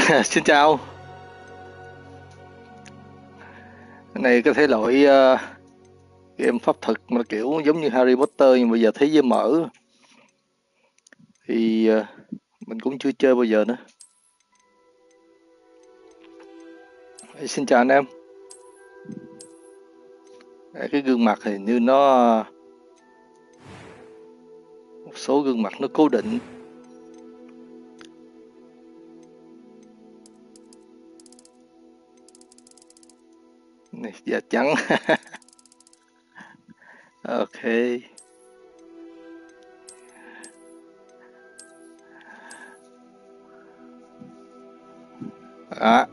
Xin chào. Cái này có thể loại game pháp thuật mà kiểu giống như Harry Potter nhưng bây giờ thế giới mở thì mình cũng chưa chơi bao giờ nữa. Xin chào anh em. Cái gương mặt thì như nó một số gương mặt nó cố định. Này da trắng. Ok.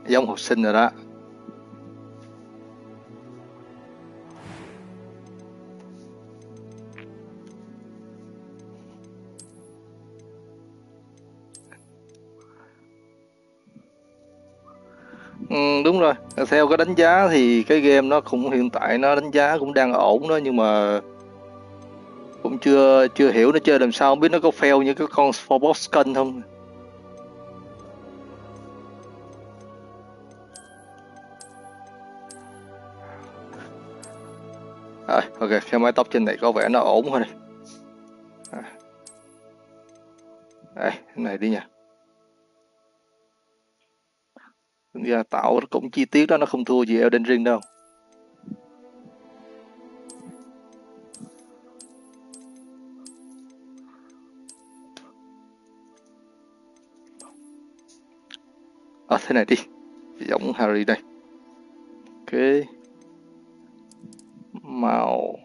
Giống học sinh rồi đó. Đúng rồi. Theo cái đánh giá thì cái game nó cũng hiện tại nó đánh giá cũng đang ổn đó, nhưng mà cũng chưa hiểu nó chơi làm sao, không biết nó có fail như cái con Forspoken không. Rồi, ok, cái mái tóc trên này có vẻ nó ổn thôi này. Đây, cái này đi nha. Thực ra tạo cũng chi tiết đó nó không thua gì Elden Ring đâu. Thế này đi, giống Harry đây. Ok. Màu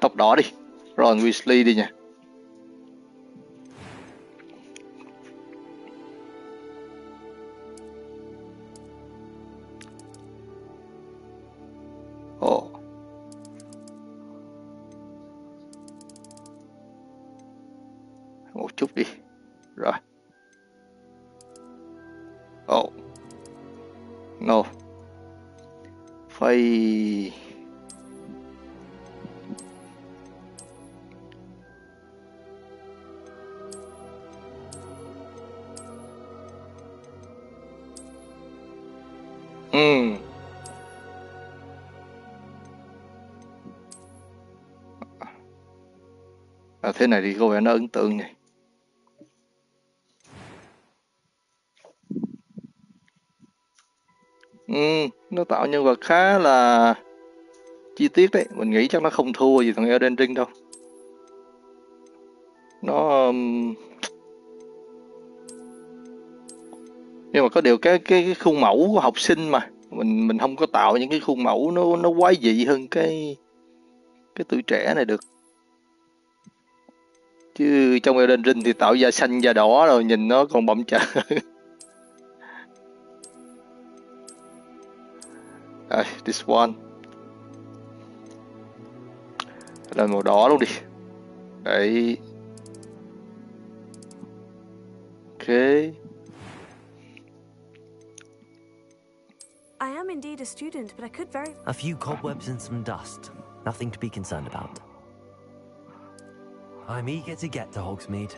tóc đỏ đi, Ron Weasley đi nha. Một chút đi. Rồi. No. Phải thế này thì có vẻ nó ấn tượng nhỉ. Nó tạo nhân vật khá là chi tiết đấy. Mình nghĩ chắc nó không thua gì thằng Elden Ring đâu. Nó nhưng mà có điều cái khuôn mẫu của học sinh mà mình không có tạo những cái khuôn mẫu nó quái dị hơn cái tuổi trẻ này được. Chứ trong Elden Ring thì tạo da xanh da đỏ rồi nhìn nó còn bậm chợ. This one là màu đỏ luôn đi. Đấy. Ok. I am indeed a student, but I could very... A few cobwebs and some dust. Nothing to be concerned about. I'm eager to get to Hogsmeade.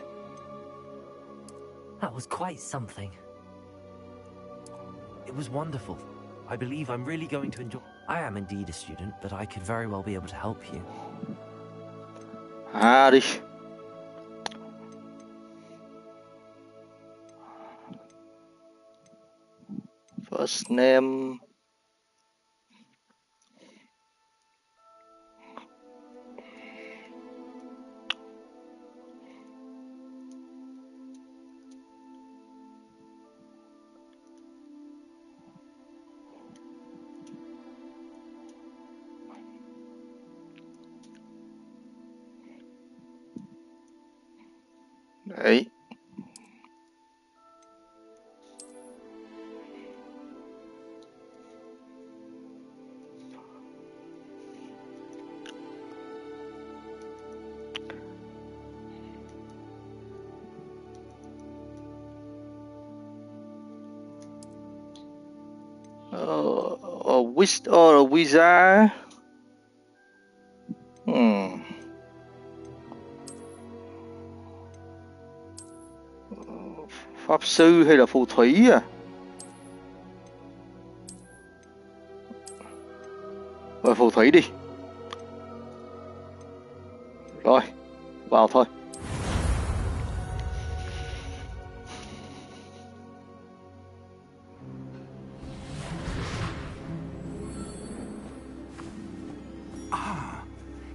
That was quite something. It was wonderful. I believe I'm really going to enjoy... I am indeed a student, but I could very well be able to help you. Đi. First name. Đấy. A wizard. Pháp sư hay là phù thủy à? Rồi phù thủy đi. Rồi, vào thôi.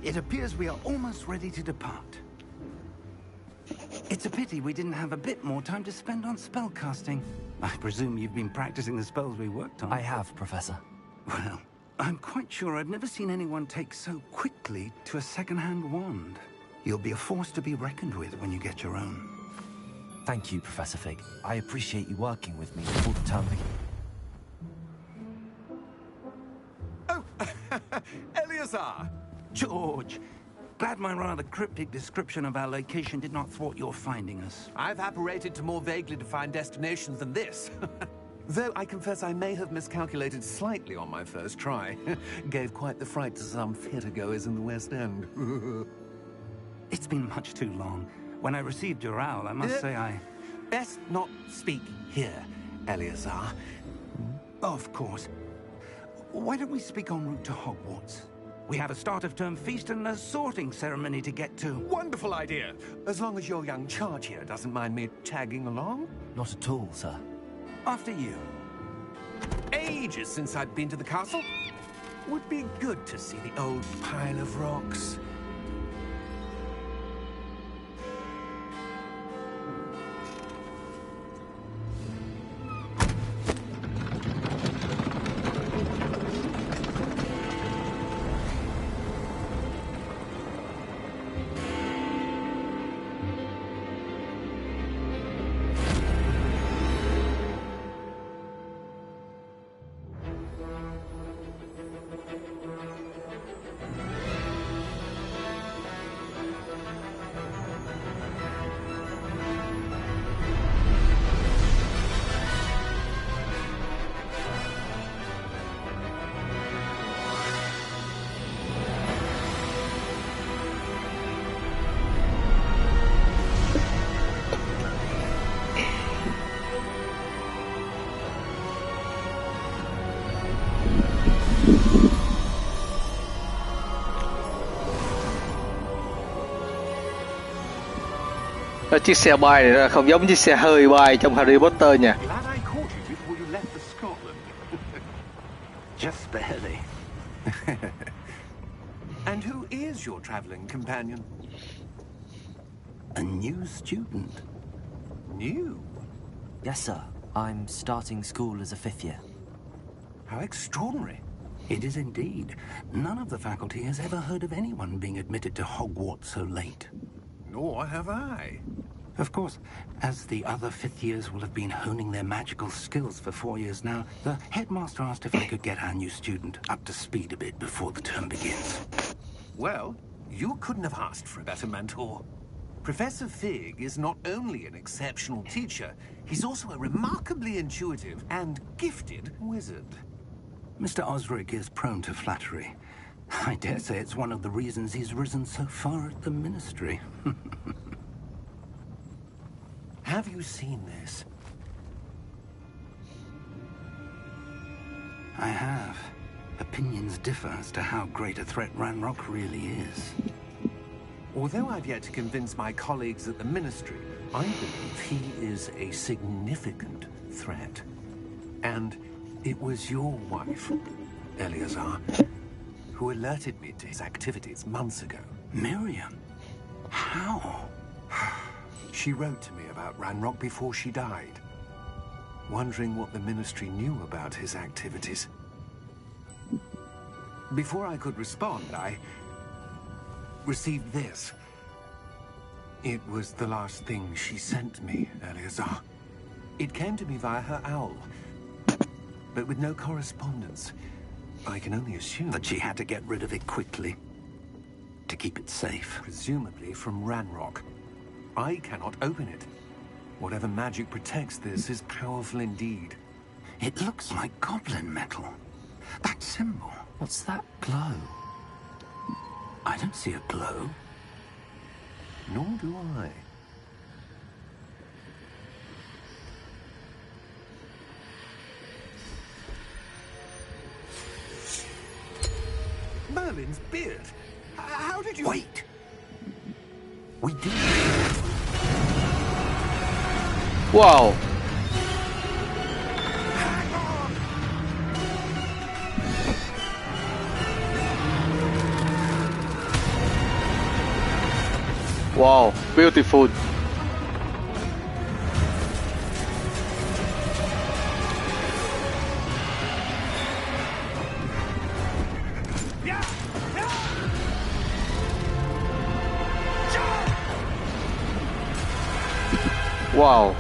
It appears we are almost ready to depart. It's a pity we didn't have a bit more time to spend on spellcasting. I presume you've been practicing the spells we worked on. I have, Professor. Well, I'm quite sure I've never seen anyone take so quickly to a second-hand wand. You'll be a force to be reckoned with when you get your own. Thank you, Professor Fig. I appreciate you working with me before the term begins. Oh, Eleazar! George, glad my rather cryptic description of our location did not thwart your finding us. I've apparated to more vaguely defined destinations than this. Though I confess I may have miscalculated slightly on my first try. Gave quite the fright to some theatre-goers in the West End. It's been much too long. When I received your owl, I must say I... Best not speak here, Eleazar. Of course. Why don't we speak en route to Hogwarts? We have a start-of-term feast and a sorting ceremony to get to. Wonderful idea! As long as your young charge here doesn't mind me tagging along. Not at all, sir. After you. Ages since I'd been to the castle. Would be good to see the old pile of rocks. Chiếc xe bay này không giống chiếc xe hơi bay trong Harry Potter nha. Glad I caught you before you left for Scotland. Just barely. And who is your traveling companion? A new student. New? Yes, sir. I'm starting school as a 5th year. How extraordinary. It is indeed. None of the faculty has ever heard of anyone being admitted to Hogwarts so late. Nor have I. Of course, as the other 5th years will have been honing their magical skills for 4 years now, the headmaster asked if I could get our new student up to speed a bit before the term begins. Well, you couldn't have asked for a better mentor. Professor Fig is not only an exceptional teacher, he's also a remarkably intuitive and gifted wizard. Mr. Osric is prone to flattery. I dare say it's one of the reasons he's risen so far at the Ministry. Have you seen this? I have. Opinions differ as to how great a threat Ranrock really is. Although I've yet to convince my colleagues at the Ministry, I believe he is a significant threat. And it was your wife, Eleazar, who alerted me to his activities months ago. Miriam? How? She wrote to me about Ranrock before she died, wondering what the Ministry knew about his activities. Before I could respond, I received this. It was the last thing she sent me, Eleazar. It came to me via her owl, but with no correspondence. I can only assume That she had to get rid of it quickly, to keep it safe. presumably from Ranrock. I cannot open it. Whatever magic protects this is powerful indeed. It looks like goblin metal. That symbol. What's that glow? I don't see a glow. Nor do I. dragon's beard. How did you... Wait! We did. Wow. Hang on! Wow, beautiful. Yeah! Yeah! Wow.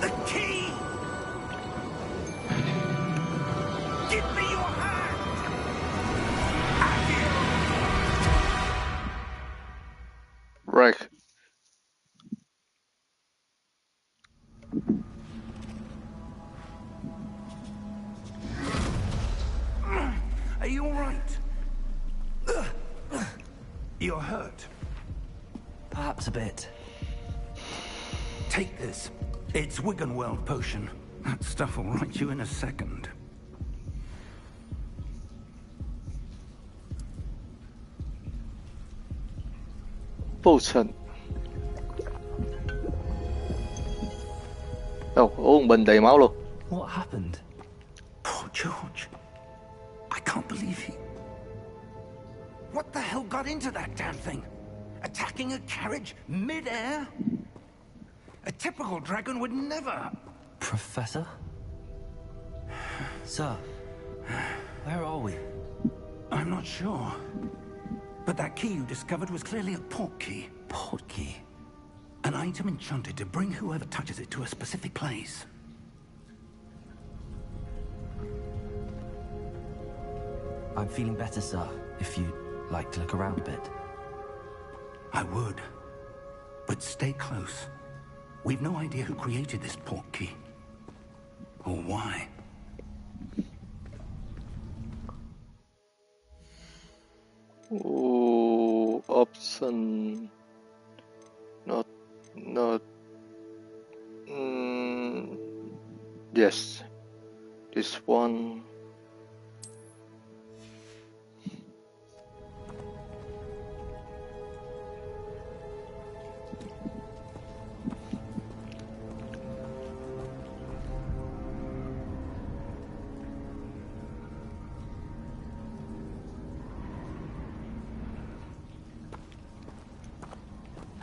The key! Give me your hand! Right. Are you all right? You're hurt. Perhaps a bit. Take this. It's Wiggenweld potion. That stuff will right you in a second. Potion. Đâu, uống bình đầy máu luôn. What happened? Poor George. I can't believe he... What the hell got into that damn thing? Attacking a carriage mid-air? A typical dragon would never... Professor? Sir, where are we? I'm not sure. But that key you discovered was clearly a portkey. Portkey? An item enchanted to bring whoever touches it to a specific place. I'm feeling better, sir, if you'd like to look around a bit. I would. But stay close. We've no idea who created this portkey. Or why. Ooh, option. Not. Yes. This one.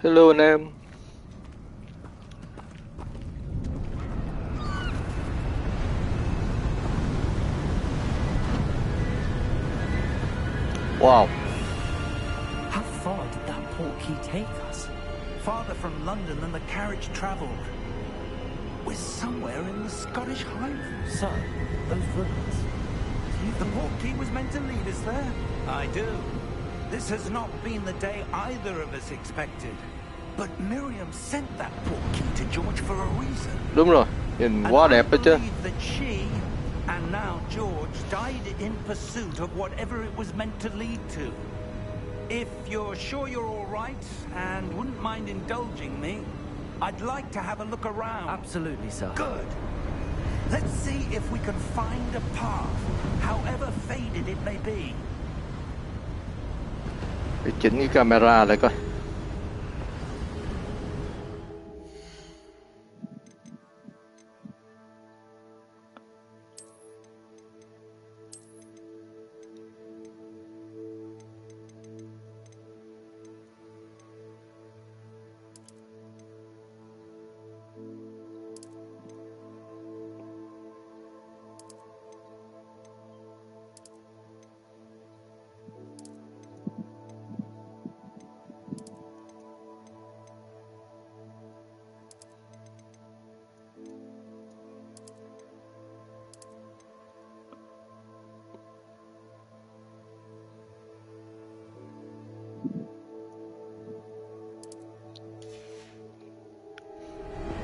Hello anh em. Wow. How far did that portkey take us? Farther from London than the carriage travelled. We're somewhere in the Scottish Highlands. Sir, those ruins. The portkey was meant to lead us there. I do. This has not been the day either of us expected. But Miriam sent that portkey to George for a reason. Đúng rồi, nhìn quá đẹp đó chứ. I believe that she, and now George, died in pursuit of whatever it was meant to lead to. If you're sure you're all right, and wouldn't mind indulging me, I'd like to have a look around. Absolutely, sir. Good. Let's see if we can find a path, however faded it may be. Để chỉnh cái camera lại coi.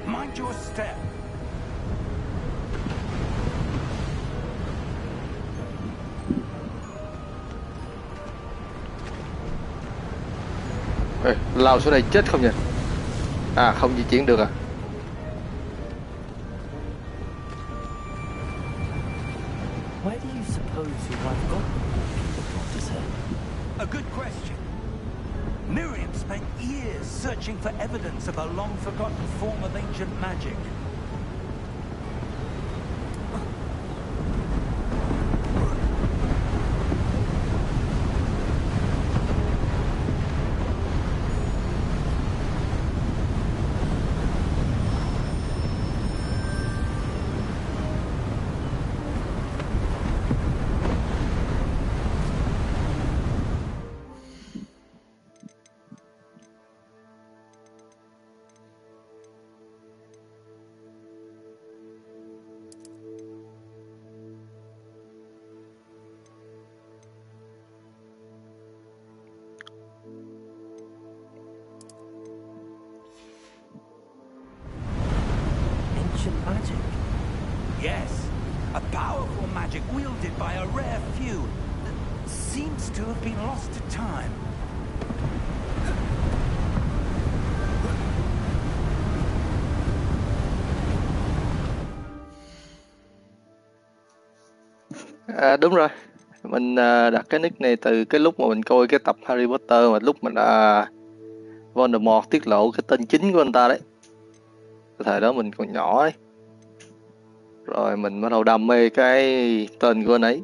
Mind your step. Ê, lao xuống đây chết không nhỉ? À không di chuyển được à? you suppose your wife got the doctor said? A good question. Miriam spent years searching for evidence of a long-forgotten form of ancient magic. Ancient magic? Yes, a powerful magic wielded by a rare few that seems to have been lost to time. À, đúng rồi. Mình đặt cái nick này từ cái lúc mà mình coi cái tập Harry Potter mà lúc mình Voldemort tiết lộ cái tên chính của anh ta đấy. Cái thời đó mình còn nhỏ ấy. Rồi mình bắt đầu đam mê cái tên của anh ấy.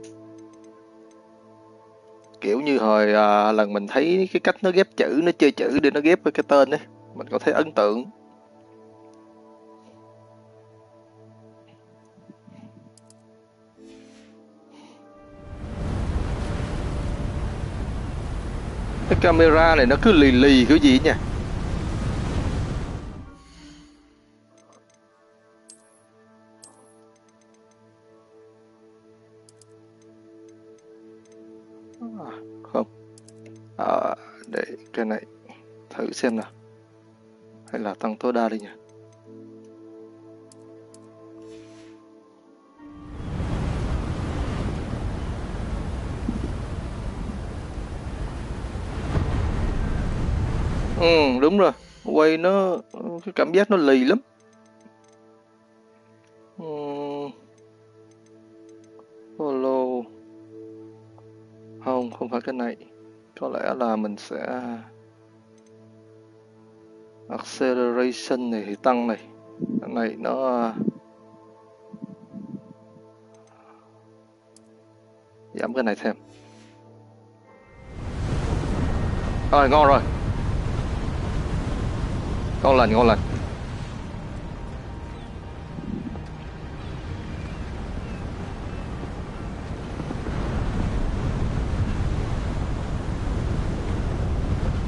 Kiểu như hồi lần mình thấy cái cách nó ghép chữ, nó chơi chữ để nó ghép với cái tên ấy, mình có thấy ấn tượng. Cái camera này nó cứ lì lì kiểu gì nha. Không. Để cái này thử xem nào. Hay là tăng tối đa đi nha. Đúng rồi. Quay nó cái cảm giác nó lì lắm. Follow. Không phải cái này. Có lẽ là mình sẽ acceleration này thì tăng này. Cái này nó giảm cái này thêm. Rồi, ngon rồi. Ngon lành.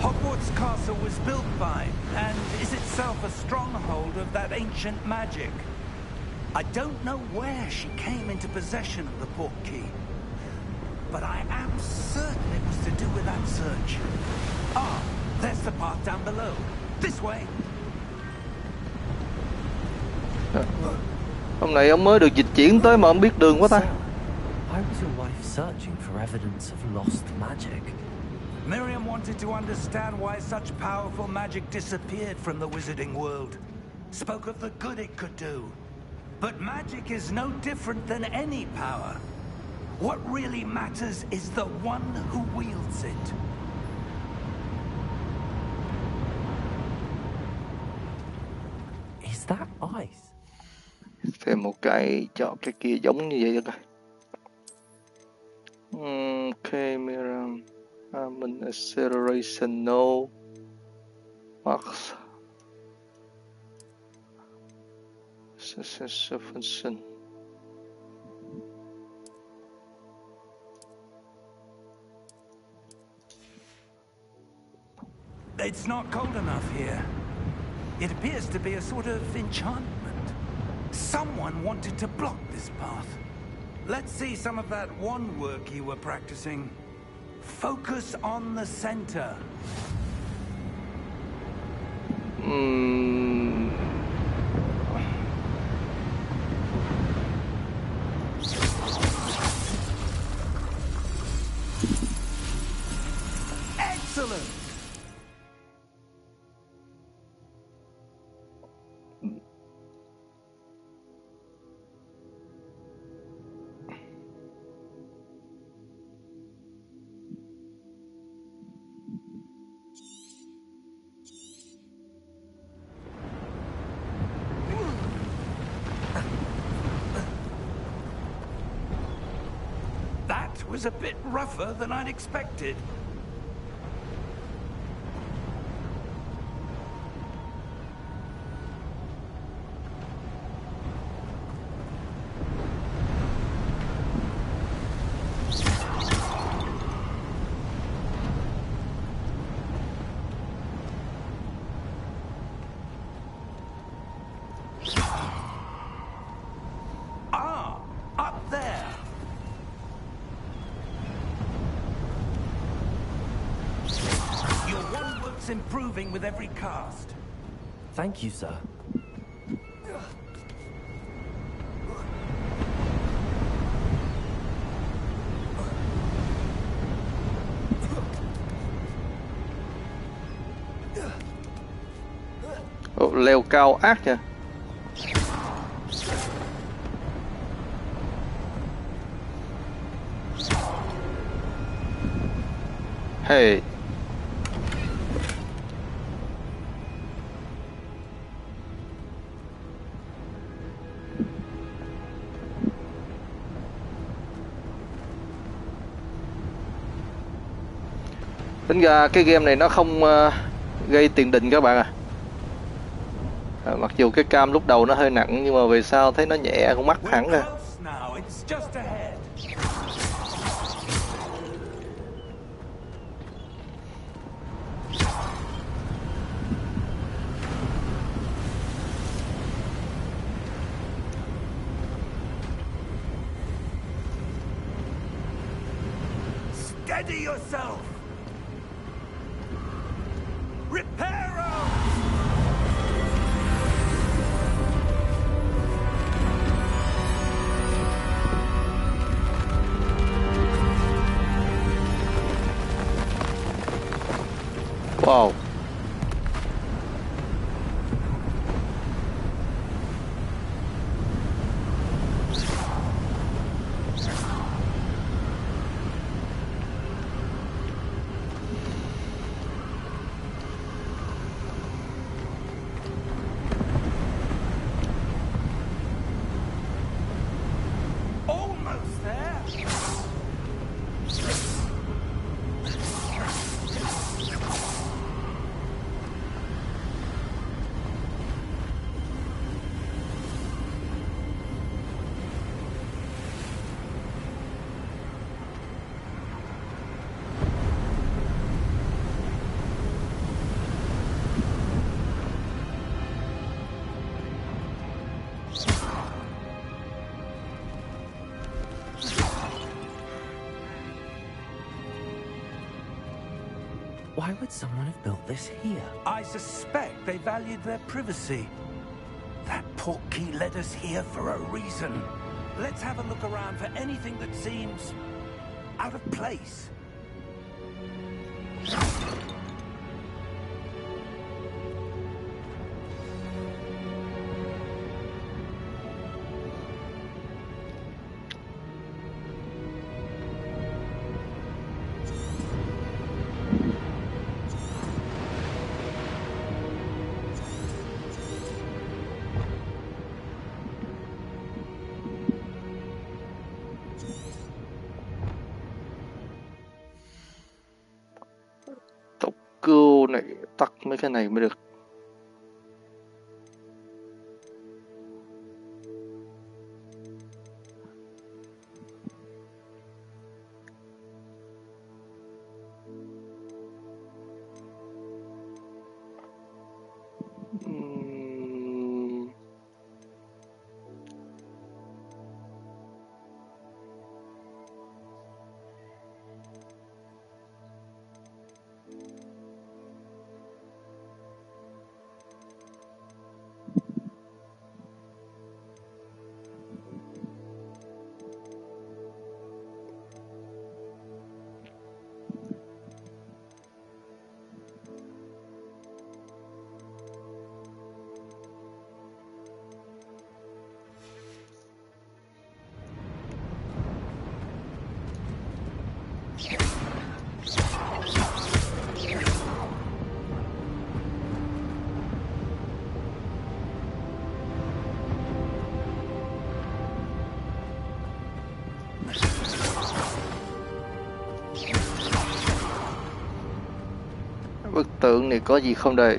Hogwarts Castle was built by, and is itself a stronghold of that ancient magic. I don't know where she came into possession of the portkey, but I am certain it was to do with that search. Ah, there's the path down below. This way. Hôm nay ông mới được dịch chuyển tới mà ông biết đường quá ta. Why was your wife searching for evidence of lost magic? Miriam wanted to understand why such powerful magic disappeared from the wizarding world. Spoke of the good it could do. But magic is no different than any power. What really matters is the one who wields it. Is that ice? Thêm một cái cho cái kia giống như vậy cho coi. Camera, mình acceleration no, max, function. It's not cold enough here. It appears to be a sort of enchantment. Someone wanted to block this path. Let's see some of that wand work you were practicing. Focus on the center. Excellent! was a bit rougher than I'd expected. Improving with every cast. Thank you, sir. Ồ, leo cao ác nha. Hey. Tính ra cái game này nó không gây tiền đình các bạn à. Mặc dù cái cam lúc đầu nó hơi nặng nhưng mà về sau thấy nó nhẹ con mắt hẳn rồi. Steady yourself. Reparo! Wow. Why would someone have built this here? I suspect they valued their privacy. That portkey led us here for a reason. Let's have a look around for anything that seems out of place. Cưu này tắt mấy cái này mới được. Bức tượng này có gì không đây?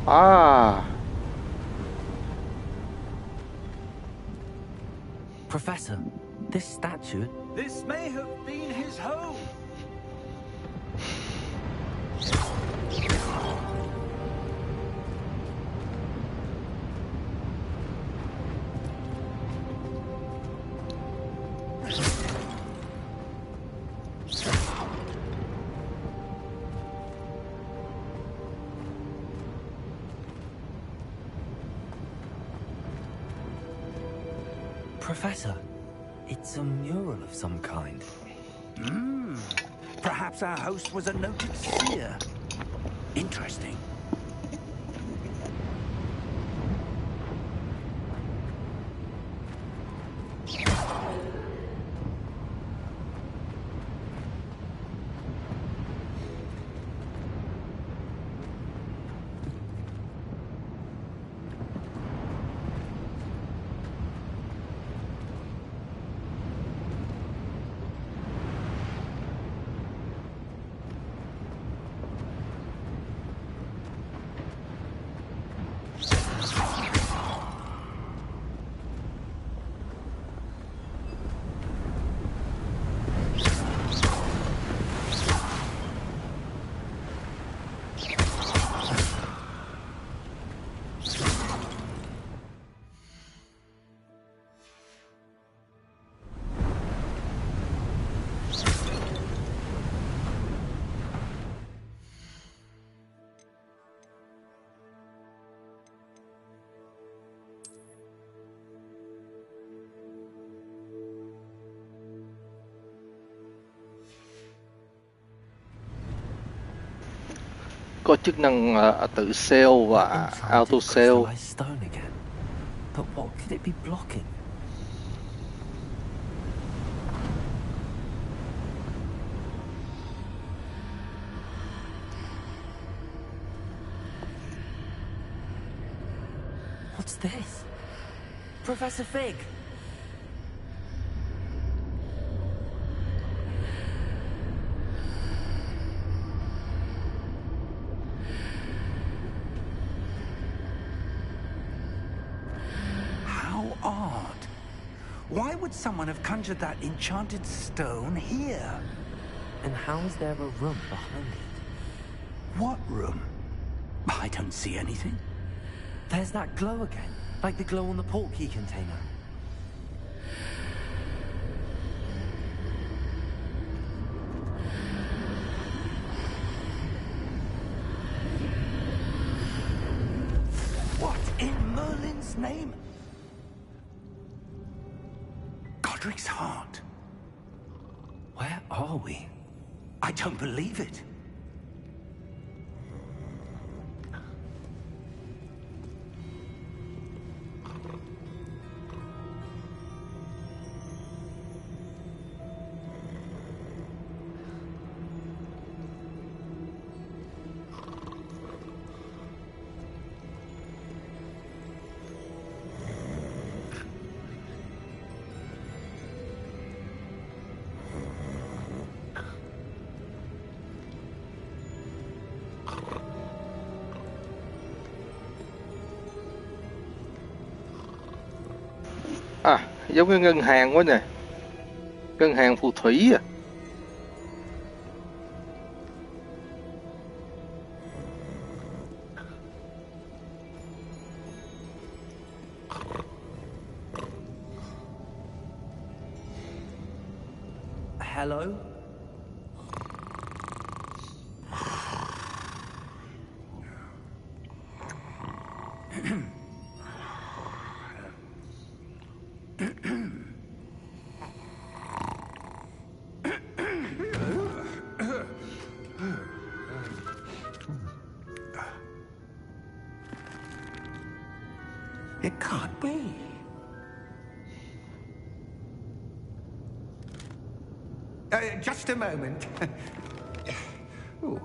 À, Professor, this statue. This may have been his home. Professor, it's a mural of some kind. Perhaps our host was a noted seer. Interesting. Có chức năng tự sale và auto sale. Crystallized stone again. But what could it be blocking? What's this? Professor Fig! How odd. Why would someone have conjured that enchanted stone here? And how is there a room behind it? What room? I don't see anything. There's that glow again, like the glow on the portkey container. What in Merlin's name? Godric's heart. Where are we? I don't believe it. À, giống cái ngân hàng quá nè. Ngân hàng phù thủy à. Hello? It can't be. Just a moment. Oh.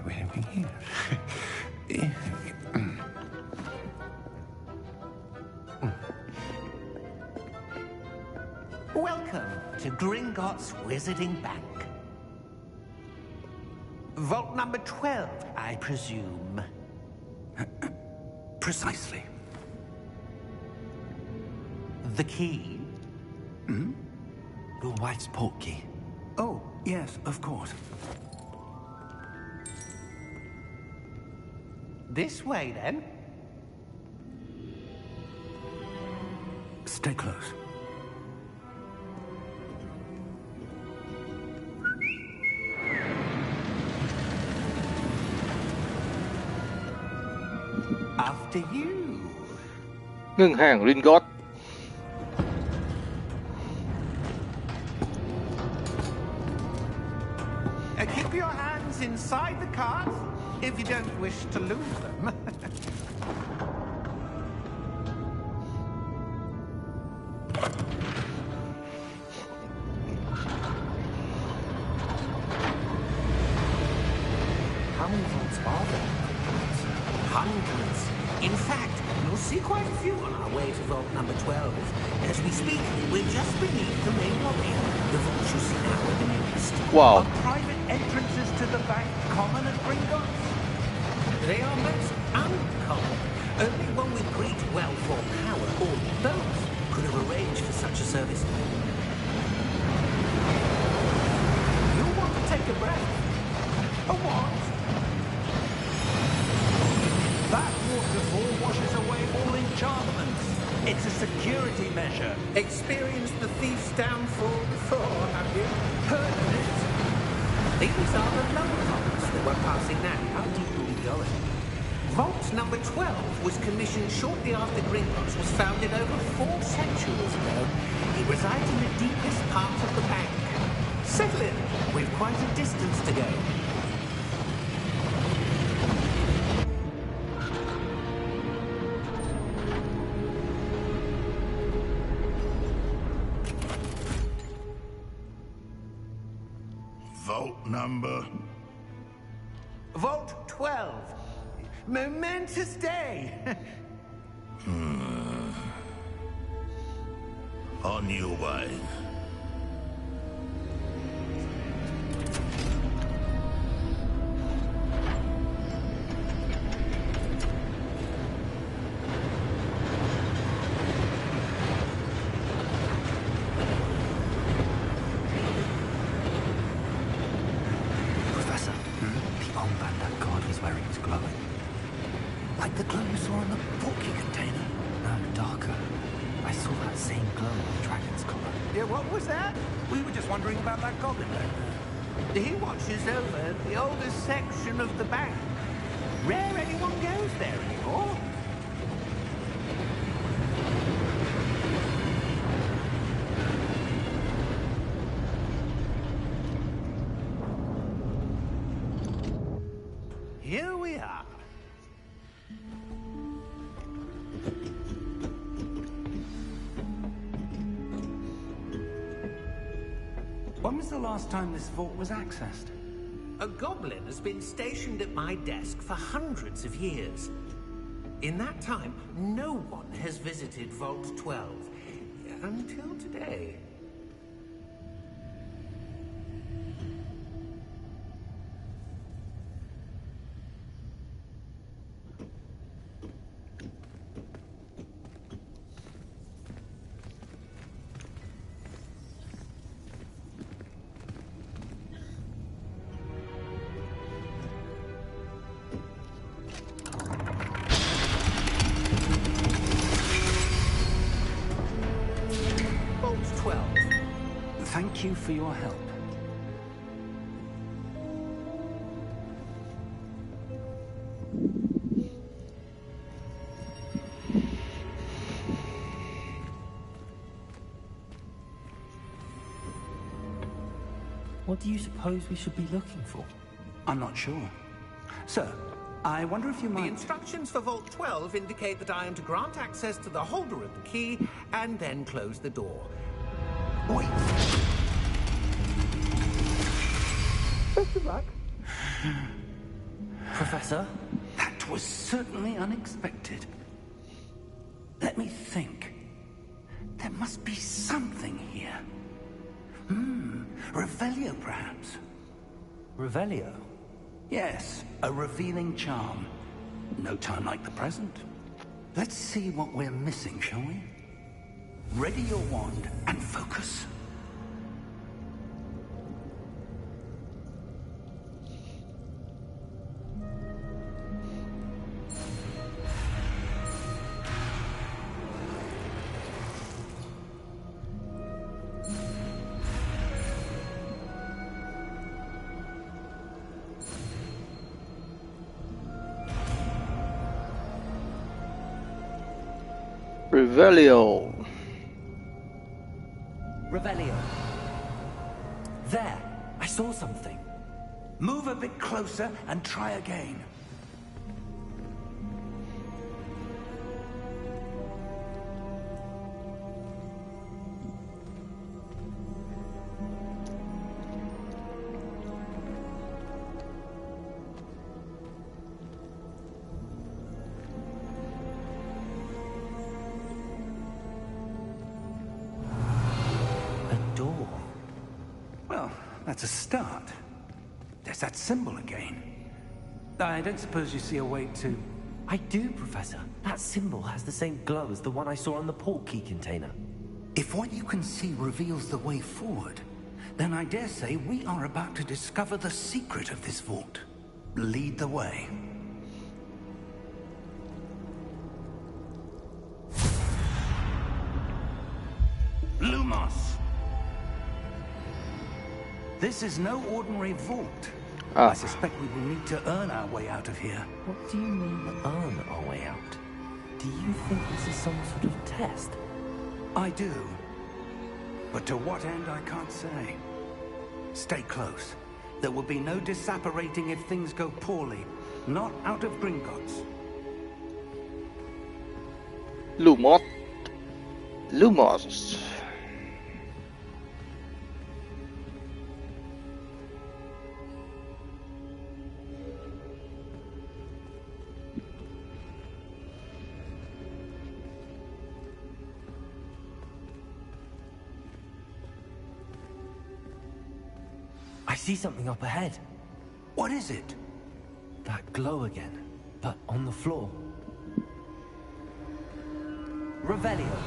Where are we here? Gringotts Wizarding Bank. Vault number 12, I presume. Precisely. The key? Hmm? Your wife's portkey. Oh, yes, of course. This way, then. Stay close. After you. Ngân hàng Gringotts. Keep your hands inside the cart if you don't wish to lose them. How many vaults are there? Hundreds. In fact, you'll see quite a few on our way to vault number 12. As we speak, we're just beneath the main lobby. The vaults you see now are the nearest. Wow. Are private entrances to the bank common at Gringotts? They are most uncommon. Only one with great wealth or power, or both, could have arranged for such a service. You'll want to take a breath. A what? That waterfall washes away all enchantments. It's a security measure. Experienced the thief's downfall before, have you? Heard of it? These are the lower vaults that we're passing now. How deep are we going? Vault number 12 was commissioned shortly after Gringotts was founded over 4 centuries ago. It resides in the deepest part of the bank. Settle in. We've quite a distance to go. Vault number? Vault 12. Momentous day. On your way. Professor, the armband that guard was wearing was glowing. Like the glow you saw in the portkey container. No, darker. I saw that same glow on the dragon's collar. Yeah, what was that? We were just wondering about that goblin back there. He watches over the oldest section of the bank. Rare anyone goes there anymore. Here we are. When was the last time this vault was accessed? A goblin has been stationed at my desk for hundreds of years. In that time, no one has visited Vault 12. Until today. Vault 12. Thank you for your help. What do you suppose we should be looking for? I'm not sure. Sir, I wonder if you The might... instructions for Vault 12 indicate that I am to grant access to the holder of the key and then close the door. Wait. Best of luck. Professor? That was certainly unexpected. Let me think. There must be something here. Revelio, perhaps? Revelio? Yes, a revealing charm. No time like the present. Let's see what we're missing, shall we? Ready your wand and focus. Revelio. Revelio. There! I saw something. Move a bit closer and try again. That's a start. There's that symbol again. I don't suppose you see a way to... I do, Professor. That symbol has the same glow as the one I saw on the port key container. If what you can see reveals the way forward, then I dare say we are about to discover the secret of this vault. Lead the way. Lumos! This is no ordinary vault. I suspect we will need to earn our way out of here. What do you mean, earn our way out? Do you think this is some sort of test? I do. But to what end, I can't say. Stay close. There will be no disapparating if things go poorly. Not out of Gringotts. Lumos. Lumos. I see something up ahead. What is it? That glow again, but on the floor. Revelio.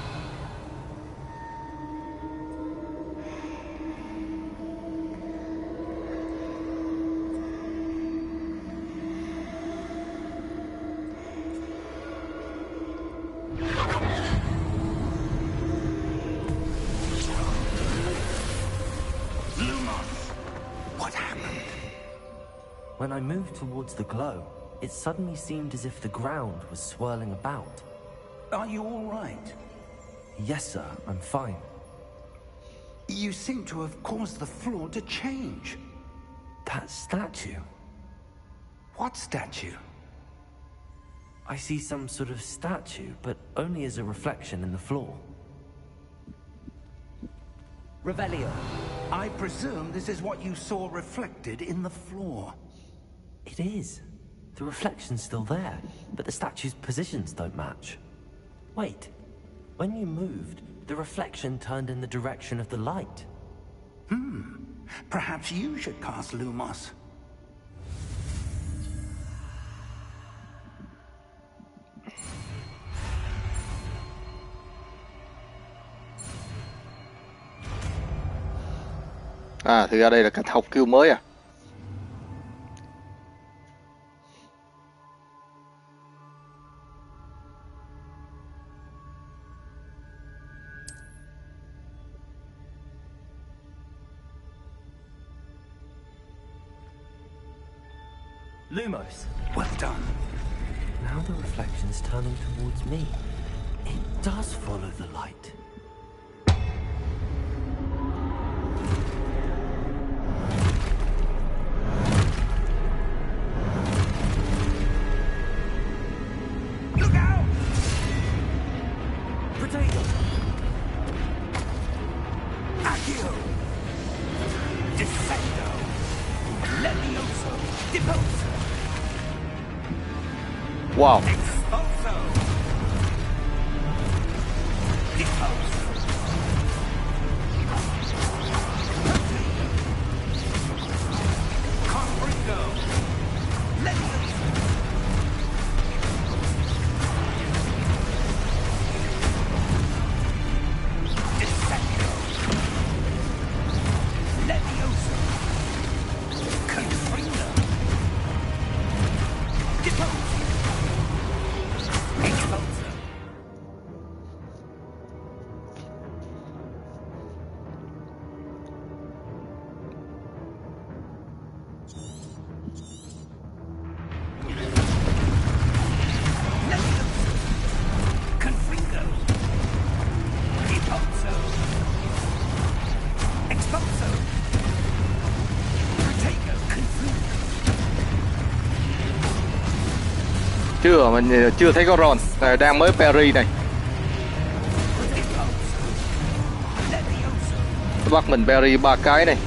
When I moved towards the glow, it suddenly seemed as if the ground was swirling about. Are you all right? Yes, sir, I'm fine. You seem to have caused the floor to change. That statue? What statue? I see some sort of statue, but only as a reflection in the floor. Revelio. I presume this is what you saw reflected in the floor. It is. The reflection's still there, but the statue's positions don't match. Wait. When you moved, the reflection turned in the direction of the light. Perhaps you should cast Lumos. À, thì ra đây là cách học skill mới à? Lumos. Well done. Now the reflection's turning towards me. It does follow the light. Look out! Potato! Accio! Descendo! Levioso! Deposo! Wow. Expulso! Depose! Chưa, mình chưa thấy có Ron. Này, đang mới Perry này. Bắt mình Perry 3 cái này.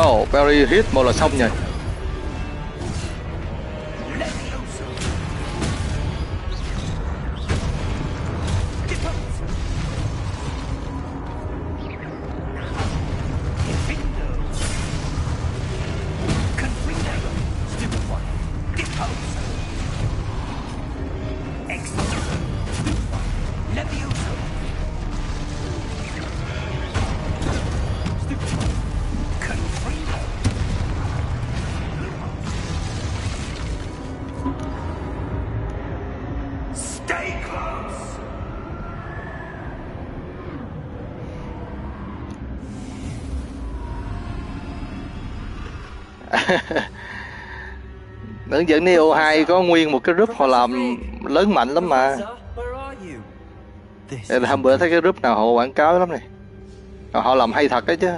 Oh, Perry hit một là xong rồi. Hướng dẫn Neo 2 có nguyên một cái group họ làm lớn mạnh lắm mà. Đây là hôm bữa thấy cái group nào họ quảng cáo lắm này. Họ làm hay thật đấy chứ.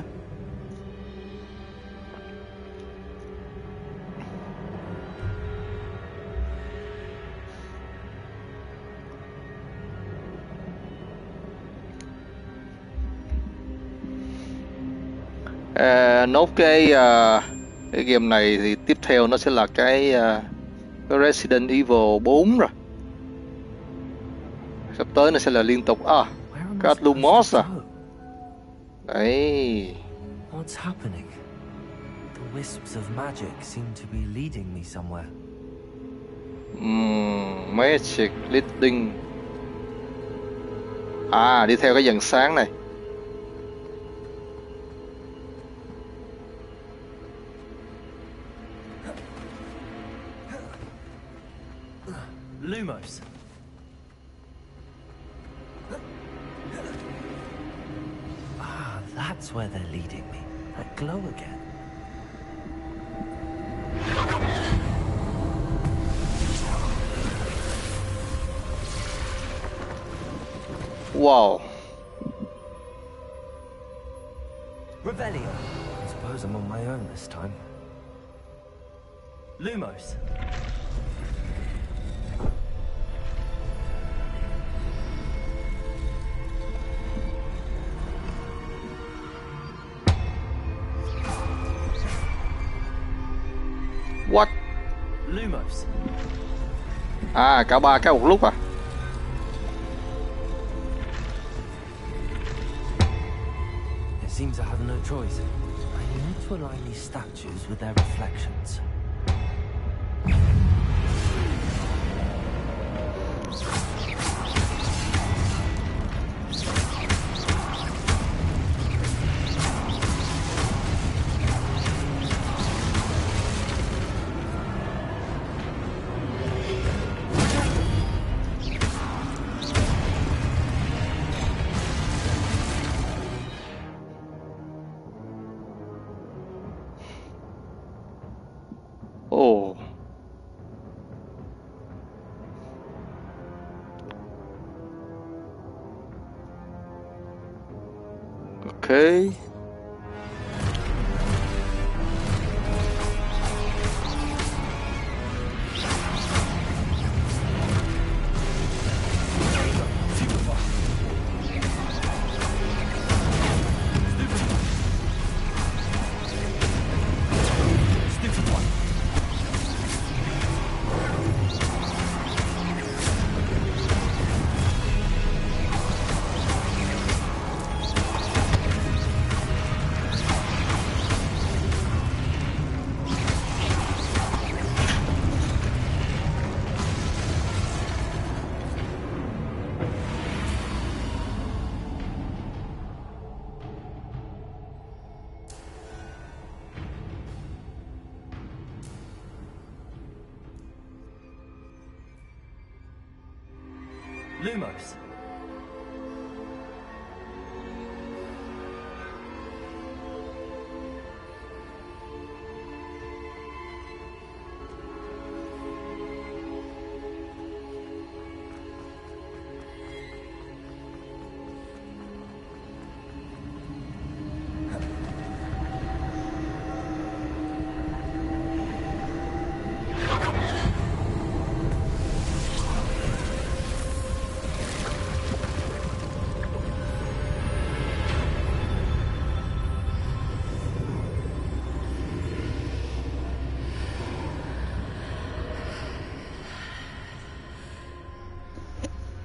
Nốt cái game này thì tiếp theo nó sẽ là cái Resident Evil 4 rồi. Sắp tới nó sẽ là liên tục cái Lumos à. Đấy. What's happening? The wisps of magic seem to be leading me somewhere. Magic leading. Đi theo cái dần sáng này. Lumos. That's where they're leading me. That glow again. Wow. Revelio. I suppose I'm on my own this time. Lumos. What? Lumos. Cả ba cái một lúc à? It seems I have no choice. I need to align these statues with their reflections. Ồ. Ok. Lumos.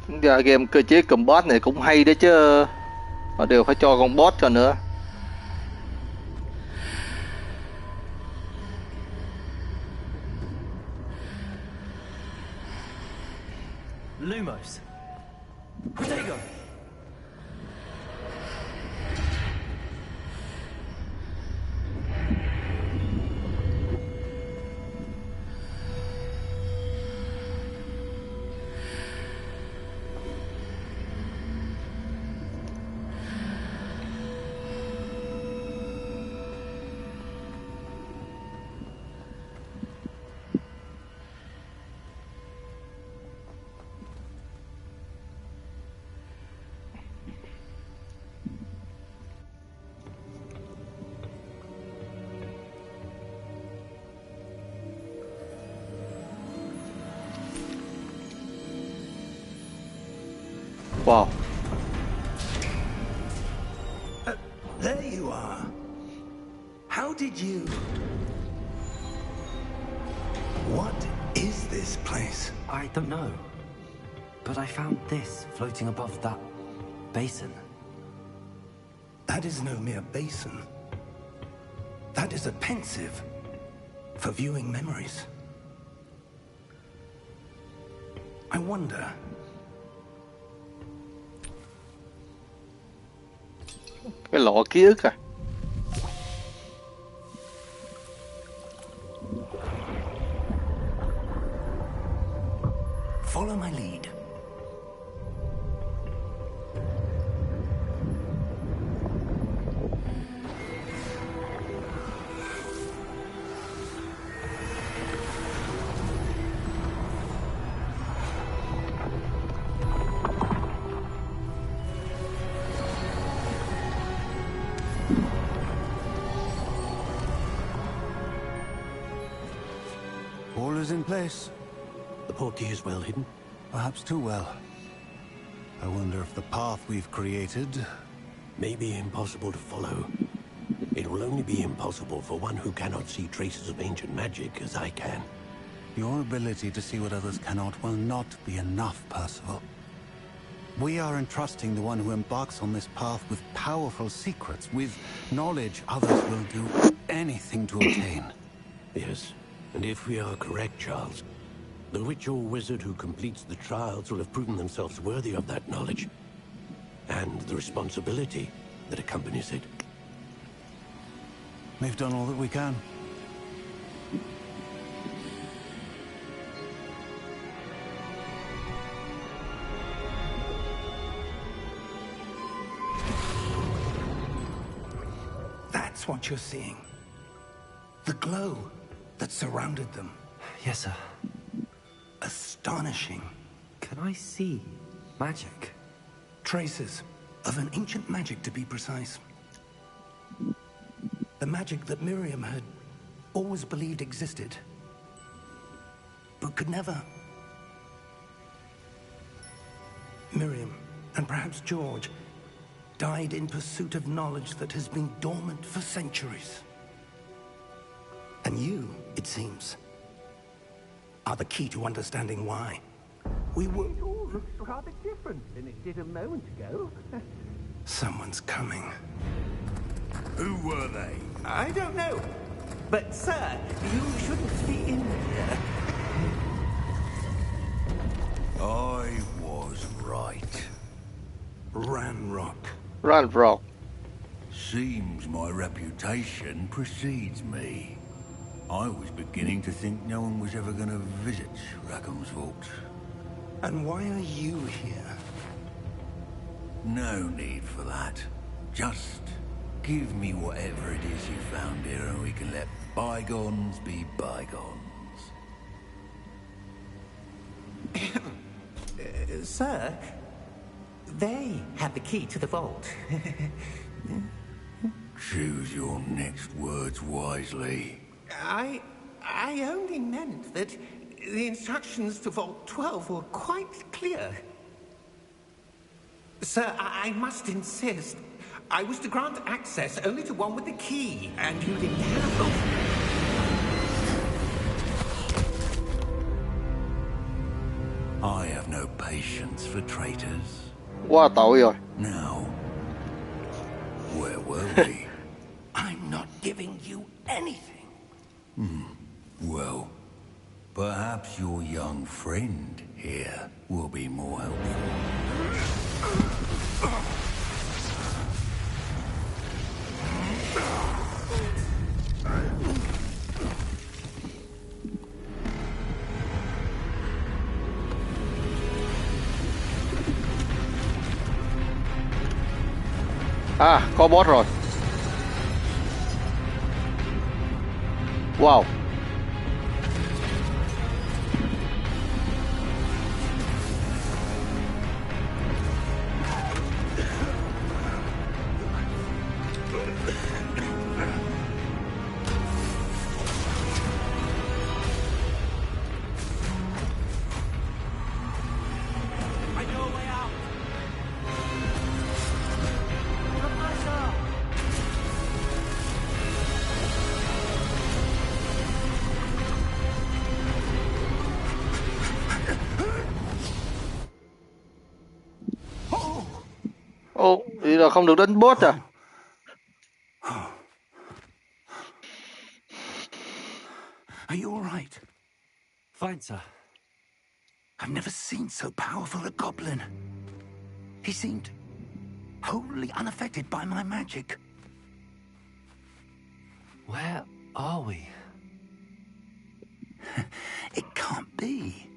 Giờ game cơ chế combat này cũng hay đấy chứ. Họ đều phải cho con boss cho nữa. Lumos. Protego. Wow. There you are. How did you... What is this place? I don't know. But I found this floating above that basin. That is no mere basin. That is a pensive for viewing memories. I wonder... Cái lọ ký ức à? Follow my lead. All is in place. The portkey is well hidden. Perhaps too well. I wonder if the path we've created... May be impossible to follow. It will only be impossible for one who cannot see traces of ancient magic as I can. Your ability to see what others cannot will not be enough, Percival. We are entrusting the one who embarks on this path with powerful secrets, with knowledge others will do anything to obtain. Yes, and if we are correct, Charles, the witch or wizard who completes the trials will have proven themselves worthy of that knowledge, and the responsibility that accompanies it. We've done all that we can. That's what you're seeing. The glow that surrounded them. Yes, sir. Astonishing. Can I see magic? Traces of an ancient magic, to be precise. The magic that Miriam had always believed existed, but could never. Miriam, and perhaps George, died in pursuit of knowledge that has been dormant for centuries. And you, it seems, are the key to understanding why. We were... It all looks rather different than it did a moment ago. Someone's coming. Who were they? I don't know. But, sir, you shouldn't be in here. I was right. Ranrock. Ranrock. Seems my reputation precedes me. I was beginning to think no one was ever going to visit Rackham's Vault. And why are you here? No need for that. Just give me whatever it is you found here and we can let bygones be bygones. Sir, they have the key to the vault. Choose your next words wisely. I only meant that the instructions to Vault 12 were quite clear. Sir, I must insist. I was to grant access only to one with the key, and you didn't have them. I have no no patience for traitors. Quá tội rồi. Now, where were we? I'm not giving you anything. Well, perhaps your young friend here will be more helpful. À, có boss rồi. Wow. I know a way out. Professor! Ô, thì là không được đánh boss à? Are you all right? Fine, sir. I've never seen so powerful a goblin. He seemed wholly unaffected by my magic. Where are we? It can't be.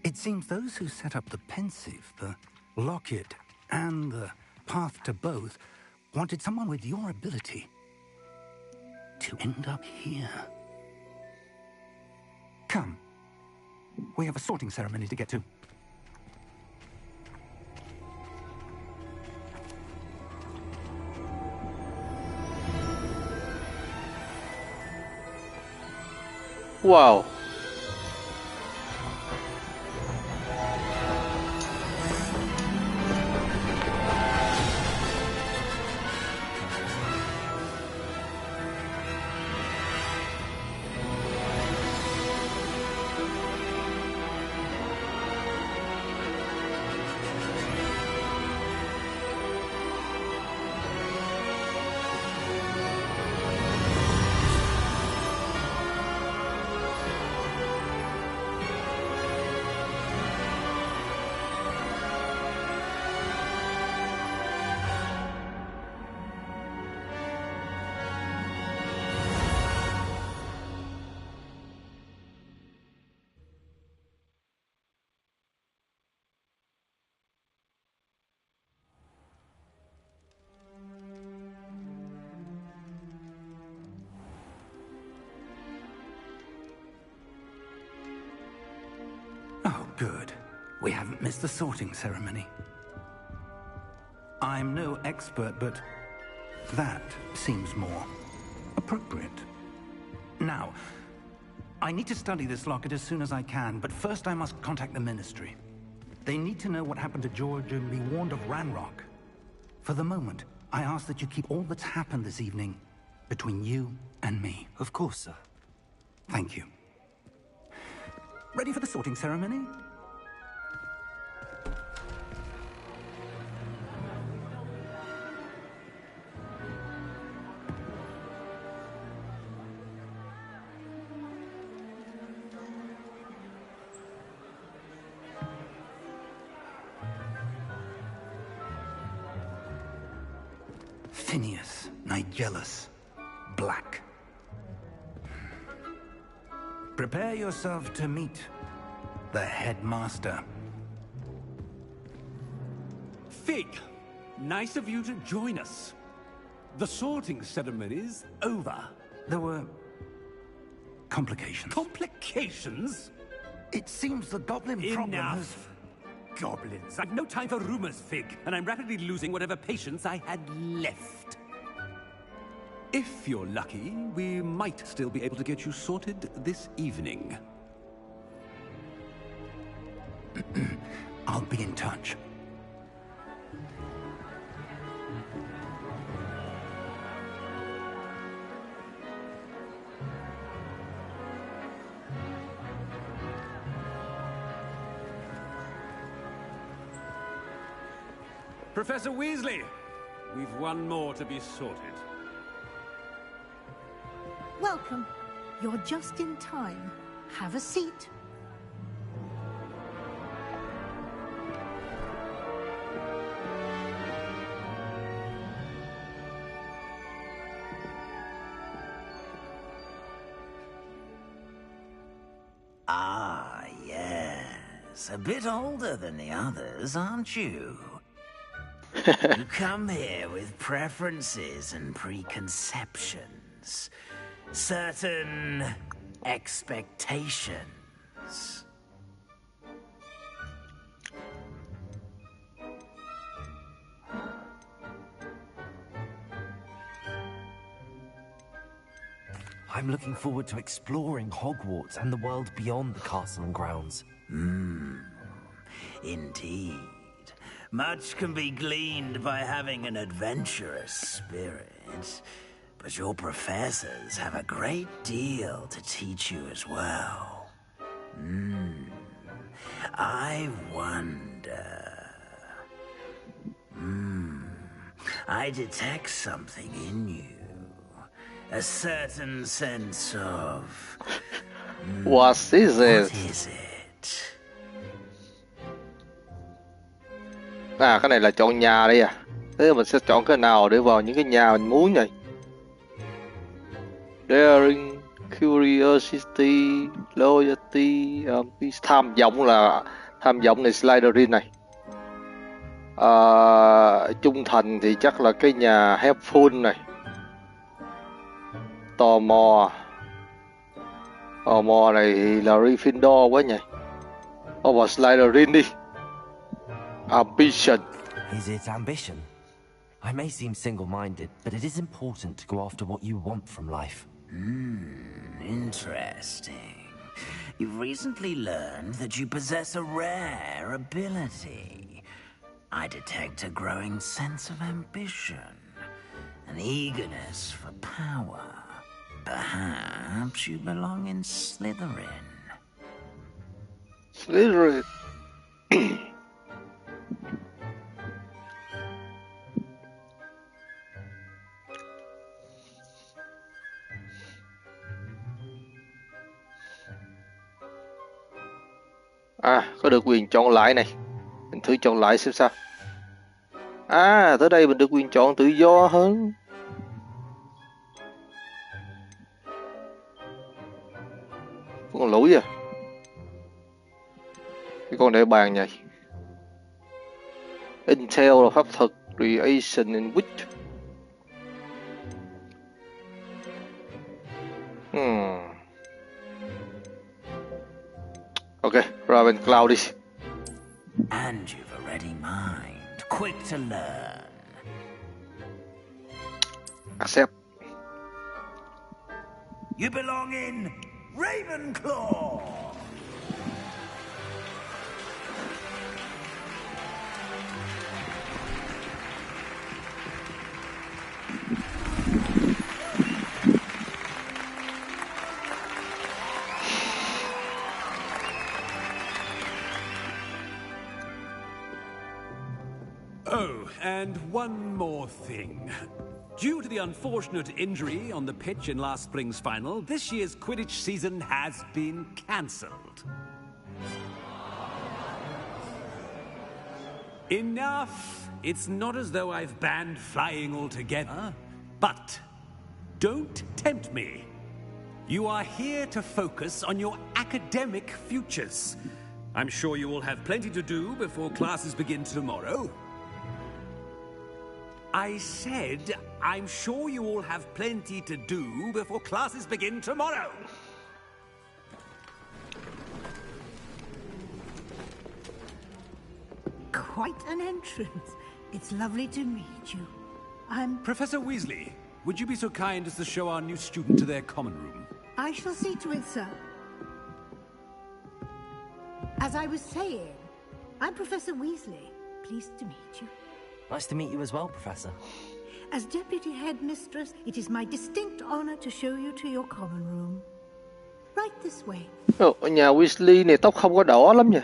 It seems those who set up the pensive, the locket, and the path to both wanted someone with your ability to end up here. Come. We have a sorting ceremony to get to. Wow. Oh, good. We haven't missed the sorting ceremony. I'm no expert, but that seems more appropriate. Now, I need to study this locket as soon as I can, but first I must contact the Ministry. They need to know what happened to George and be warned of Ranrock. For the moment, I ask that you keep all that's happened this evening between you and me. Of course, sir. Thank you. Ready for the sorting ceremony? Phineas, Nigellus, Black. Prepare yourself to meet the headmaster. Fig, nice of you to join us. The sorting ceremony's over. There were complications. Complications? It seems the goblin problem has... Enough. Goblins. I've no time for rumors, Fig, and I'm rapidly losing whatever patience I had left. If you're lucky, we might still be able to get you sorted this evening. I'll be in touch. Professor Weasley, we've one more to be sorted. Welcome. You're just in time. Have a seat. Ah, yes. A bit older than the others, aren't you? You come here with preferences and preconceptions. Certain expectations. I'm looking forward to exploring Hogwarts and the world beyond the castle and grounds. Indeed. Much can be gleaned by having an adventurous spirit. But your professors have a great deal to teach you as well. I wonder... I detect something in you. A certain sense of... What is it? What is it? À, cái này là chọn nhà đây à. Thế là mình sẽ chọn cái nào để vào những cái nhà mình muốn nhỉ? Daring, Curiosity, Loyalty, tham vọng này Slytherin này. Trung thành thì chắc là cái nhà Helpful này. Tò mò này thì là Gryffindor quá nhỉ. Vào Slytherin đi. Ambition. Is it ambition? I may seem single-minded, but it is important to go after what you want from life. Interesting. You've recently learned that you possess a rare ability. I detect a growing sense of ambition, an eagerness for power. Perhaps you belong in Slytherin. Slytherin. Có được quyền chọn lại này. Mình thử chọn lại xem sao. Tới đây mình được quyền chọn tự do hơn. Con lũi à. Cái con để bàn nhỉ. Intel là pháp thuật, Creation in Witch. Ok, Ravenclaw đi. And you've a ready mind, quick to learn. Accept. You belong in Ravenclaw. Oh, and one more thing. Due to the unfortunate injury on the pitch in last spring's final, this year's Quidditch season has been cancelled. Enough! It's not as though I've banned flying altogether. But don't tempt me. You are here to focus on your academic futures. I'm sure you will have plenty to do before classes begin tomorrow. I said, I'm sure you all have plenty to do before classes begin tomorrow. Quite an entrance. It's lovely to meet you. I'm... Professor Weasley, would you be so kind as to show our new student to their common room? I shall see to it, sir. As I was saying, I'm Professor Weasley. Pleased to meet you. Nice to meet you as well, Professor. As Deputy Headmistress, it is my distinct honor to show you to your common room. Right this way. Ở nhà Weasley này tóc không có đỏ lắm nhỉ.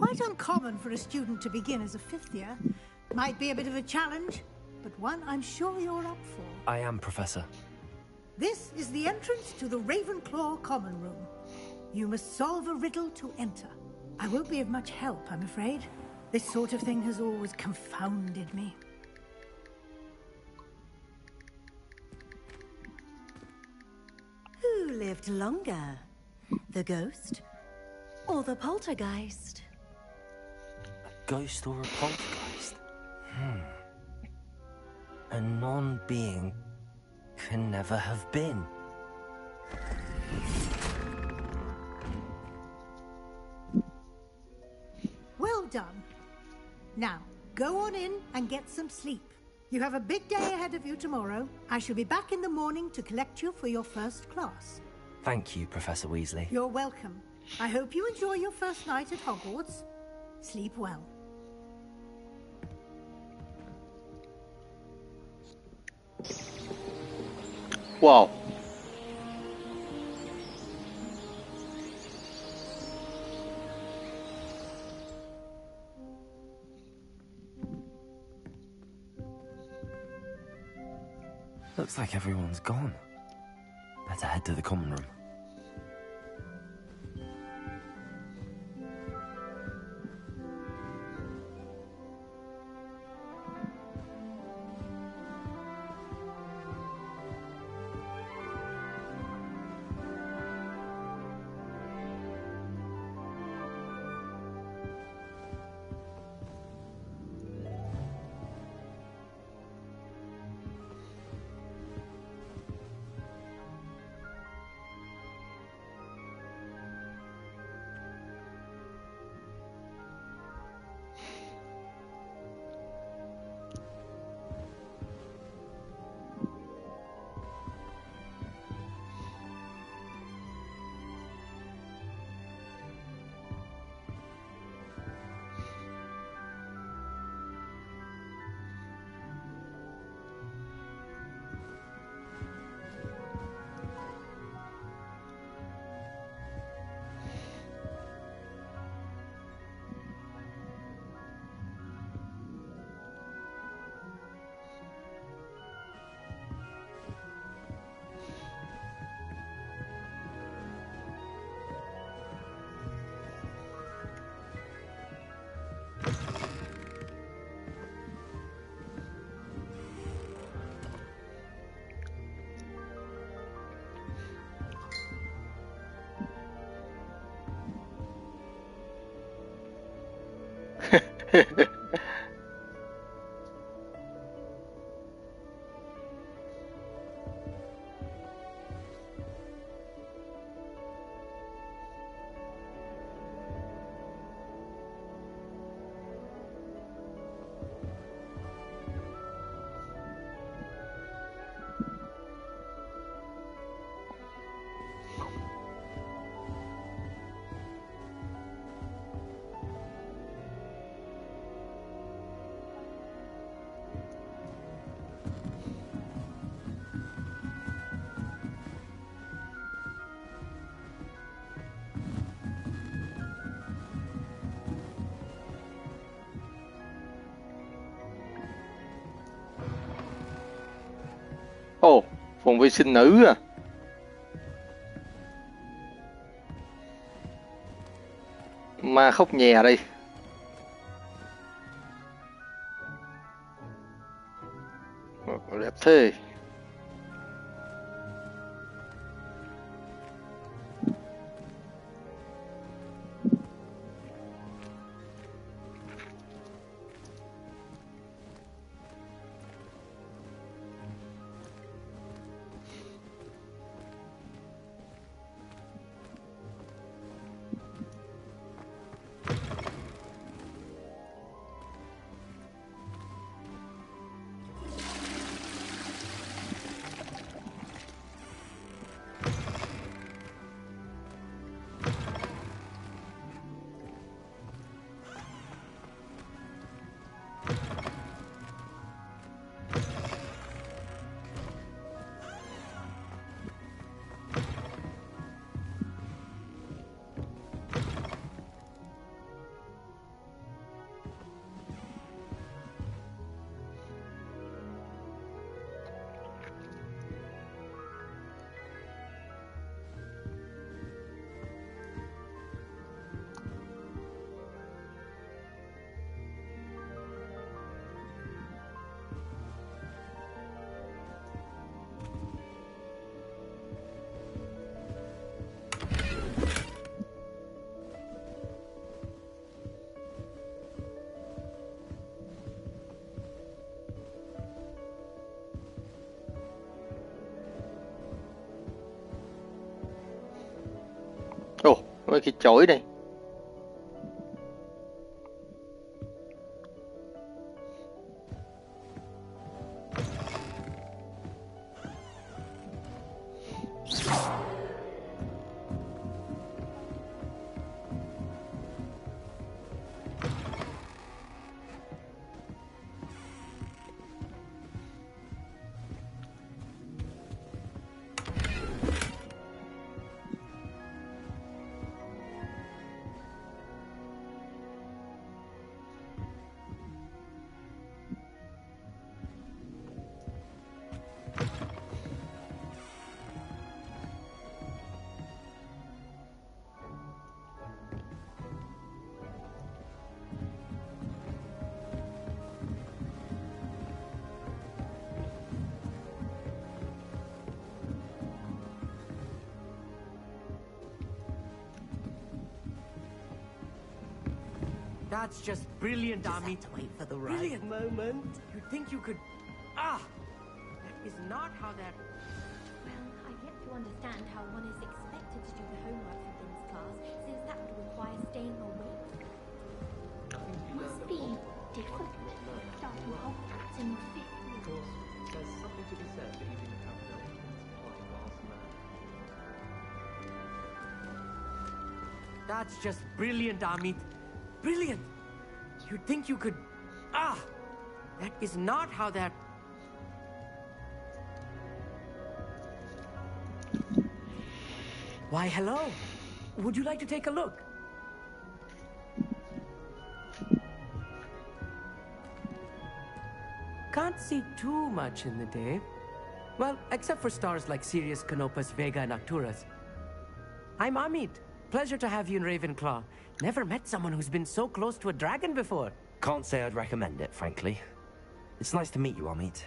quite uncommon for a student to begin as a fifth year. Might be a bit of a challenge, but one I'm sure you're up for. I am, Professor. This is the entrance to the Ravenclaw Common Room. You must solve a riddle to enter. I won't be of much help, I'm afraid. This sort of thing has always confounded me. Who lived longer? The ghost or the poltergeist? A ghost or a poltergeist? A non-being can never have been. Well done. Now, go on in and get some sleep. You have a big day ahead of you tomorrow. I shall be back in the morning to collect you for your first class. Thank you, Professor Weasley. You're welcome. I hope you enjoy your first night at Hogwarts. Sleep well. Wow. Looks like everyone's gone. Better head to the common room. Ồ, phòng vệ sinh nữ à. Ma khóc nhè đây. Đẹp thế. Ồ, mấy cái chổi này. That's just brilliant, Ami. Just have to wait for the right Brilliant. moment. You'd think you could... Ah! That is not how that... Well, I've yet to understand how one is expected to do the homework for Finn's class, since that would require staying awake. Must be different. Starting Hogwarts in 50 Of course, there's something to be said for eating a cup of milk quite last man. That's just brilliant, Ami. Brilliant! You'd think you could... Ah! That is not how that... Why, hello. Would you like to take a look? Can't see too much in the day. Well, except for stars like Sirius, Canopus, Vega, and Arcturus. I'm Amit. Pleasure to have you in Ravenclaw. Never met someone who's been so close to a dragon before. Can't say I'd recommend it, frankly. It's nice to meet you, Amit.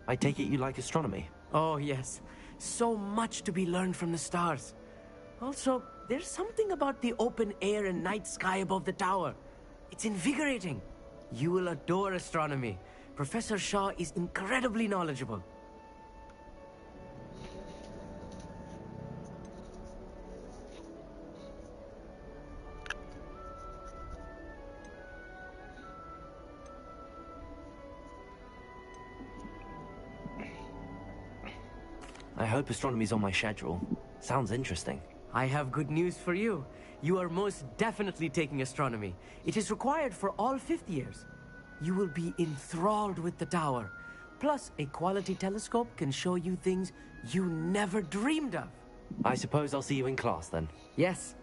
I take it you like astronomy? Oh, yes. So much to be learned from the stars. Also, there's something about the open air and night sky above the tower. It's invigorating. You will adore astronomy. Professor Shaw is incredibly knowledgeable. I hope astronomy's on my schedule. Sounds interesting. I have good news for you. You are most definitely taking astronomy. It is required for all fifth years. You will be enthralled with the tower. Plus, a quality telescope can show you things you never dreamed of. I suppose I'll see you in class then. Yes.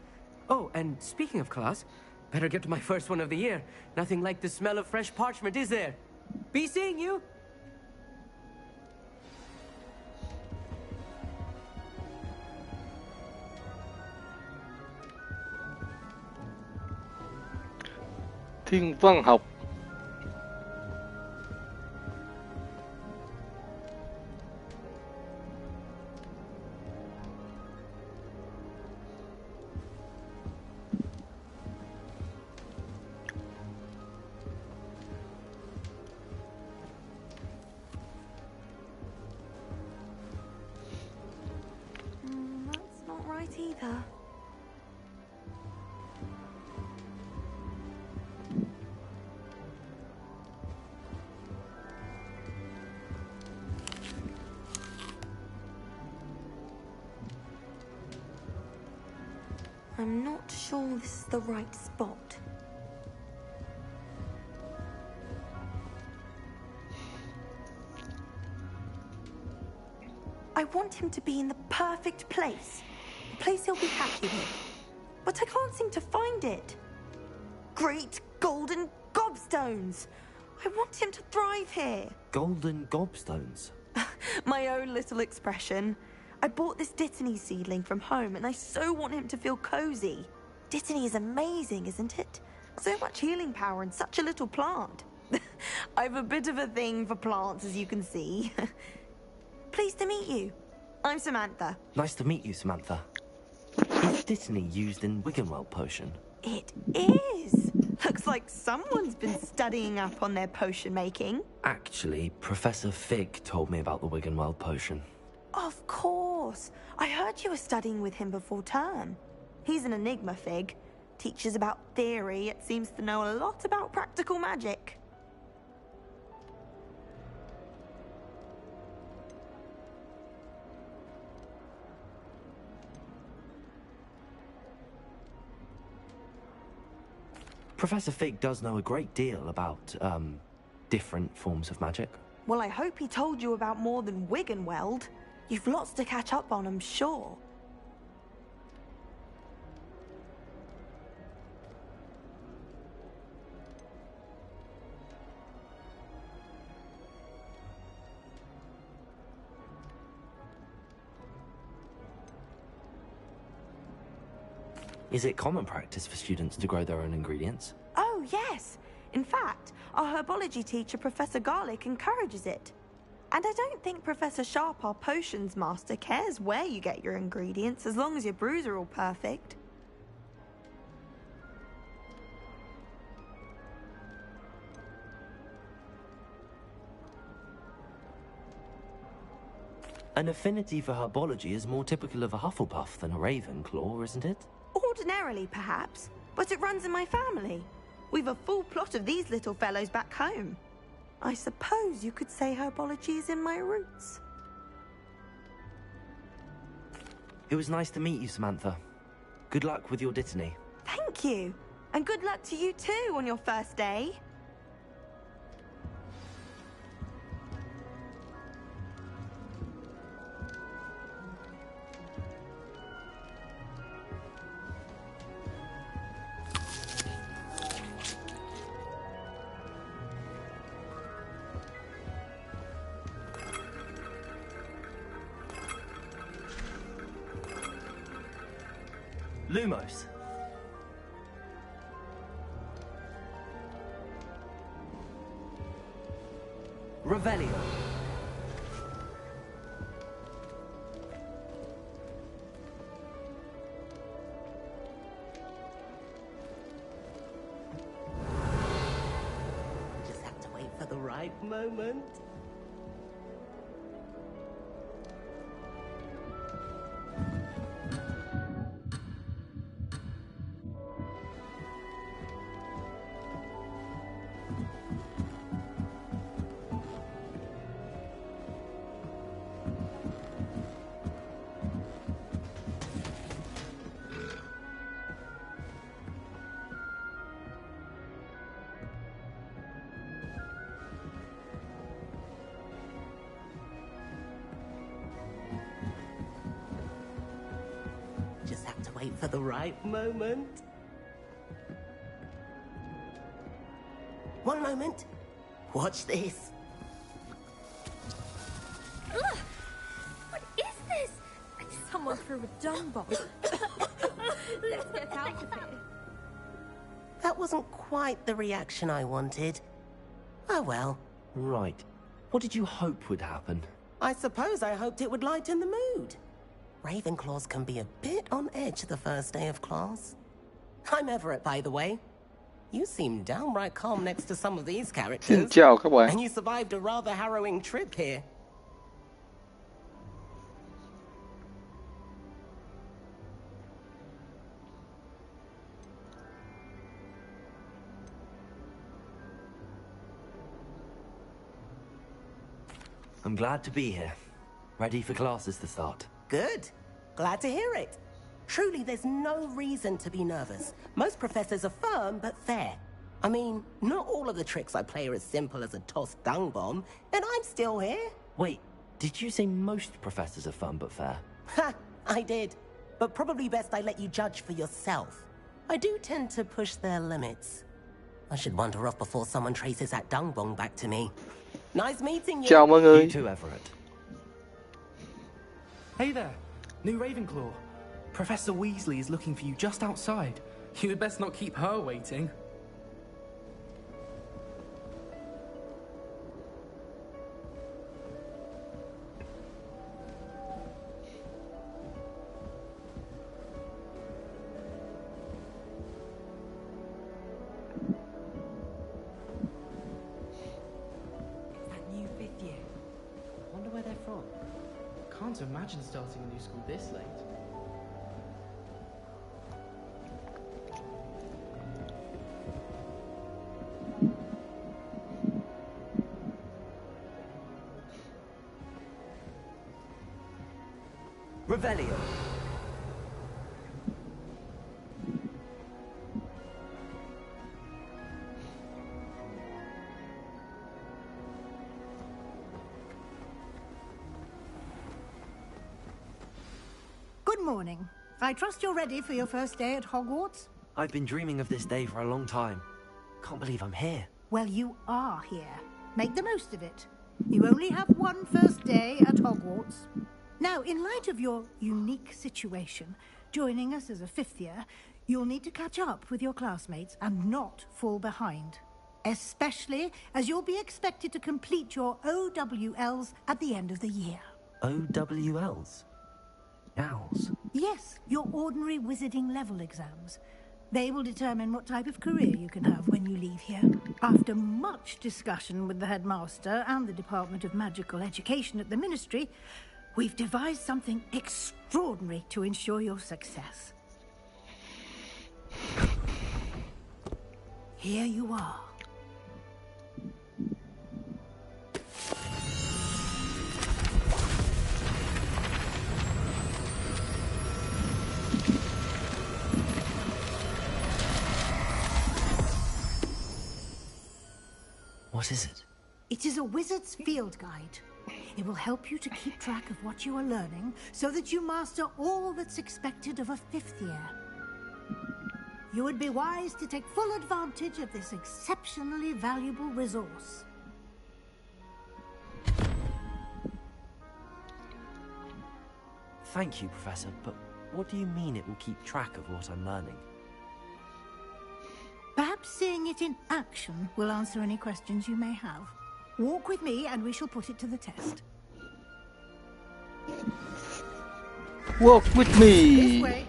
Oh, and speaking of class, better get to my first one of the year. Nothing like the smell of fresh parchment, is there? Be seeing you! Thiên văn học. That's not right either. I'm not sure this is the right spot. I want him to be in the perfect place. A place he'll be happy with. But I can't seem to find it. Great golden gobstones! I want him to thrive here. Golden gobstones? My own little expression. I bought this Dittany seedling from home, and I so want him to feel cozy. Dittany is amazing, isn't it? So much healing power in such a little plant. I've a bit of a thing for plants, as you can see. Pleased to meet you. I'm Samantha. Nice to meet you, Samantha. Is Dittany used in Wiggenweld potion? It is. Looks like someone's been studying up on their potion making. Actually, Professor Fig told me about the Wiggenweld potion. Of course. I heard you were studying with him before term. He's an enigma fig. Teaches about theory, it seems to know a lot about practical magic. Professor Fig does know a great deal about, different forms of magic. Well, I hope he told you about more than Wiggenweld. You've lots to catch up on, I'm sure. Is it common practice for students to grow their own ingredients? Oh, yes. In fact, our herbology teacher, Professor Garlick, encourages it. And I don't think Professor Sharp, our potions master, cares where you get your ingredients, as long as your brews are all perfect. An affinity for herbology is more typical of a Hufflepuff than a Ravenclaw, isn't it? Ordinarily, perhaps, but it runs in my family. We've a full plot of these little fellows back home. I suppose you could say herbology is in my roots. It was nice to meet you, Samantha. Good luck with your Dittany. Thank you. And good luck to you too on your first day. Lumos. Revelio. Just have to wait for the right moment. Just have to wait for the right moment. One moment. Watch this. Ugh! What is this? Someone threw a dung bomb. Let's get out of here. That wasn't quite the reaction I wanted. Oh well. Right. What did you hope would happen? I suppose I hoped it would lighten the mood. Ravenclaws can be a bit on edge the first day of class. I'm Everett, by the way. You seem downright calm next to some of these characters. Xin chào các bạn. And you survived a rather harrowing trip here. I'm glad to be here. Ready for classes to start. Good. Glad to hear it. Truly, there's no reason to be nervous. Most professors are firm but fair. I mean, not all of the tricks I play are as simple as a tossed dung bomb, and I'm still here. Wait, did you say most professors are fun but fair? Ha! I did. But probably best I let you judge for yourself. I do tend to push their limits. I should wander off before someone traces that dung bomb back to me. Nice meeting you. Chào mọi người. You too, Everett. Hey there, new Ravenclaw. Professor Weasley is looking for you just outside. You had best not keep her waiting. It's that new fifth year. I wonder where they're from. Can't imagine starting a new school this late. Revelio. Good morning. I trust you're ready for your first day at Hogwarts? I've been dreaming of this day for a long time. Can't believe I'm here. Well, you are here. Make the most of it. You only have one first day at Hogwarts. Now, in light of your unique situation, joining us as a fifth year, you'll need to catch up with your classmates and not fall behind. Especially as you'll be expected to complete your OWLs at the end of the year. OWLs? Owls? Yes, your ordinary wizarding level exams. They will determine what type of career you can have when you leave here. After much discussion with the headmaster and the Department of Magical Education at the Ministry, we've devised something extraordinary to ensure your success. Here you are. What is it? It is a wizard's field guide. It will help you to keep track of what you are learning so that you master all that's expected of a fifth year. You would be wise to take full advantage of this exceptionally valuable resource. Thank you, Professor, but what do you mean it will keep track of what I'm learning? Perhaps seeing it in action will answer any questions you may have. Walk with me and we shall put it to the test. Walk with me. This way.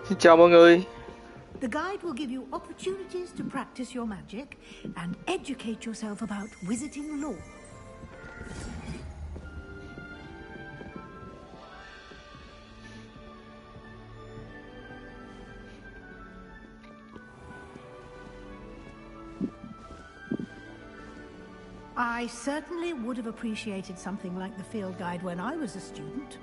Xin chào mọi người. The guide will give you opportunities to practice your magic and educate yourself about wizarding lore. I certainly would have appreciated something like the field guide when I was a student.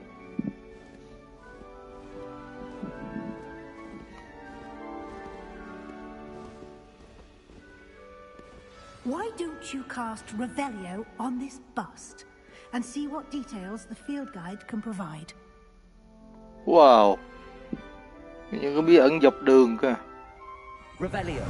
Why don't you cast Revelio on this bust and see what details the field guide can provide? Wow. Những cái bí ẩn dọc đường cơ. Revelio.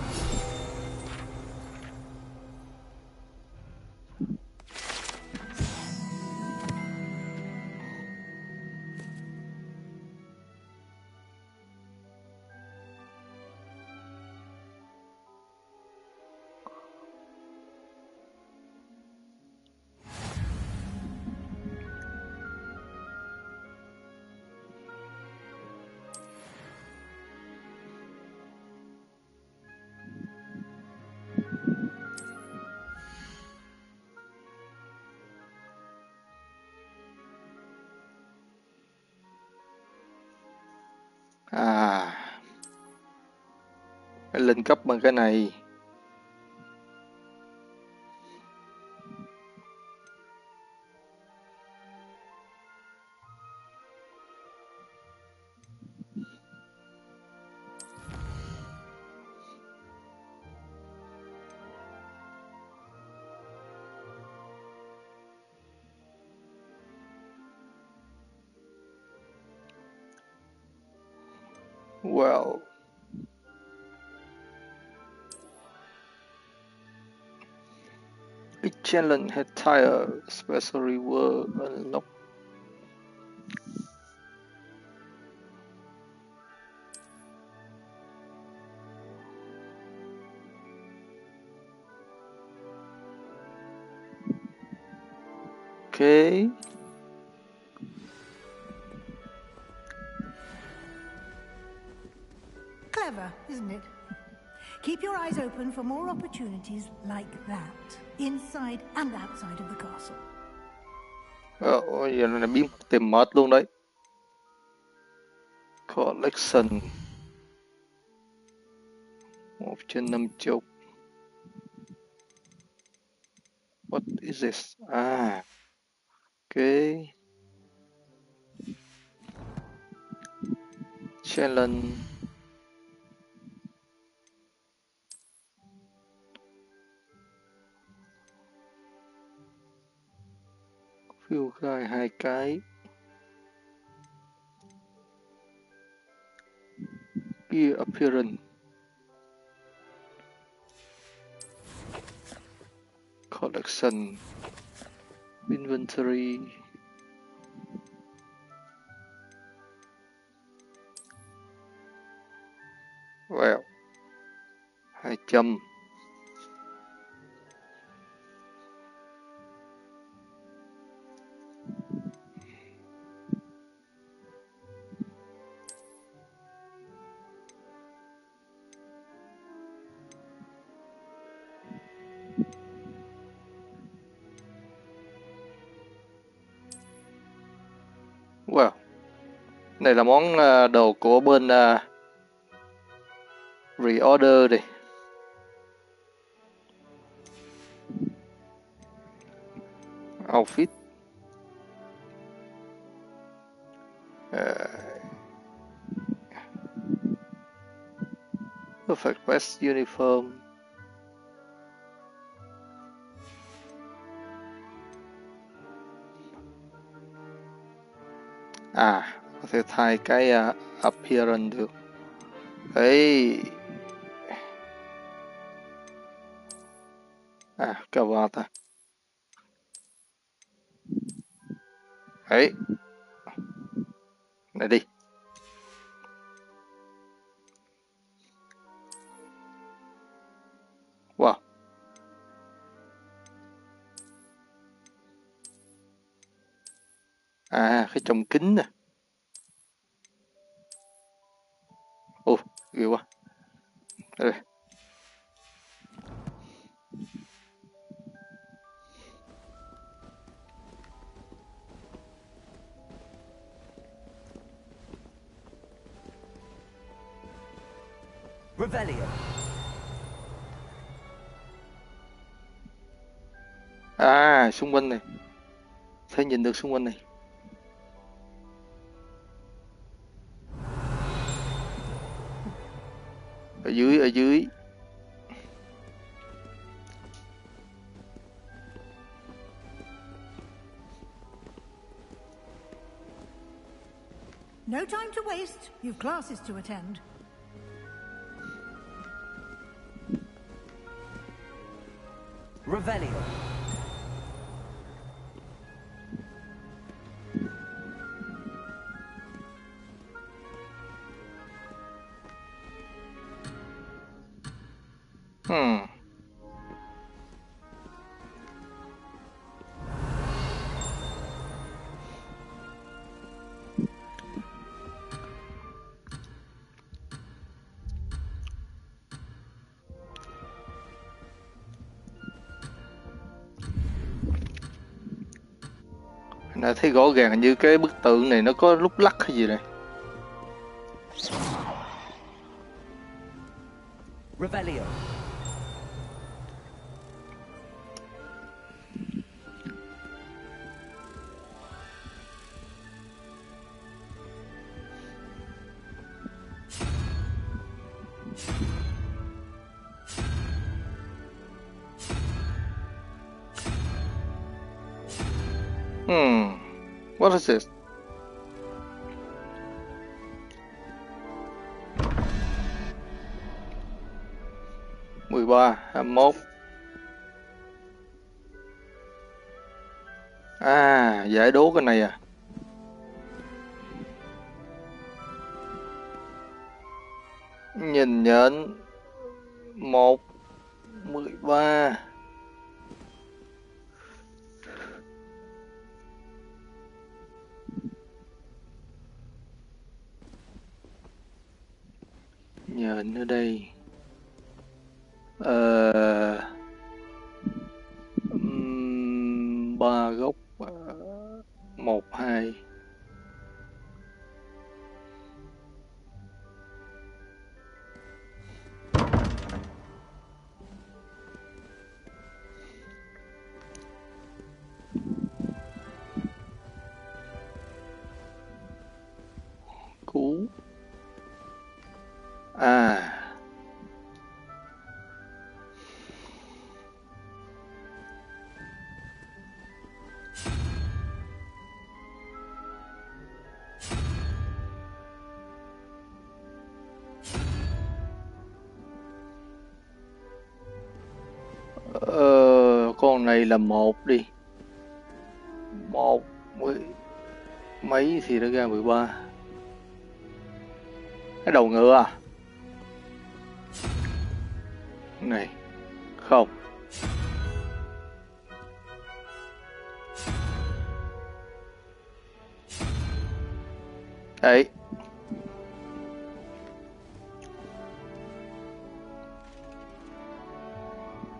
À, phải lên cấp bằng cái này. Well. A challenge had tire special reward unlocked. Okay. Clever, isn't it? Keep your eyes open for more opportunities like that, inside and outside of the castle. Giờ này biến tìm mệt luôn đấy. Collection 1/50. What is this? À, Challenge. Phiêu khai 2 cái. Gear appearance. Collection. Inventory. Wow. 200. Wow. Này là món đồ của bên reorder đi. Outfit. Perfect vest uniform. Có thể thay cái appearance được. Ấy. Cà ta. Ấy. Này đi. Wow. Cái trồng kính nè. Ồ, ghê quá. Đây. Revelio. Xung quanh này. Phải nhìn được xung quanh này. Ở dưới. No time to waste. You've classes to attend. Revelio. Nãy thấy rõ ràng như cái bức tượng này nó có lúc lắc hay gì này. Revelio. What is this? Mười ba, 21. Giải đố cái này à. Nhìn nhận 1, 13. Nhện ở đây. 3 góc 1, 2. Cú. À. Con này là 1 đi. 1 mấy thì nó ra 13. Cái đầu ngựa à? Này. Không. Đấy.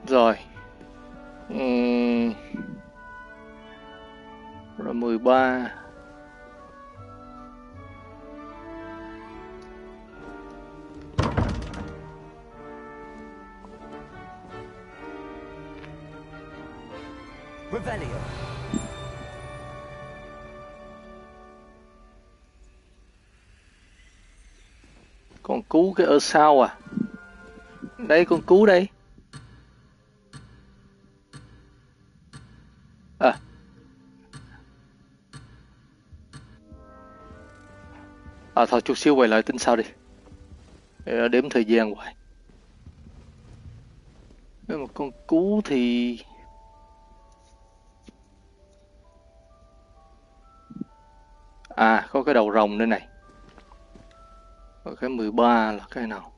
Rồi. Rồi 13. Revelio. Con cú cái ở sau à? Đây con cú đây. À. À thôi chút xíu quay lại tính sau đi. Để đếm thời gian hoài. Nếu mà con cú thì à có cái đầu rồng nữa này. Và cái 13 là cái nào?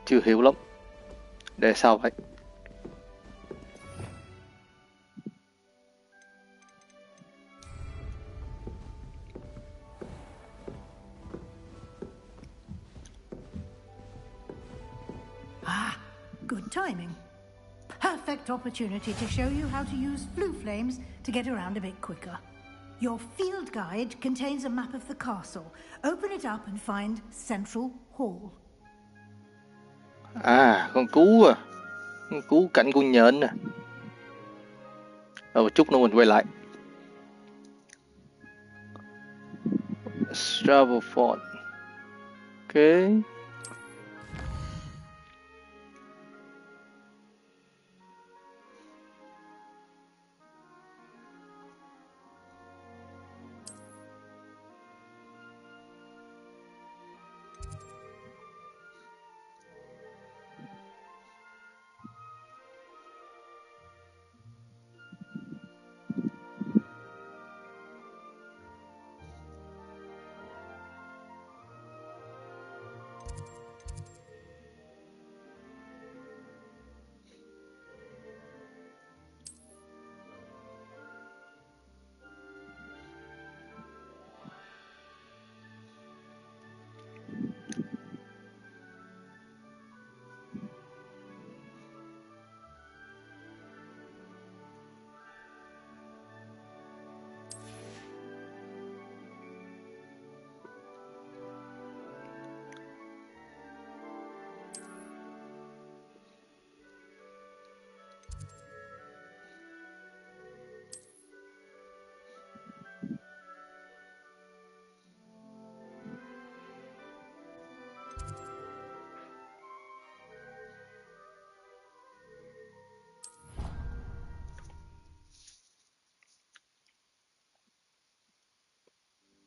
Chưa hiểu lắm. Để sau vậy. Ah, good timing. Perfect opportunity to show you how to use blue flames to get around a bit quicker. Your field guide contains a map of the castle. Open it up and find Central Hall. À, con cú à. Con cú cạnh con nhện nè. Rồi một chút nữa mình quay lại. Travel Fort. Ok.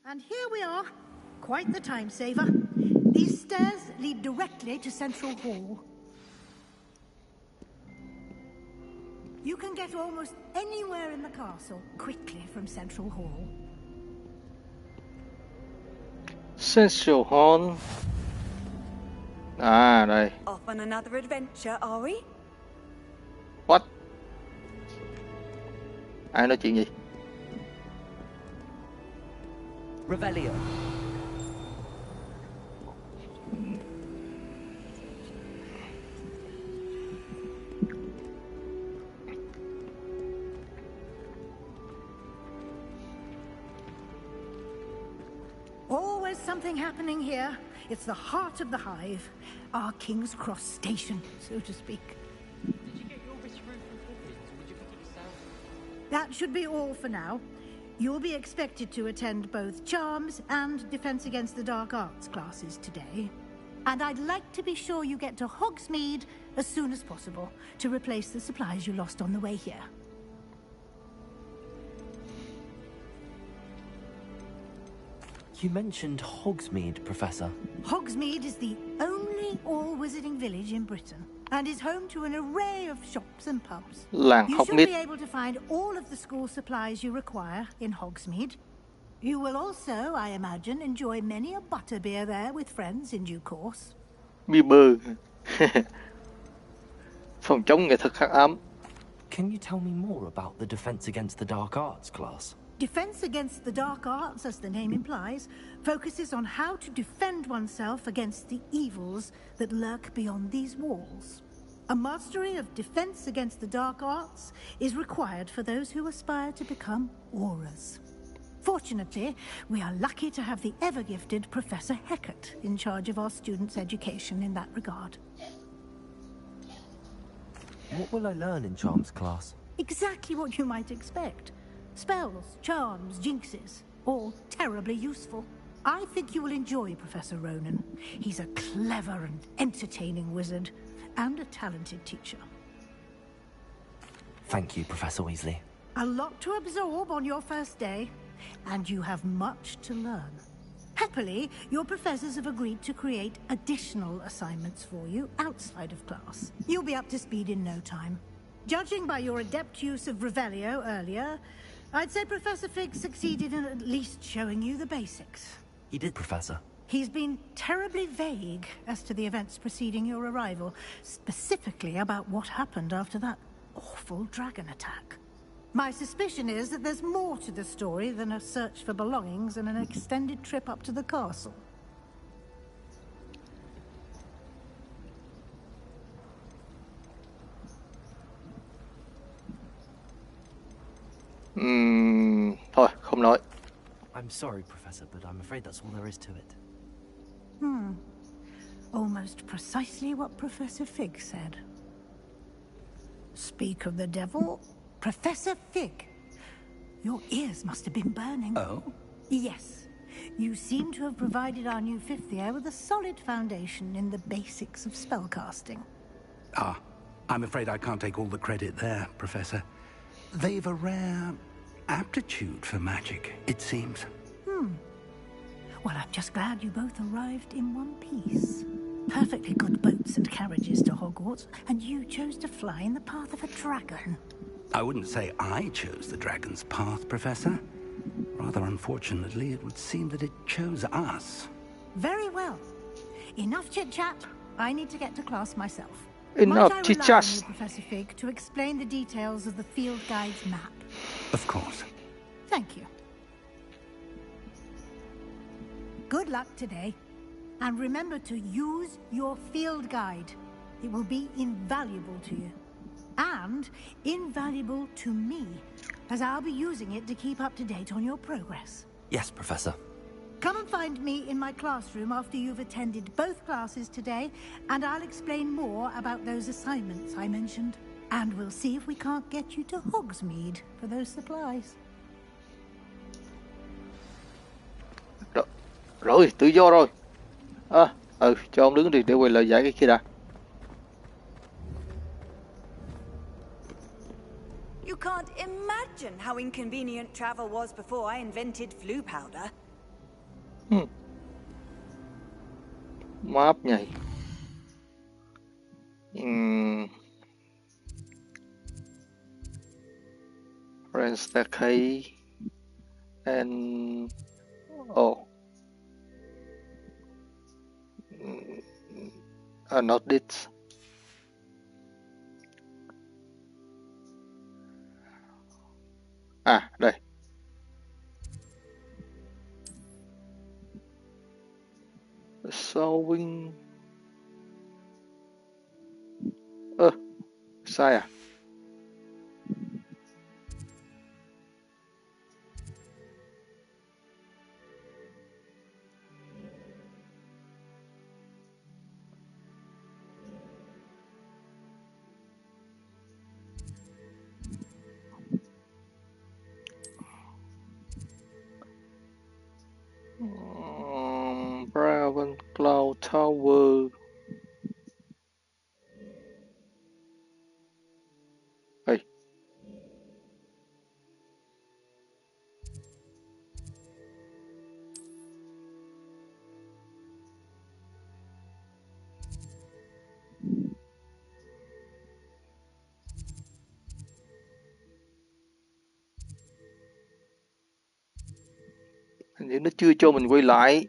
And here we are. Quite the time saver. These stairs lead directly to Central Hall. You can get almost anywhere in the castle quickly from Central Hall. Central Hall. À đây. Off on another adventure, are we? What? Ai nói chuyện gì? Revelio. Always something happening here. It's the heart of the hive. Our King's Cross station, so to speak. Did you get your wrist room from Hogwarts, or did you pick it yourself? That should be all for now. You'll be expected to attend both Charms and Defense Against the Dark Arts classes today. And I'd like to be sure you get to Hogsmeade as soon as possible to replace the supplies you lost on the way here. You mentioned Hogsmeade, Professor. Hogsmeade is the only all-wizarding village in Britain and is home to an array of shops and pubs. Làng You should Hogsmeade. be able to find all of the school supplies you require in Hogsmeade. You will also, I imagine, enjoy many a butterbeer there with friends in due course. Bia bơ. Phòng chống nghệ thuật hắc ám. Can you tell me more about the Defense Against the Dark Arts class? Defense Against the Dark Arts, as the name implies, focuses on how to defend oneself against the evils that lurk beyond these walls. A mastery of Defense Against the Dark Arts is required for those who aspire to become auras. Fortunately, we are lucky to have the ever-gifted Professor Hecat in charge of our students' education in that regard. What will I learn in Charms class? Exactly what you might expect. Spells, charms, jinxes, all terribly useful. I think you will enjoy Professor Ronan. He's a clever and entertaining wizard, and a talented teacher. Thank you, Professor Weasley. A lot to absorb on your first day, and you have much to learn. Happily, your professors have agreed to create additional assignments for you outside of class. You'll be up to speed in no time. Judging by your adept use of Revelio earlier, I'd say Professor Fig succeeded in at least showing you the basics. He did, Professor. He's been terribly vague as to the events preceding your arrival, specifically about what happened after that awful dragon attack. My suspicion is that there's more to the story than a search for belongings and an extended trip up to the castle. Thôi, không nói. I'm sorry, Professor, but I'm afraid that's all there is to it. Almost precisely what Professor Fig said. Speak of the devil, Professor Fig. Your ears must have been burning. Oh? Yes. You seem to have provided our new fifth year with a solid foundation in the basics of spellcasting. Ah, I'm afraid I can't take all the credit there, Professor. They've a rare aptitude for magic, it seems. Well, I'm just glad you both arrived in one piece. Perfectly good boats and carriages to Hogwarts, and you chose to fly in the path of a dragon. I wouldn't say I chose the dragon's path, Professor. Rather unfortunately, it would seem that it chose us. Very well. Enough chit-chat. I need to get to class myself. Enough Might I chit-chat. rely on you, Professor Fig, to explain the details of the field guide's map? Of course. Thank you. Good luck today. And remember to use your field guide. It will be invaluable to you. And invaluable to me, as I'll be using it to keep up to date on your progress. Yes, Professor. Come and find me in my classroom after you've attended both classes today, and I'll explain more about those assignments I mentioned. And we'll see if we can't get you to Hogsmeade for those supplies. Rồi, tự do rồi. Cho ông đứng đi để quay lời giải cái kia đã. You can't imagine how inconvenient travel was before I invented flu powder. Map nhỉ. Friend staircase and not this. Đây. Solving. Sai à? Tower. Ê. Hình như nó chưa cho mình quay lại.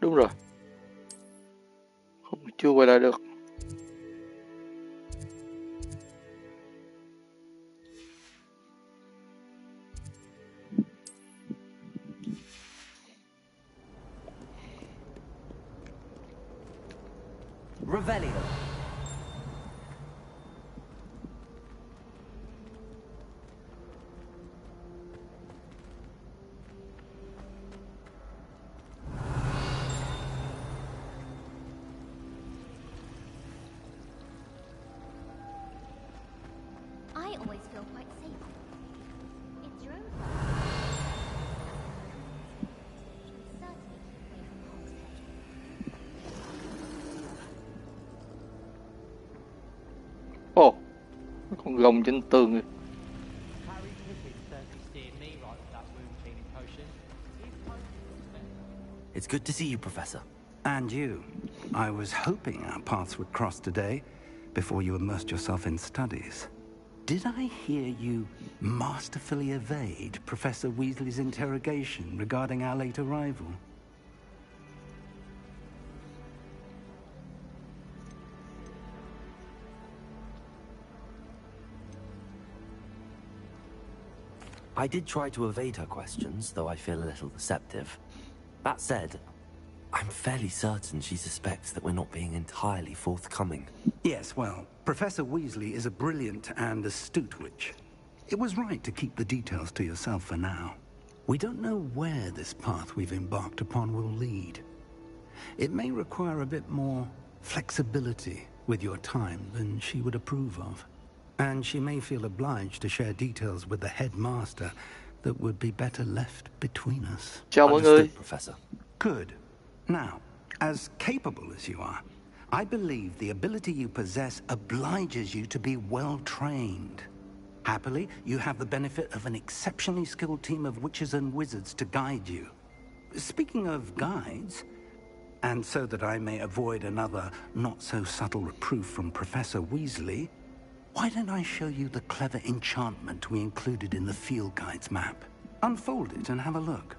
Đúng rồi. Không, chưa quay lại được. Revelio. I always feel quite safe. It's your own fault. Certainly keep away from Hogshead. Ồ, nó còn gồng trên tường kìa. It's good to see you, Professor. And you. I was hoping our paths would cross today, before you immersed yourself in studies. Did I hear you masterfully evade Professor Weasley's interrogation regarding our late arrival? I did try to evade her questions, though I feel a little deceptive. That said, I'm fairly certain she suspects that we're not being entirely forthcoming. Yes, well, Professor Weasley is a brilliant and astute witch. It was right to keep the details to yourself for now. We don't know where this path we've embarked upon will lead. It may require a bit more flexibility with your time than she would approve of. And she may feel obliged to share details with the headmaster that would be better left between us. Chào mọi người. Professor. Good. Now, as capable as you are, I believe the ability you possess obliges you to be well trained. Happily, you have the benefit of an exceptionally skilled team of witches and wizards to guide you. Speaking of guides, and so that I may avoid another not-so-subtle reproof from Professor Weasley, why don't I show you the clever enchantment we included in the field guide's map? Unfold it and have a look.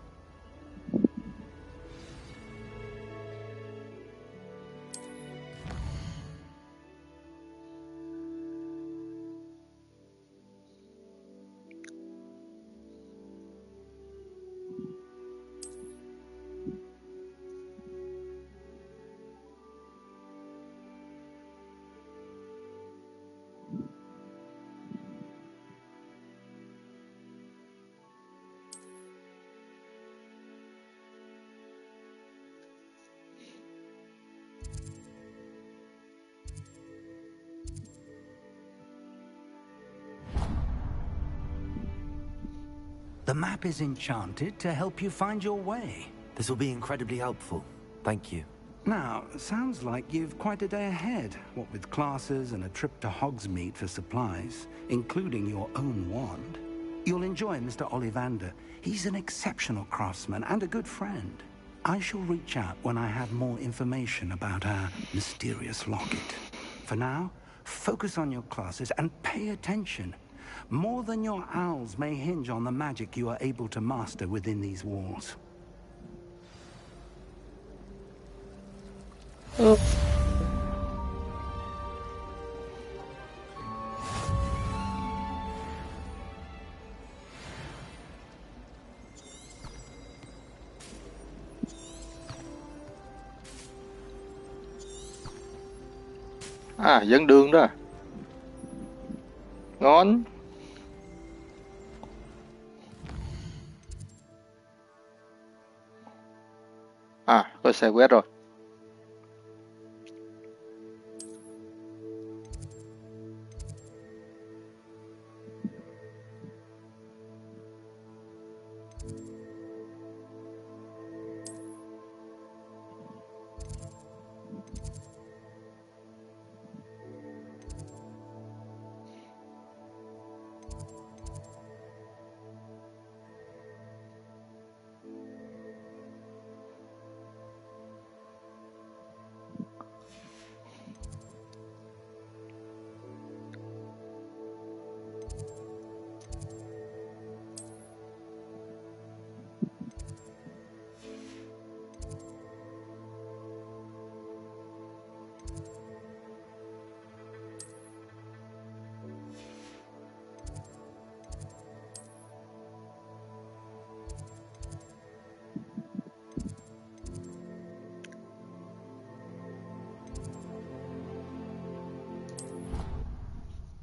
The map is enchanted to help you find your way. This will be incredibly helpful. Thank you. Now, sounds like you've quite a day ahead, what with classes and a trip to Hogsmeade for supplies, including your own wand. You'll enjoy Mr. Ollivander. He's an exceptional craftsman and a good friend. I shall reach out when I have more information about our mysterious locket. For now, focus on your classes and pay attention. More than your owls may hinge on the magic you are able to master within these walls. À, dẫn đường đó. Ngon. À, có xe quét rồi.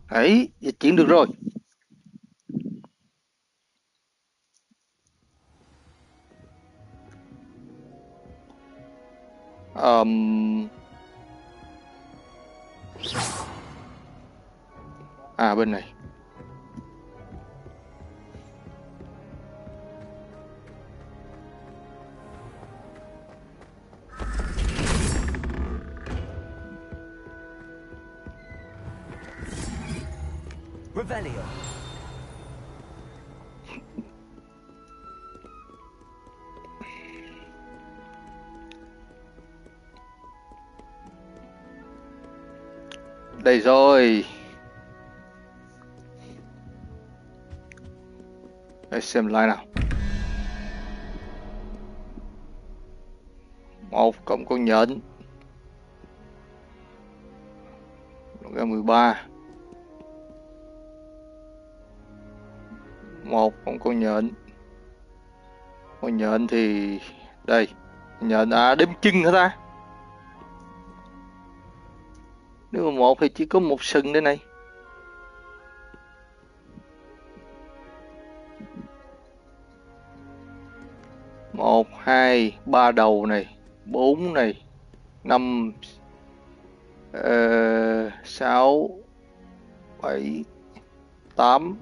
Ấy, dịch chuyển được rồi. À, bên này. Revelio. Đây rồi. Để xem lại nào. 1 cộng con nhện. Ra 13. 1 cộng con nhện. Con nhện thì đây. Nhện đếm chân hả ta? Nếu mà 1 thì chỉ có 1 sừng đây này. 1, 2, 3 đầu này, 4 này, 5, 6, 7, 8.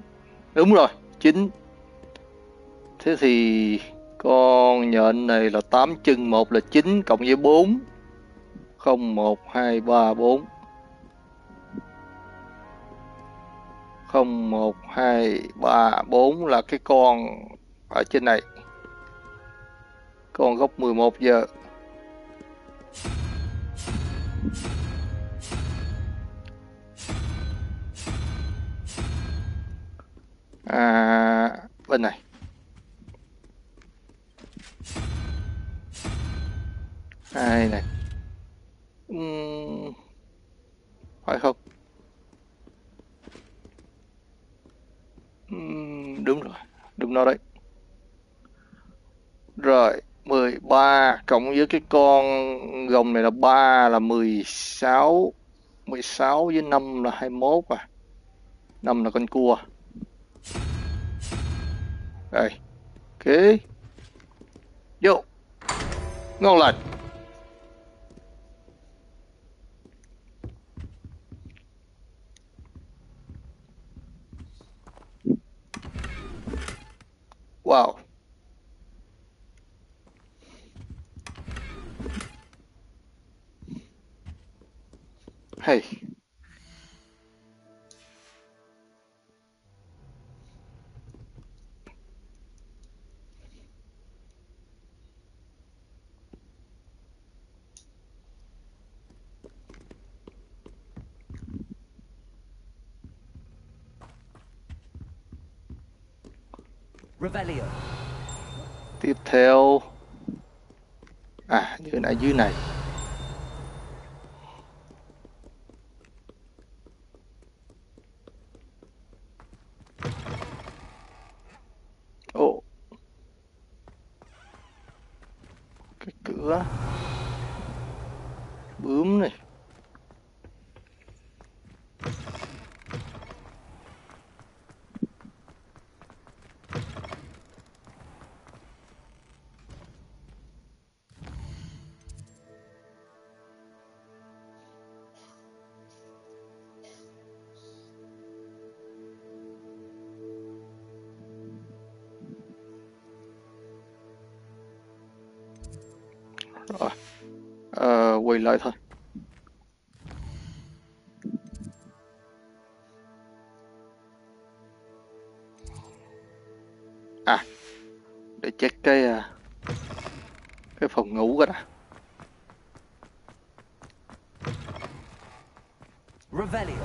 Đúng rồi, 9. Thế thì con nhện này là 8 chân, 1 là 9 cộng với 4. 0, 1, 2, 3, 4. 0, 1, 2, 3, 4 là cái con ở trên này. Con góc 11 giờ. Bên này. Hai này. Phải không? Đúng rồi. Đúng nó đấy. Rồi. 13 cộng với cái con gồng này là 3 là 16. 16 với 5 là 21 à. 5 là con cua. Đây. Ok. Vô. Ngon lành. Wow. Hey. Revelio. Tiếp theo. À, dưới này. Ồ. Cái cửa. Bướm này. Rồi. Quay lại thôi. À, để check cái phòng ngủ cái đã. Revelio.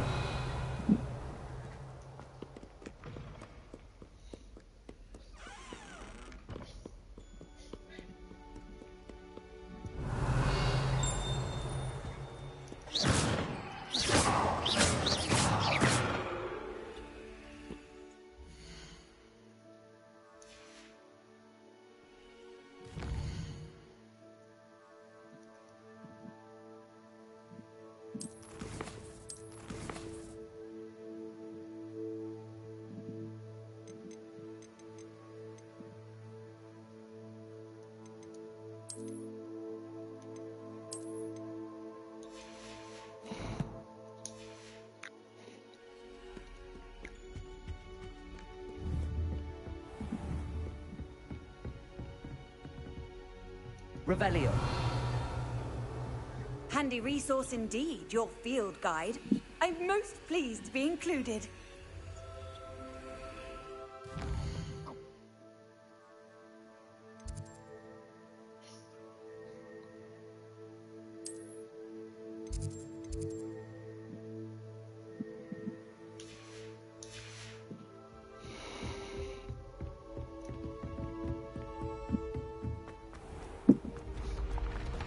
Revelio. Handy resource indeed, your field guide. I'm most pleased to be included.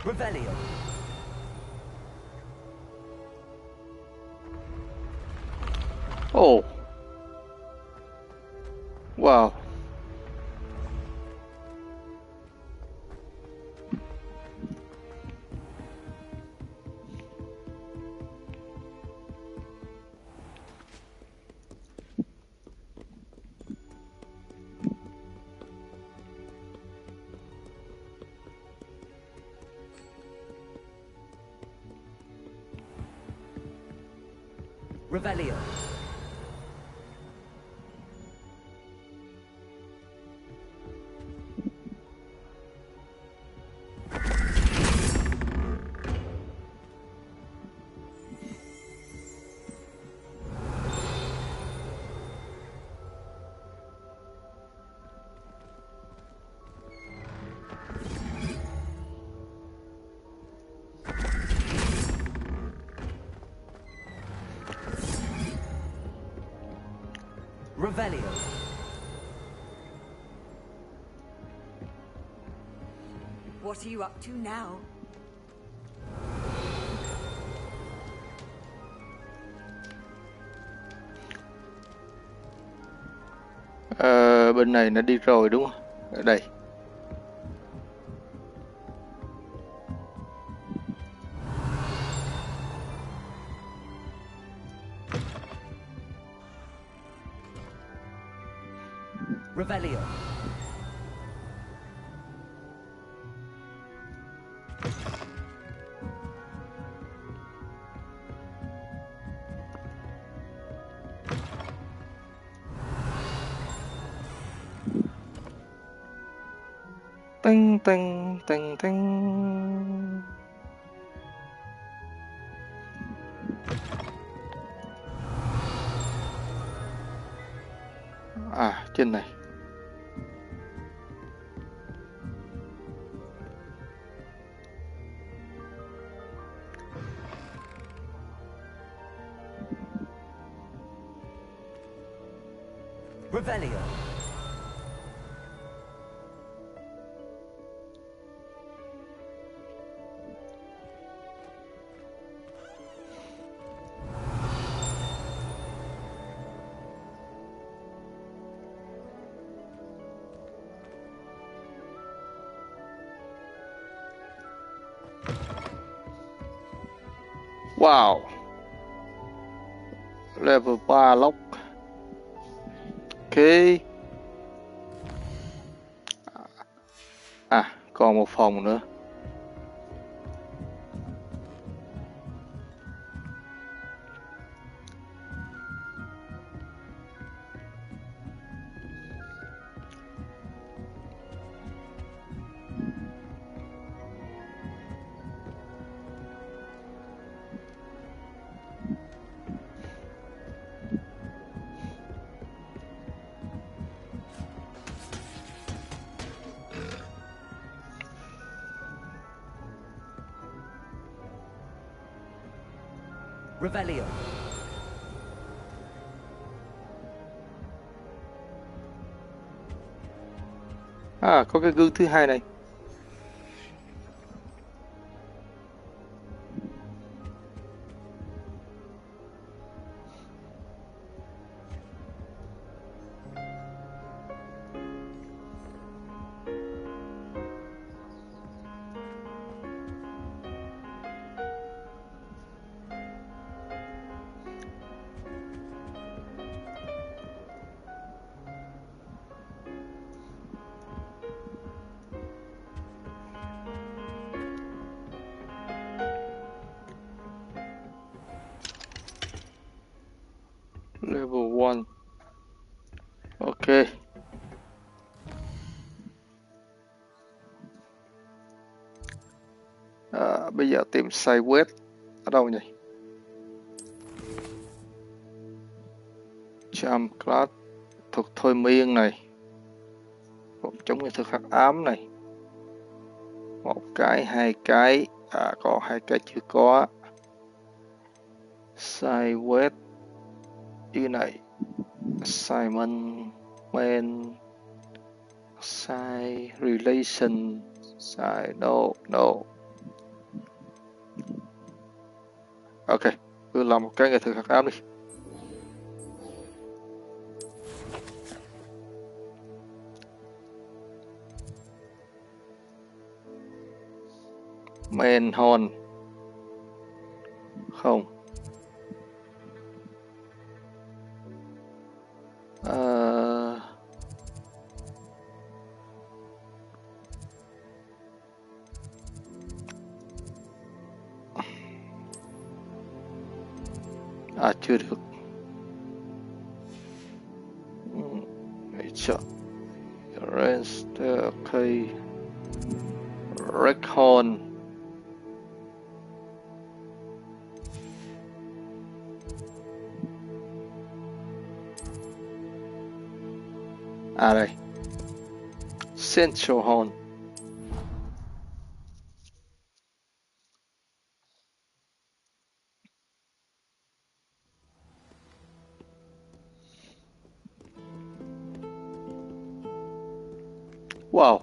Revelio. Oh. Wow. Revelio. Revelio. What are you up to now? Bên này nó đi rồi đúng không? Ở đây. Revelio. Tinh tinh tinh tinh. À, trên này. Revelio. Wow. Level 3 lốc. Ok. À, còn một phòng nữa. Revelio. À, có cái gương thứ hai này. Level 1. Ok. À, bây giờ tìm side quest ở đâu nhỉ? Charm class, thuật thôi miên này, phòng chống nghệ thuật hắc ám này. Một cái, hai cái, à còn hai cái chưa có. Side quest như này. Simon Man, side relation, side no. Ok, cứ làm một cái nghệ thuật hắc ám đi. Manhorn. Không. À chưa được. Nature. Rest, ok. Recon. À đây. Central Horn. Wow.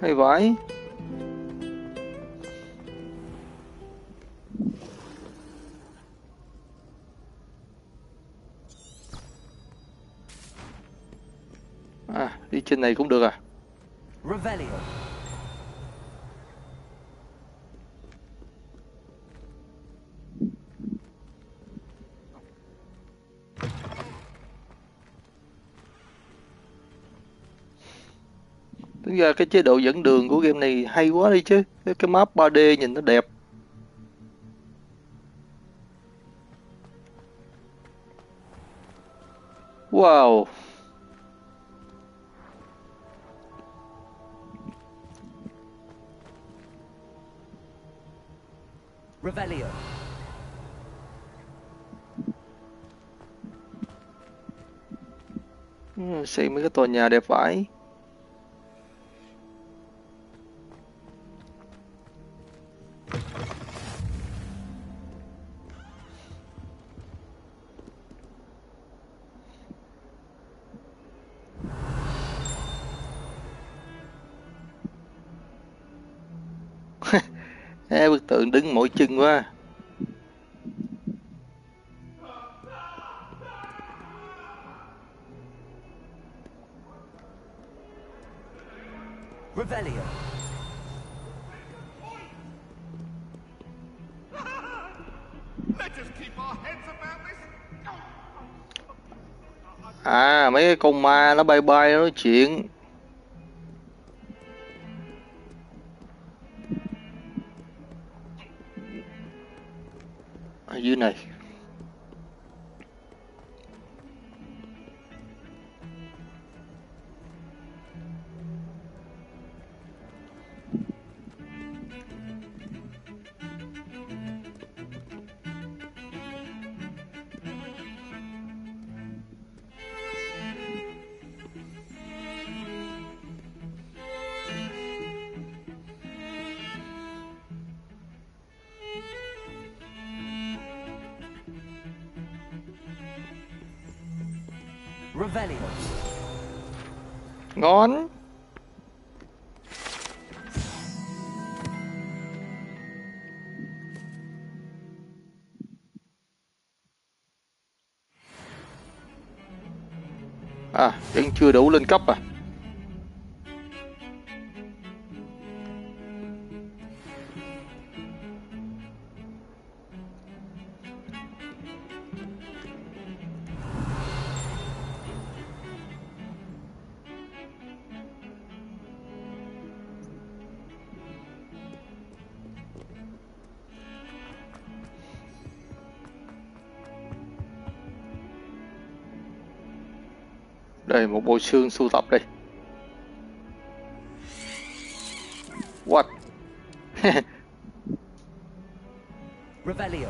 Hay vãi. À, đi trên này cũng được à? Revelio. Tính ra cái chế độ dẫn đường của game này hay quá đi chứ. Cái map 3D nhìn nó đẹp. Wow. Revelio. Xây mấy cái tòa nhà đẹp vãi. Bức tượng đứng mỗi chân quá. Revelio. Let us keep our heads about this. À, mấy cái con ma nó bay bay nó nói chuyện. Ở dưới này. Revelio. Ngon. À, vẫn chưa đủ lên cấp à. Đây, một bộ xương sưu tập đây. What? Revelio.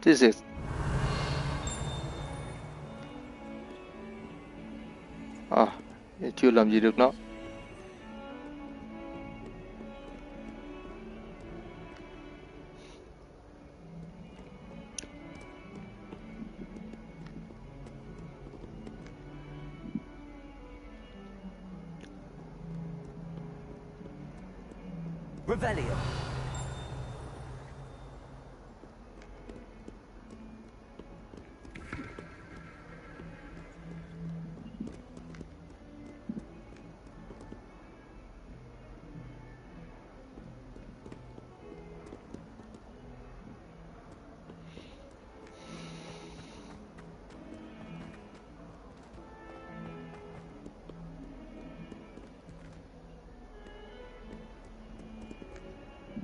This is. À, chưa làm gì được nó. Revelio.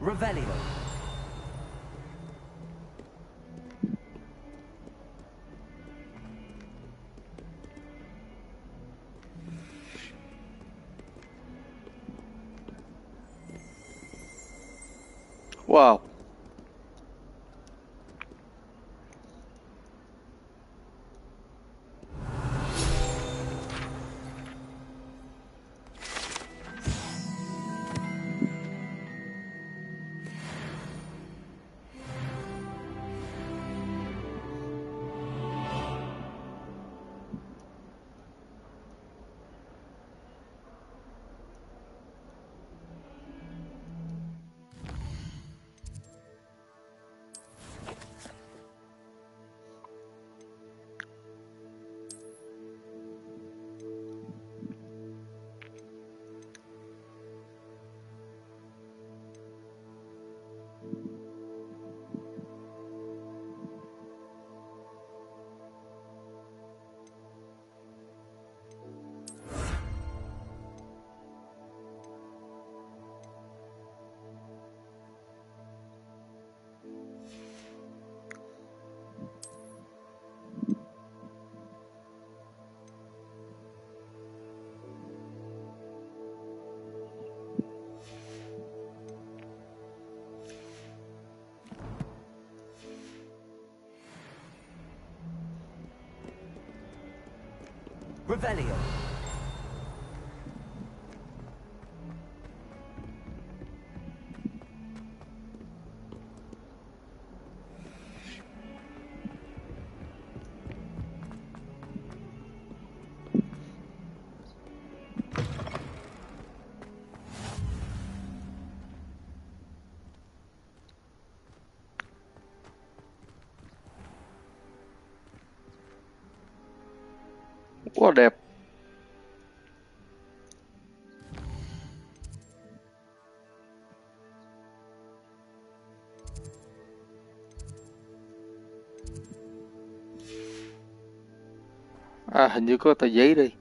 Revelio. Wow. Revelio. Quá đẹp. À, hình như có tờ giấy đây.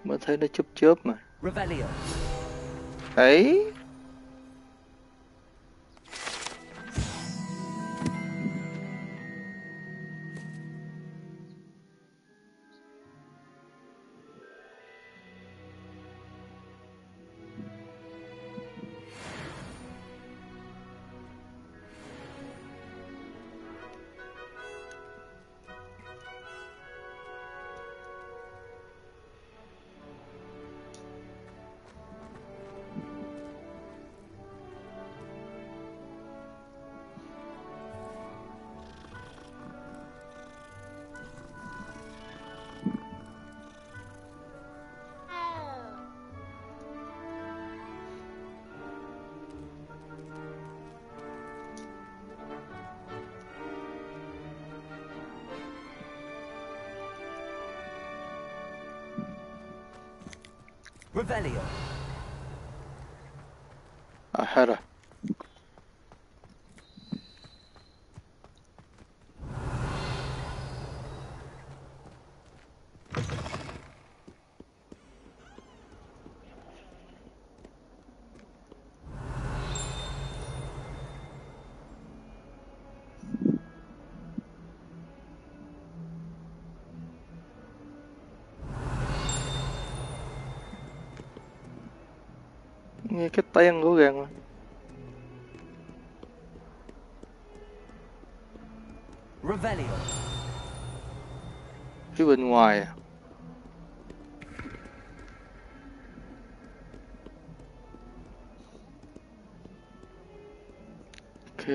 Mới thấy nó chớp chớp mà. Revelio. Ấy. Revelio. À, hết rồi. Nghe cái ten của gan. Revelio. Phía bên ngoài à. Ok.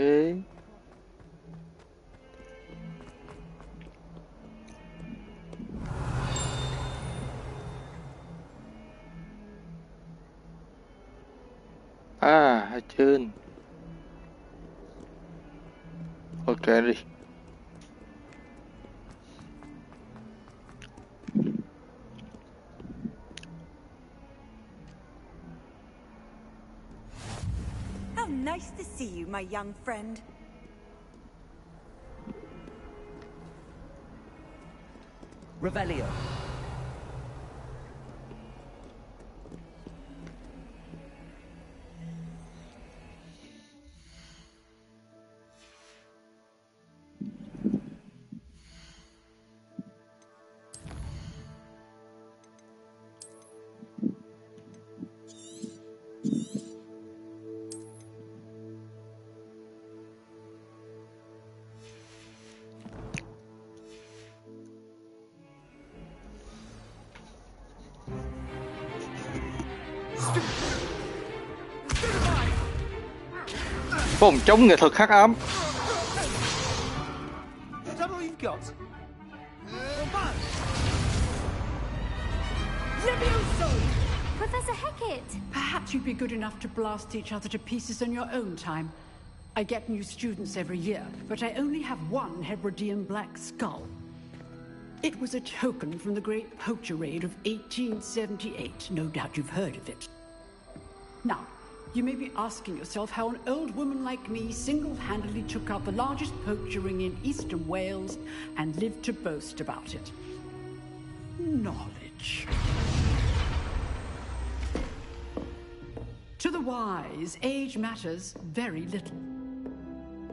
À, ở trên. Ok đi. How nice to see you, my young friend. Revelio. Phòng chống nghệ thuật hắc ám. Is that all you've got? Levioso! Professor Hecat! Perhaps you'd be good enough to blast each other to pieces in your own time. I get new students every year, but I only have one Hebridean black skull. It was a token from the Great Poacher Raid of 1878. No doubt you've heard of it. Now, you may be asking yourself how an old woman like me single-handedly took out the largest poacher ring in eastern Wales and lived to boast about it. Knowledge. To the wise, age matters very little.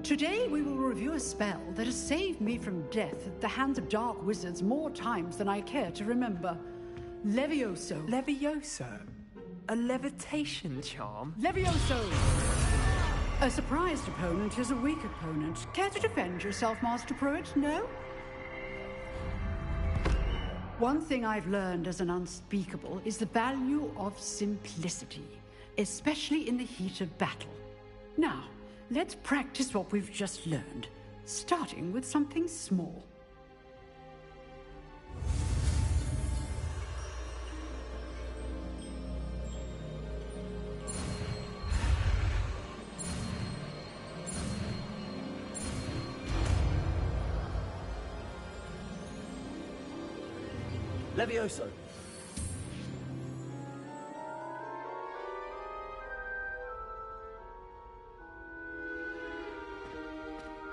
Today we will review a spell that has saved me from death at the hands of dark wizards more times than I care to remember. Levioso. Levioso? A levitation charm? Levioso! A surprised opponent is a weak opponent. Care to defend yourself, Master Pruitt? No? One thing I've learned as an unspeakable is the value of simplicity, especially in the heat of battle. Now, let's practice what we've just learned, starting with something small. Levioso.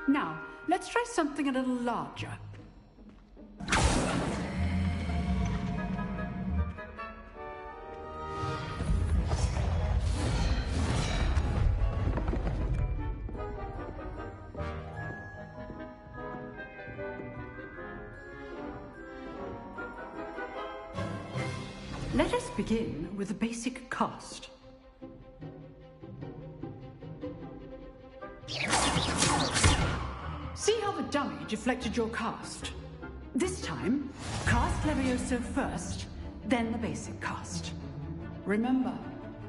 Now, let's try something a little larger. Let us begin with a basic cast. See how the dummy deflected your cast? This time, cast Levioso first, then the basic cast. Remember,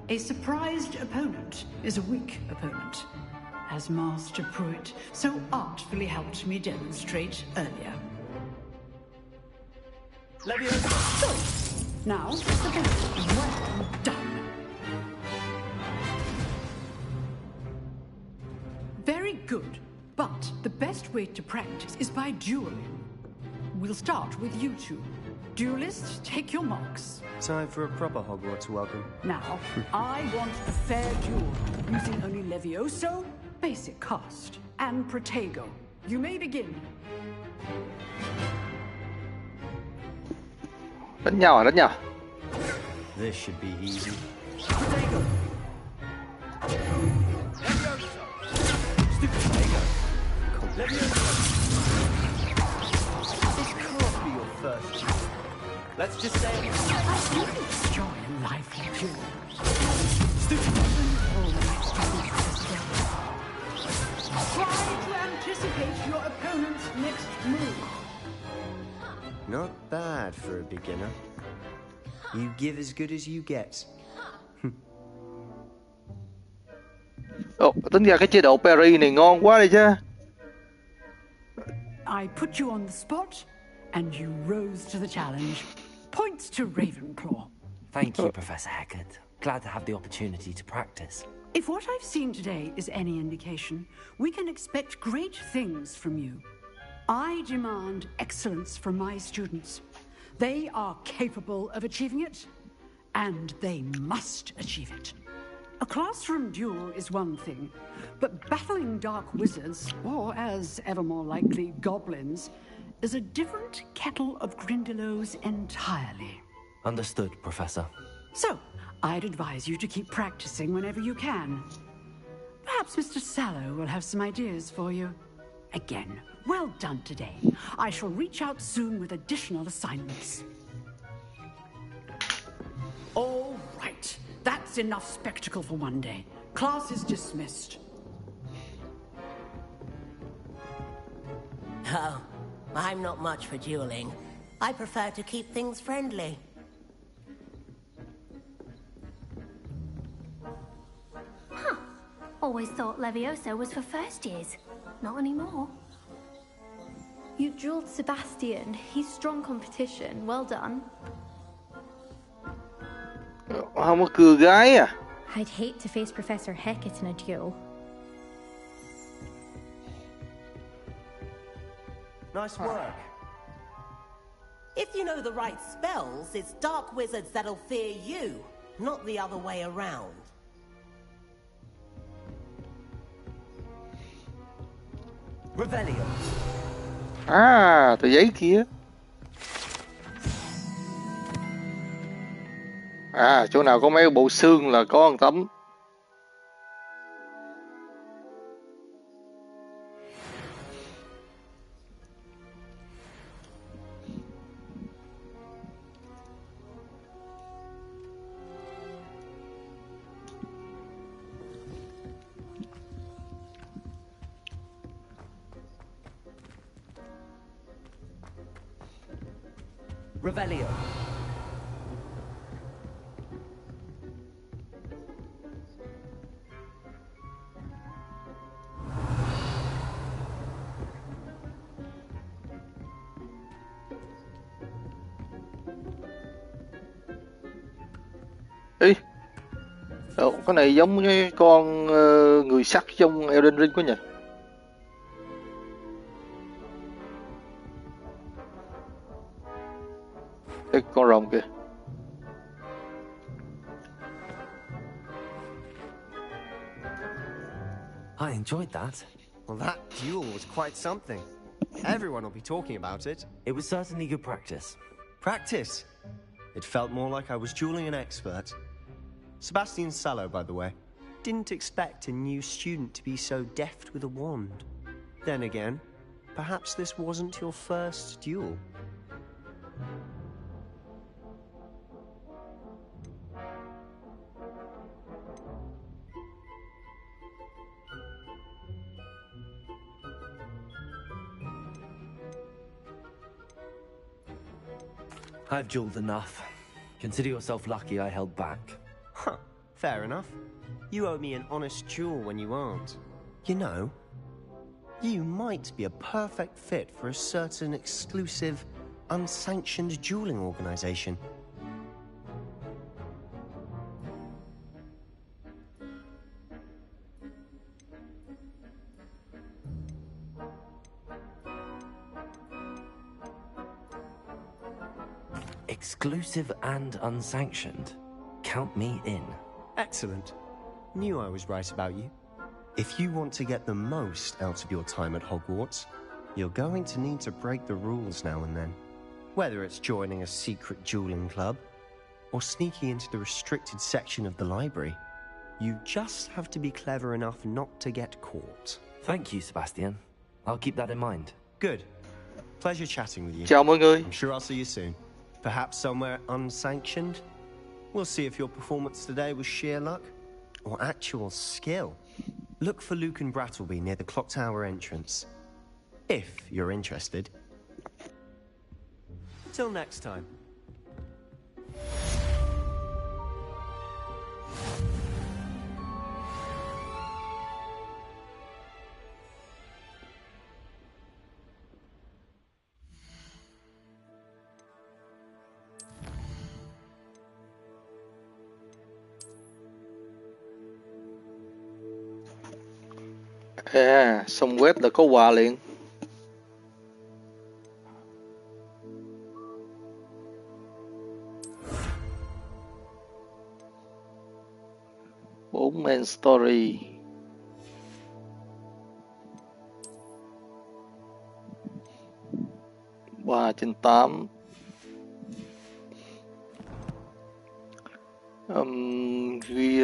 a surprised opponent is a weak opponent, as Master Pruitt so artfully helped me demonstrate earlier. Levioso! Good. Now, the basic. Well done. Very good. But the best way to practice is by dueling. We'll start with you two. Duelists, take your marks. Time for a proper Hogwarts welcome. Now, I want a fair duel, using only Levioso, basic cast, and Protego. You may begin. Đánh nhau à, đánh nhau. This should be easy. Protego. Levioso. Stupid Protego. Levioso. This can't be your first. Let's just say I really enjoy a lively duel. Stupid. Try to anticipate your opponent's next move. Not bad for a beginner. You give as good as you get. Ồ, tính ra cái chế độ parry này ngon quá đi chứ. I put you on the spot, and you rose to the challenge. Points to Ravenclaw. Thank you, Professor Hecat. Glad to have the opportunity to practice. If what I've seen today is any indication, we can expect great things from you. I demand excellence from my students. They are capable of achieving it, and they must achieve it. A classroom duel is one thing, but battling dark wizards, or as ever more likely, goblins, is a different kettle of Grindylows entirely. Understood, Professor. So, I'd advise you to keep practicing whenever you can. Perhaps Mr. Sallow will have some ideas for you. Again, well done today. I shall reach out soon with additional assignments. All right. That's enough spectacle for one day. Class is dismissed. Oh, I'm not much for dueling. I prefer to keep things friendly. Huh. Always thought Levioso was for first years. Not anymore. You dueled Sebastian. He's strong competition. Well done. Không có cưa gái à? I'd hate to face Professor Hecat in a duel. Nice work. If you know the right spells, it's dark wizards that'll fear you, not the other way around. Revelio. À, tờ giấy kia. À, chỗ nào có mấy bộ xương là có một tấm. Revelio. Ý, cái này giống cái con người sắt trong Elden Ring quá nhỉ? Cái con rồng kìa. I enjoyed that. Well, that duel was quite something. Everyone will be talking about it. It was certainly good practice. Practice? It felt more like I was dueling an expert. Sebastian Sallow, by the way. Didn't expect a new student to be so deft with a wand. Then again, perhaps this wasn't your first duel. I've dueled enough. Consider yourself lucky I held back. Huh, fair enough. You owe me an honest duel when you aren't. You know, you might be a perfect fit for a certain exclusive, unsanctioned dueling organization. Exclusive and unsanctioned. Count me in. Excellent. Knew I was right about you. If you want to get the most out of your time at Hogwarts, you're going to need to break the rules now and then. Whether it's joining a secret dueling club, or sneaking into the restricted section of the library, you just have to be clever enough not to get caught. Thank you, Sebastian. I'll keep that in mind. Good. Pleasure chatting with you. Chào mọi người. I'm sure I'll see you soon. Perhaps somewhere unsanctioned? We'll see if your performance today was sheer luck or actual skill. Look for Luke and Brattleby near the clock tower entrance, if you're interested. Till next time. À, xong quét là có quà liền. Bốn main story. Ba trên 8. Ghi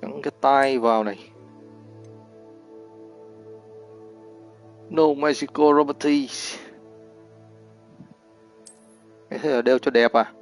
gắn cái tai vào này. No Mexico Robertis. Thế là đeo cho đẹp à?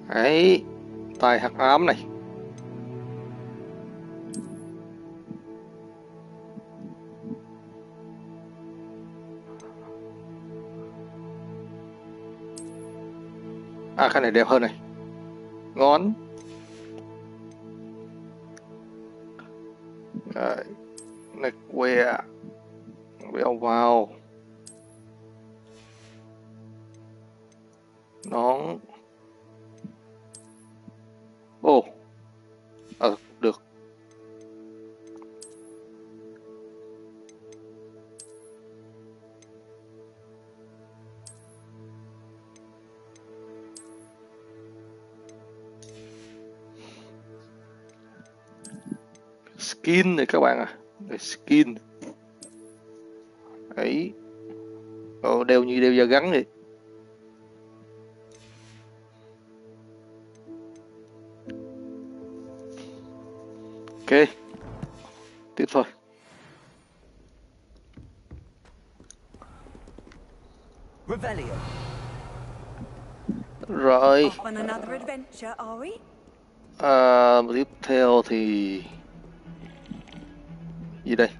Đấy, tài hắc ám này. À, cái này đẹp hơn này. Ngón. Đấy, neckwear. Đeo vào. Nón. Ồ, được. Skin này các bạn à. Skin. Đấy. Đeo như đeo da gắn đi. Ok, tiếp thôi. Revelio. Rồi. Off on another adventure, are we? Tiếp theo thì gì đây?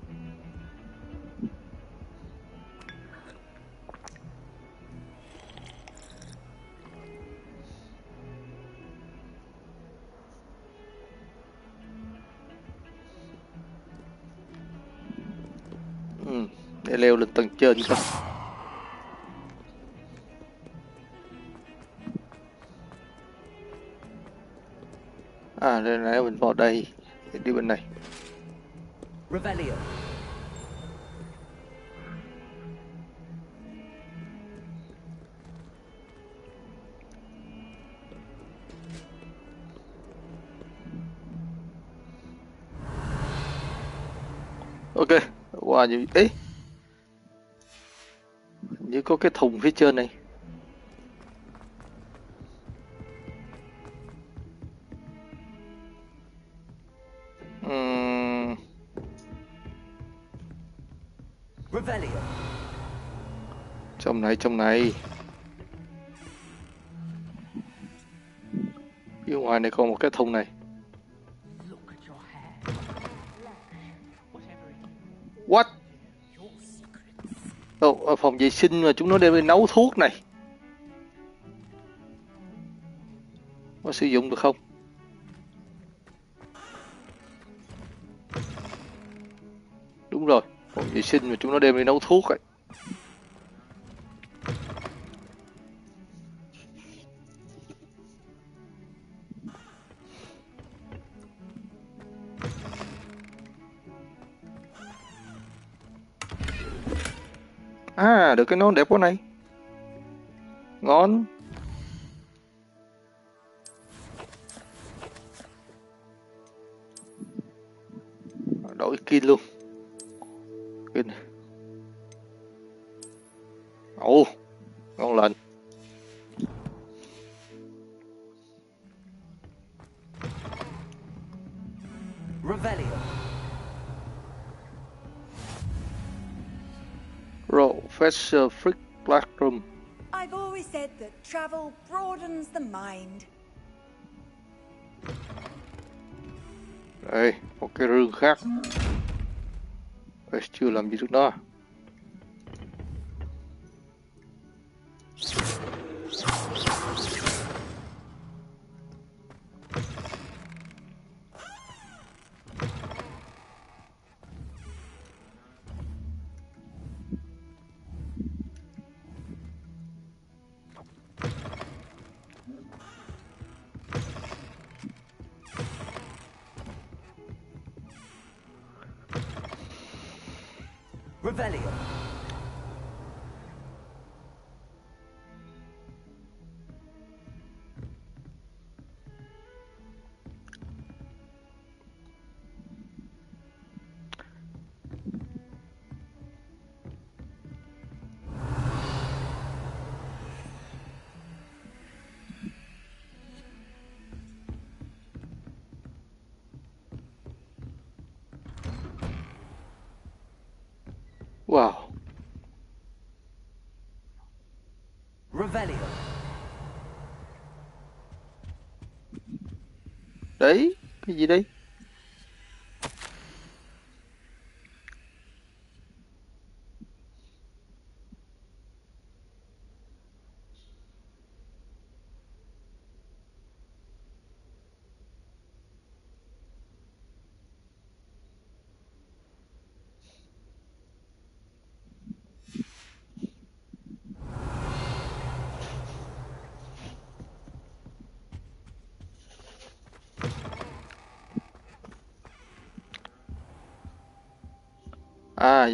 Để leo lên tầng trên coi. Đây nãy mình vào đây, đi bên này. Revelio. Ok, qua như ấy. Như có cái thùng phía trên này. Revelio. Trong này. Phía ngoài này còn một cái thùng này. What? Ở phòng vệ sinh mà chúng nó đem đi nấu thuốc này. Có sử dụng được không? Đúng rồi, phòng vệ sinh mà chúng nó đem đi nấu thuốc ấy. Được cái nón đẹp quá này. Ngon. Đổi skin luôn. Skin. Ngon lành. Revelio. Professor Frick Blackroom. I've always said that travel broadens the mind. Đây, một cái rương khác. Chưa làm gì được đó. Revelio. Wow. Revelio. Đấy, cái gì đây?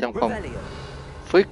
Văn phòng Frick.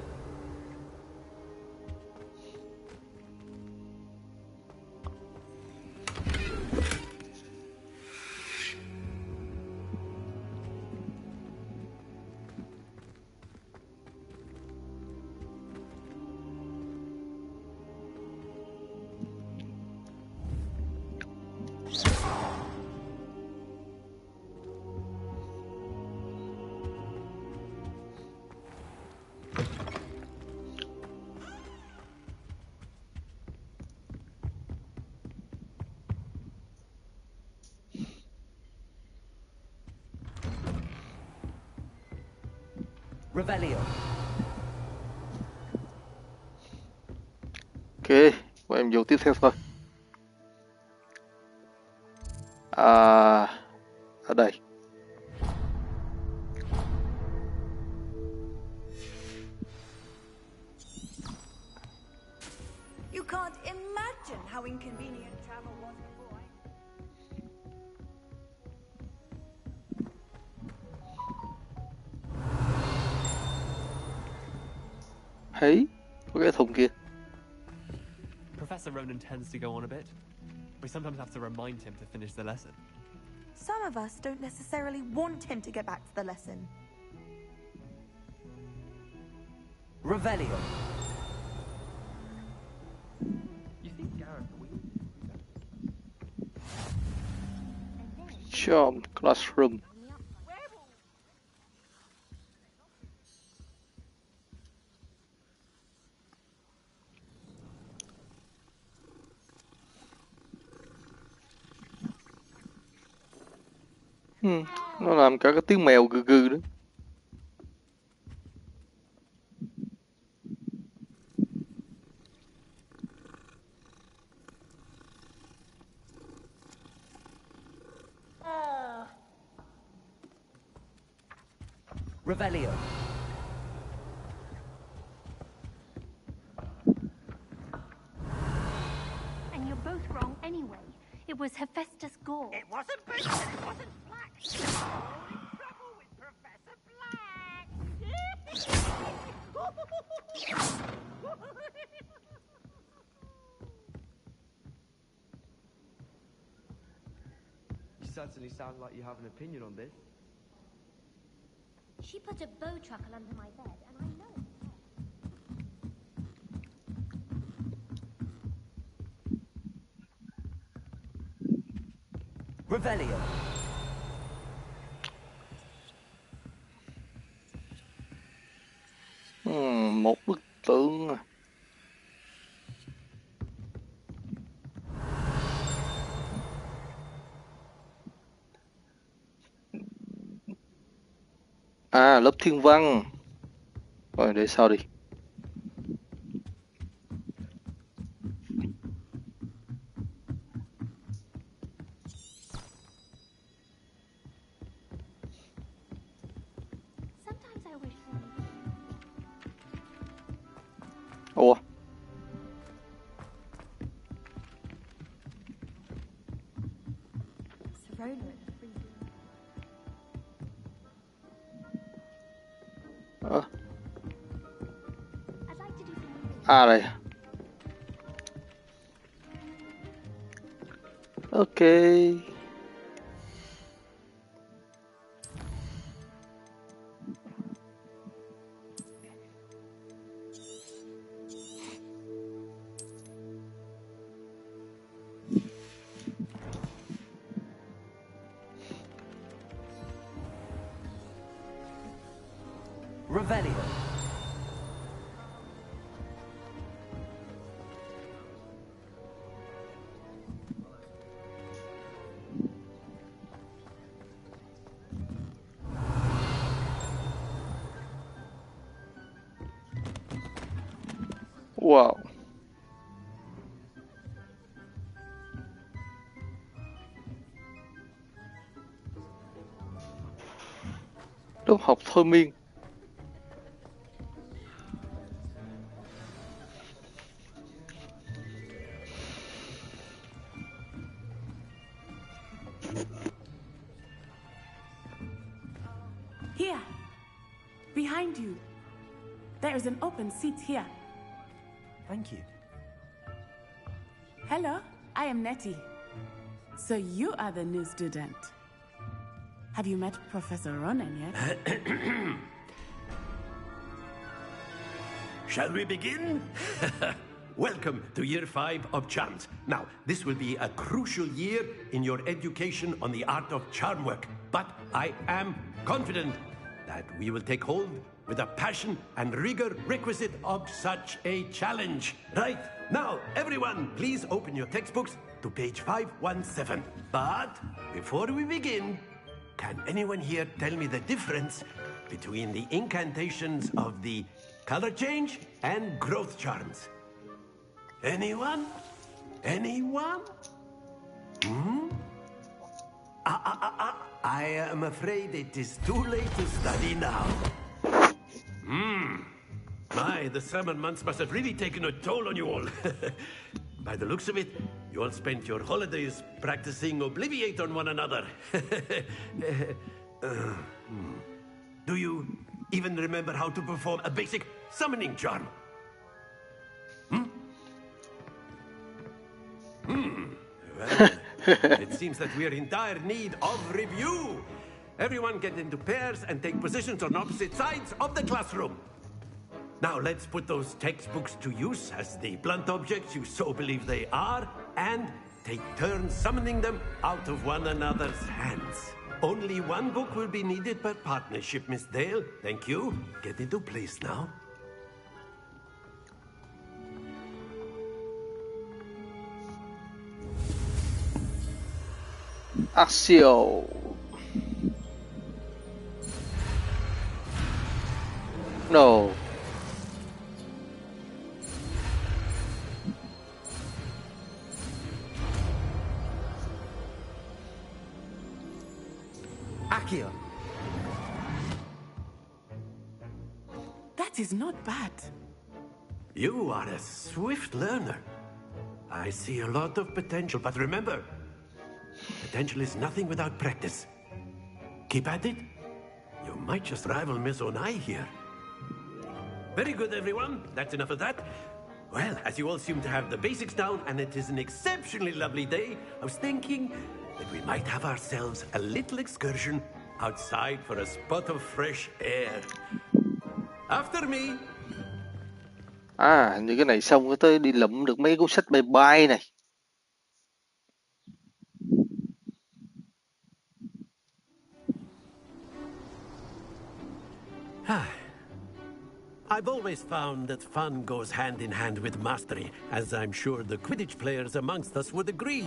Revelio. Ok, và em vô tiếp theo thôi. Ở đây. You can't imagine how inconvenient travel was before Thấy có cái thùng kia. Professor Ronan tends to go on a bit. We sometimes have to remind him to finish the lesson. Some of us don't necessarily want him to get back to the lesson. Revelio. You think Gareth will? Charm Classroom. Nó làm cả cái tiếng mèo gừ gừ đó. Revelio. And you're both wrong anyway. It was Hephaestus Gore. It wasn't Boots and it wasn't Black. You're in trouble with Professor Black. You certainly sound like you have an opinion on this. She put a bow truckle under my bed, and I know it. Revelio. Một bức tượng. Lớp thiên văn. Rồi để sau đi. Ủa? Đây. Ok. Revelio. Wow. Lớp học thôi miên. Here, behind you. There is an open seat here. Thank you. Hello, I am Nettie. So you are the new student. Have you met Professor Ronan yet? Shall we begin? Welcome to Year 5 of Charms. Now, this will be a crucial year in your education on the art of charm work. But I am confident that we will take hold with the passion and rigor requisite of such a challenge. Right, now, everyone, please open your textbooks to page 517. But before we begin, can anyone here tell me the difference between the incantations of the color change and growth charms. Anyone? Anyone? Hmm? I am afraid it is too late to study now. My, the summer months must have really taken a toll on you all. By the looks of it, you all spent your holidays practicing Obliviate on one another. Do you even remember how to perform a basic summoning charm? Well, it seems that we are in dire need of review. Everyone get into pairs and take positions on opposite sides of the classroom. Now let's put those textbooks to use as the blunt objects you so believe they are, and take turns summoning them out of one another's hands. Only one book will be needed per partnership, Miss Dale. Thank you. Get into place now. Axio. No. Accio. That is not bad. You are a swift learner. I see a lot of potential, but remember, potential is nothing without practice. Keep at it. You might just rival Miss Onai here. Very good, everyone. That's enough of that. Well, as you all seem to have the basics down, and it is an exceptionally lovely day, I was thinking that we might have ourselves a little excursion outside for a spot of fresh air. After me. À, như cái này xong cái tới đi lụm được mấy cuốn sách bye bye này. I've always found that fun goes hand in hand with mastery, as I'm sure the Quidditch players amongst us would agree.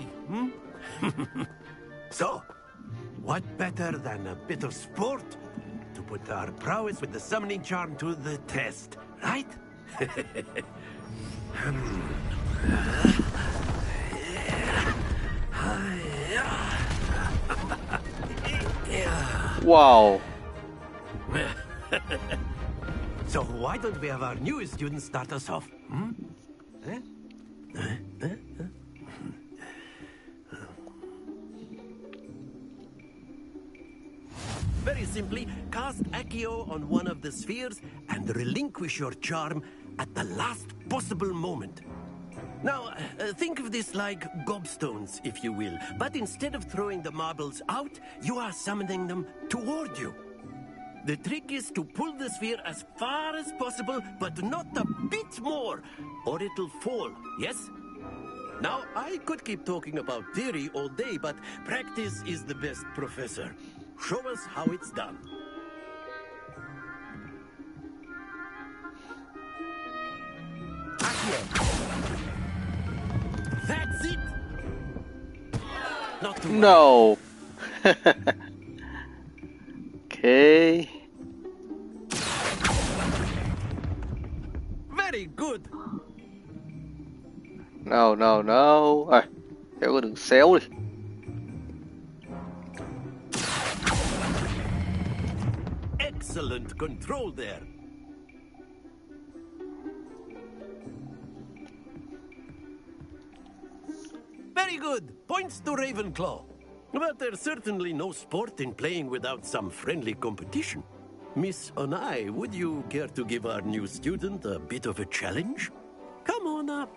So, what better than a bit of sport to put our prowess with the summoning charm to the test, right? Wow. So why don't we have our newest student start us off? Very simply, cast Accio on one of the spheres and relinquish your charm at the last possible moment. Now, think of this like gobstones, if you will. But instead of throwing the marbles out, you are summoning them toward you. The trick is to pull the sphere as far as possible, but not a bit more, or it'll fall, yes? Now, I could keep talking about theory all day, but practice is the best professor. Show us how it's done. That's it! Not too No. Okay. Very good. No. À, kéo cái đường xéo đi. Excellent control there. Very good. Points to Ravenclaw. But there's certainly no sport in playing without some friendly competition. Miss Onai, would you care to give our new student a bit of a challenge? Come on up.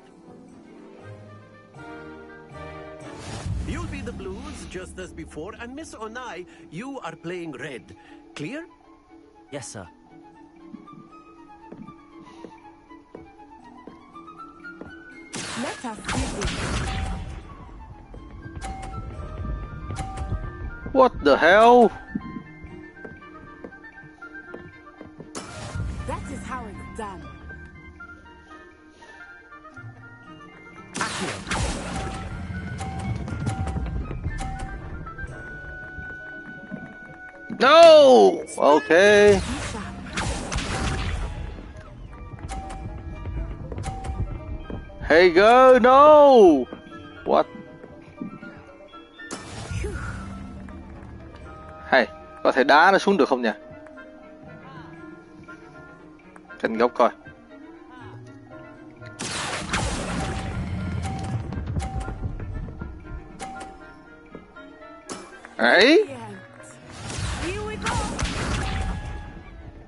You'll be the blues, just as before, and Miss Onai, you are playing red. Clear? Yes, sir. Let us begin. What the hell? That is how it's done. No! Okay. Hey girl, no! What? Hay, có thể đá nó xuống được không nhỉ? Cạnh góc coi. Ấy.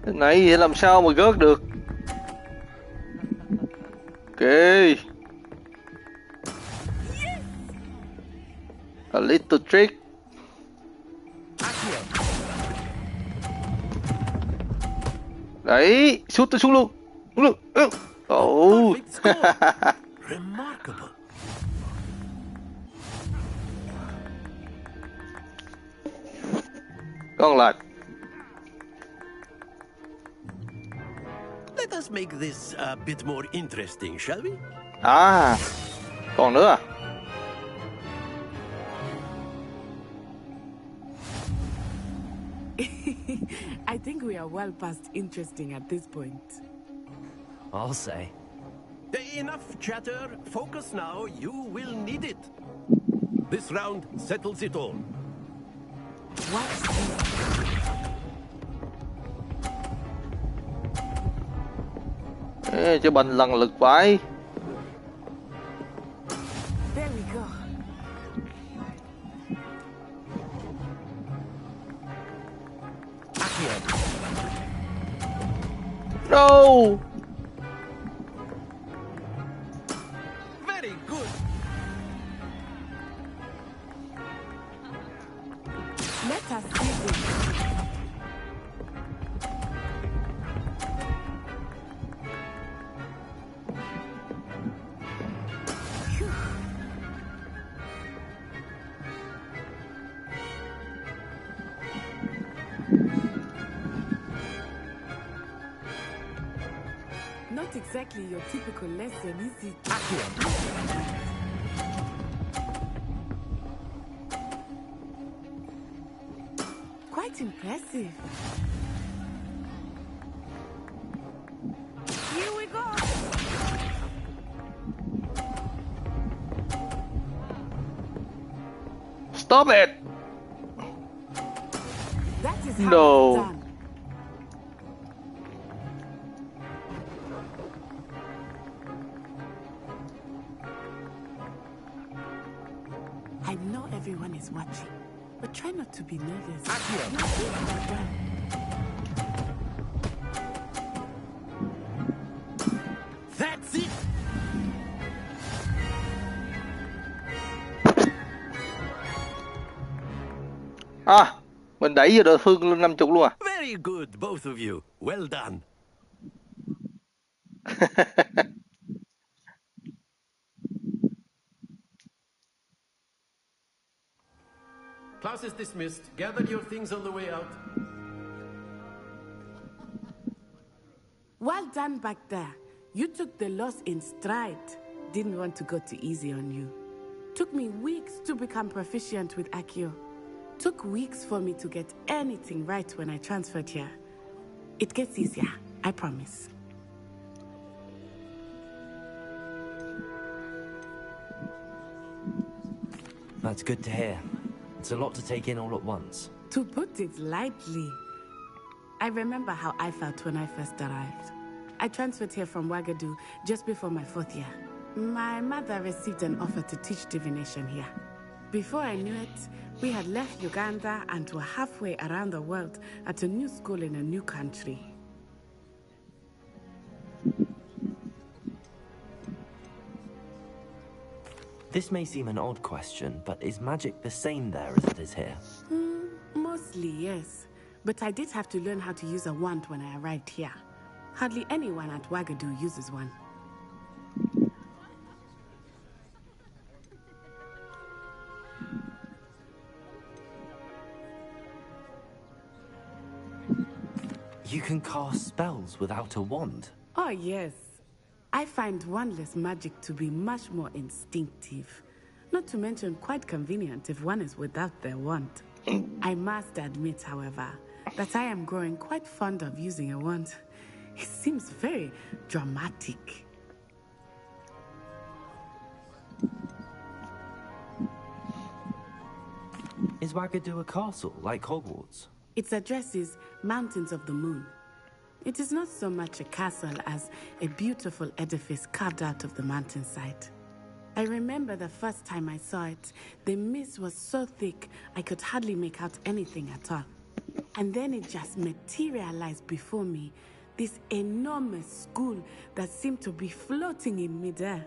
Cái này thì làm sao mà gớt được? Ok. A little trick. Đấy, sút tôi xuống luôn. Oh. Remarkable. Còn lại. Let us make this a bit more interesting, shall we? À, còn nữa à? I think we are well past interesting at this point. I'll say. Enough chatter. Focus now. You will need it. This round settles it all. What's this? Ê, cho bình lần lực vãi. There we go. No! Very good. Let us see this. Not exactly your typical lesson, is it? Quite impressive. Here we go. Stop it! That is how No. it's done. I know everyone is watching, but try not to be nervous. You're doing quite well. That's it. À, mình đẩy vô đối phương lên 50 luôn à? Very good, both of you. Well done. Class is dismissed. Gather your things on the way out. Well done back there. You took the loss in stride. Didn't want to go too easy on you. Took me weeks to become proficient with Accio. Took weeks for me to get anything right when I transferred here. It gets easier, I promise. That's good to hear. It's a lot to take in all at once. To put it lightly, I remember how I felt when I first arrived. I transferred here from Wagadu just before my 4th year. My mother received an offer to teach divination here. Before I knew it, we had left Uganda and were halfway around the world at a new school in a new country. This may seem an odd question, but is magic the same there as it is here? Mostly, yes. But I did have to learn how to use a wand when I arrived here. Hardly anyone at Wagadu uses one. You can cast spells without a wand? Oh, yes. I find wandless magic to be much more instinctive. Not to mention quite convenient if one is without their wand. I must admit, however, that I am growing quite fond of using a wand. It seems very dramatic. Is Wagadu a castle, like Hogwarts? Its address is Mountains of the Moon. It is not so much a castle as a beautiful edifice carved out of the mountainside. I remember the first time I saw it, the mist was so thick I could hardly make out anything at all. And then it just materialized before me, this enormous school that seemed to be floating in midair.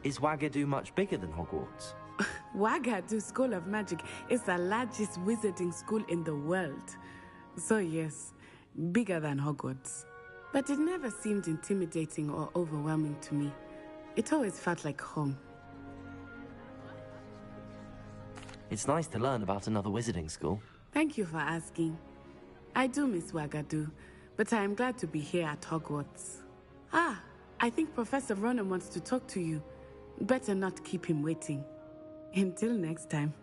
Is Wagadu much bigger than Hogwarts? Wagadu School of Magic is the largest wizarding school in the world. So yes, bigger than Hogwarts. But it never seemed intimidating or overwhelming to me. It always felt like home. It's nice to learn about another wizarding school. Thank you for asking. I do miss Wagadu, but I am glad to be here at Hogwarts. Ah, I think Professor Ronan wants to talk to you. Better not keep him waiting. Until next time.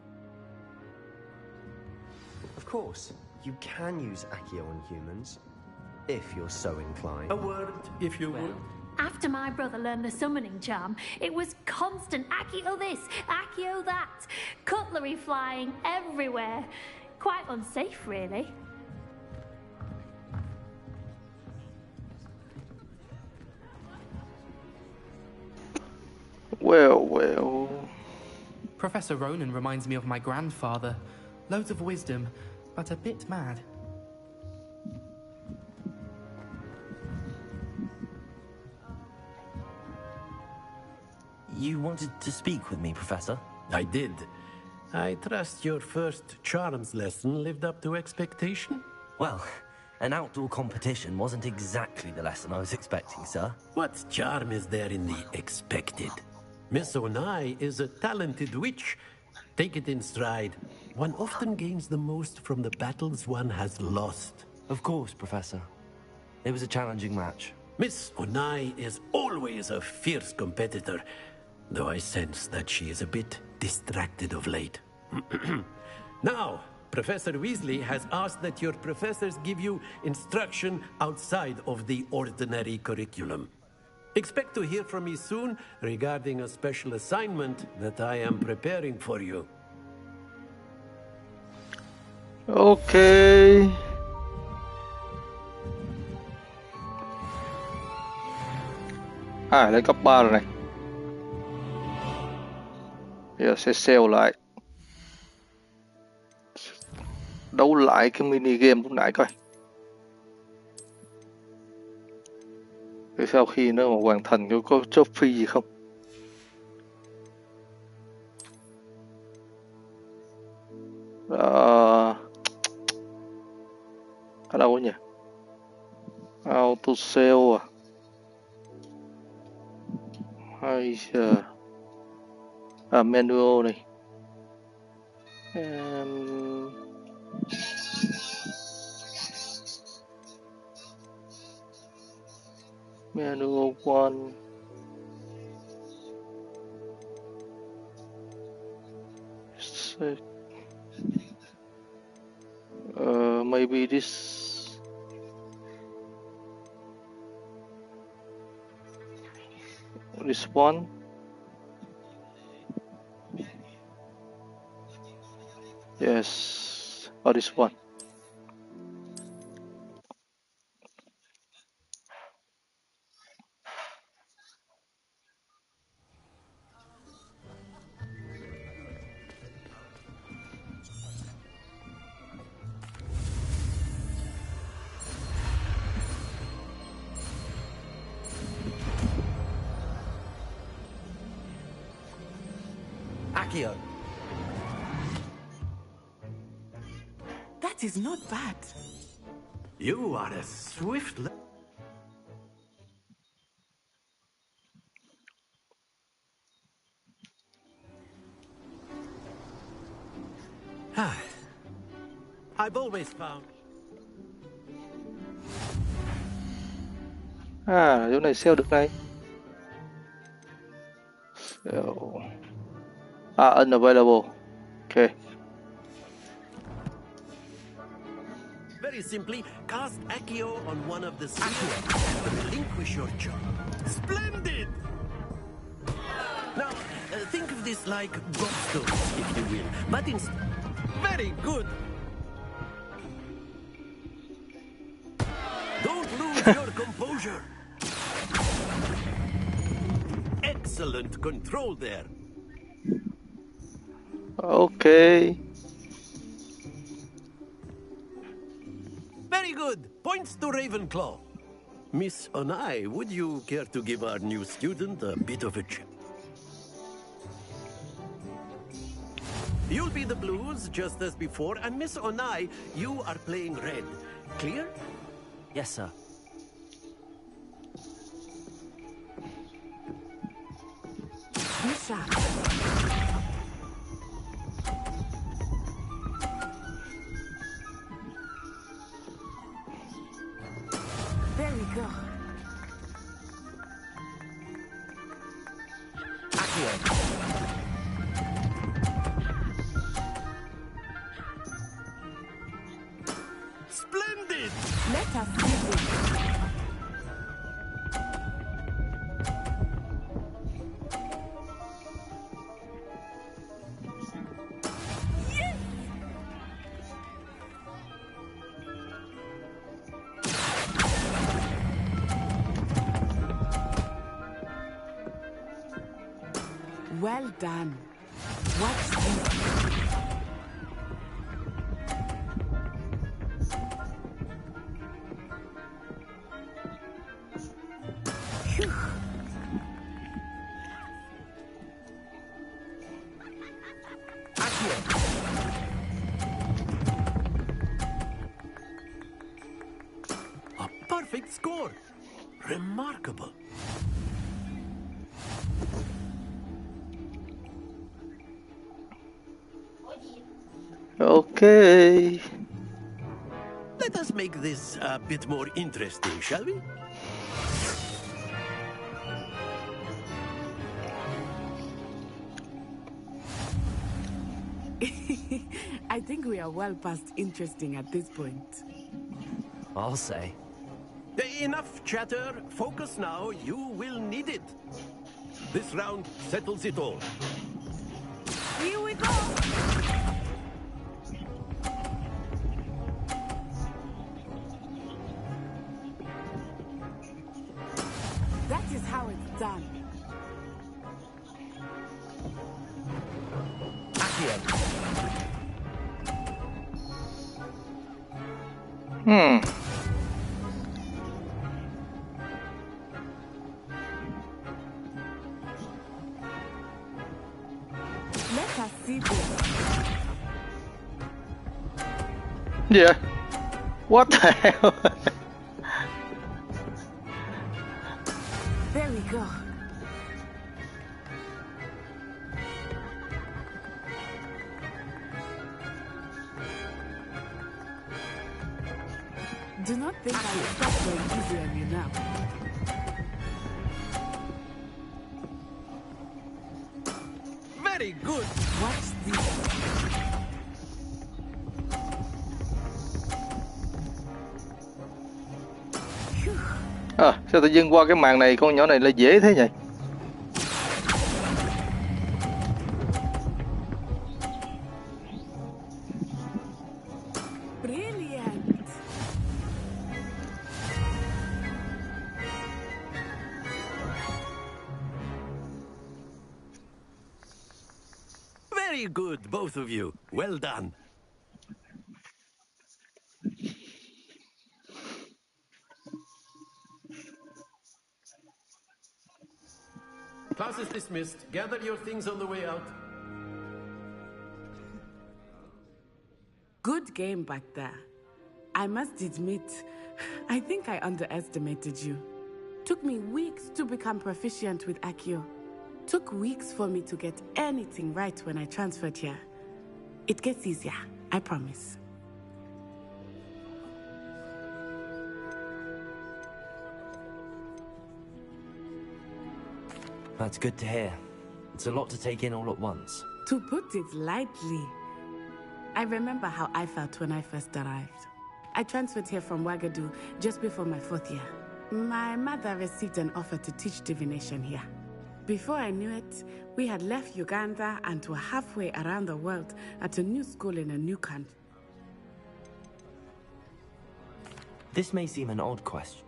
Of course, you can use Accio on humans, if you're so inclined. A word, if you would. After my brother learned the summoning charm, it was constant Accio this, Accio that. Cutlery flying everywhere. Quite unsafe, really. Well. Professor Ronan reminds me of my grandfather. Loads of wisdom, but a bit mad. You wanted to speak with me, Professor? I did. I trust your first charms lesson lived up to expectation? Well, an outdoor competition wasn't exactly the lesson I was expecting, sir. What charm is there in the expected? Miss Onai is a talented witch. Take it in stride. One often gains the most from the battles one has lost. Of course, Professor. It was a challenging match. Miss Onai is always a fierce competitor, though I sense that she is a bit distracted of late. Now, Professor Weasley has asked that your professors give you instruction outside of the ordinary curriculum. Expect to hear from me soon regarding a special assignment that I am preparing for you. Okay. Lên cấp 3 rồi này. Bây giờ sẽ sale lại. Đấu lại cái mini game lúc nãy coi. Để sau khi nó mà hoàn thành có trophy gì không? Ở đâu nhỉ? Auto sale à? Hay giờ menu này. Menu 1. Maybe this. This one. Yes, or this one. Accio. That is not bad. You are a swift... I've always found... Chỗ này sale được này. Unavailable. Okay. Very simply, cast Accio on one of the spheres and relinquish your charge. Splendid! Now, think of this like gobstones, if you will. But very good! Don't lose your composure! Excellent control there. Okay. Very good. Points to Ravenclaw. Miss Onai, would you care to give our new student a bit of a check? You'll be the blues, just as before, and Miss Onai, you are playing red. Clear? Yes, sir. Misha. There we go. Accio. Splendid! Let us use it. Well done. Watch this. A perfect score. Remarkable. Okay. Let us make this a bit more interesting, shall we? I think we are well past interesting at this point. I'll say. Enough chatter. Focus now. You will need it. This round settles it all. Here we go. That is how it's done. Let us see this. Yeah. What the hell? There we go. Do not think I will stop going easy on you now. Very good. Watch this. À, sao tự nhiên qua cái màn này con nhỏ này lại dễ thế nhỉ? Brilliant. Very good, both of you. Well done. Class is dismissed. Gather your things on the way out. Good game back there. I must admit, I think I underestimated you. Took me weeks to become proficient with Accio. Took weeks for me to get anything right when I transferred here. It gets easier, I promise. That's good to hear. It's a lot to take in all at once. To put it lightly, I remember how I felt when I first arrived. I transferred here from Wagadu just before my 4th year. My mother received an offer to teach divination here. Before I knew it, we had left Uganda and were halfway around the world at a new school in a new country. This may seem an odd question.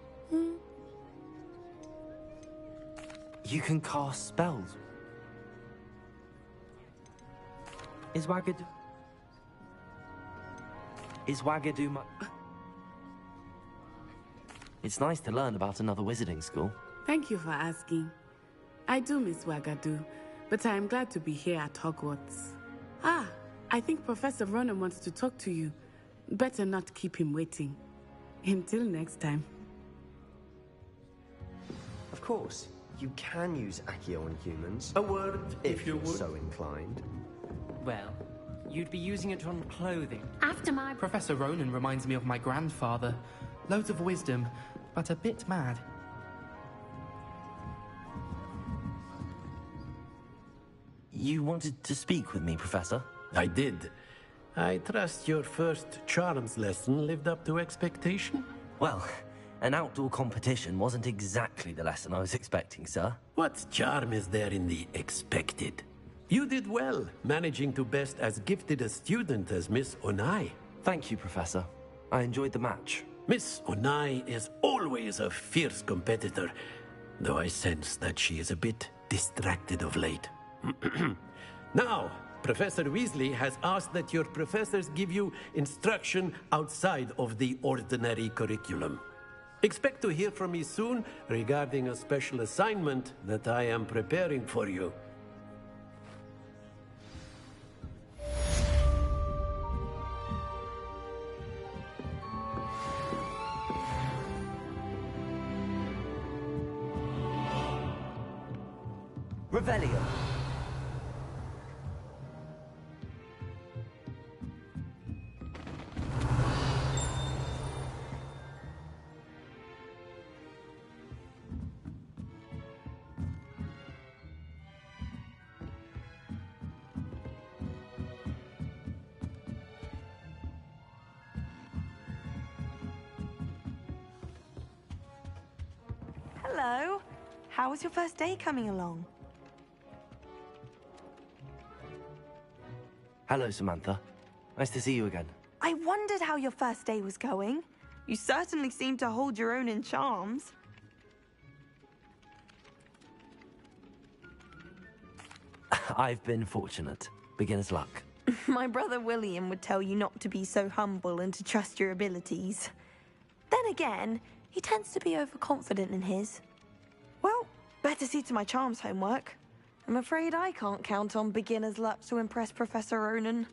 You can cast spells. Is Wagadu my... It's nice to learn about another wizarding school. Thank you for asking. I do miss Wagadu, but I am glad to be here at Hogwarts. Ah, I think Professor Ronan wants to talk to you. Better not keep him waiting. Until next time. Of course, you can use Accio on humans. A word, if you would. So inclined. Well, you'd be using it on clothing. After my... Professor Ronan reminds me of my grandfather. Loads of wisdom, but a bit mad. You wanted to speak with me, Professor? I did. I trust your first charms lesson lived up to expectation? Well, an outdoor competition wasn't exactly the lesson I was expecting, sir. What charm is there in the expected? You did well, managing to best as gifted a student as Miss Onai. Thank you, Professor. I enjoyed the match. Miss Onai is always a fierce competitor, though I sense that she is a bit distracted of late. Now, Professor Weasley has asked that your professors give you instruction outside of the ordinary curriculum. Expect to hear from me soon regarding a special assignment that I am preparing for you. Revelio. Hello. How was your first day coming along? Hello, Samantha. Nice to see you again. I wondered how your first day was going. You certainly seem to hold your own in charms. I've been fortunate. Beginner's luck. My brother William would tell you not to be so humble and to trust your abilities. Then again, he tends to be overconfident in his. Well, better see to my charms homework. I'm afraid I can't count on beginner's luck to impress Professor Ronan.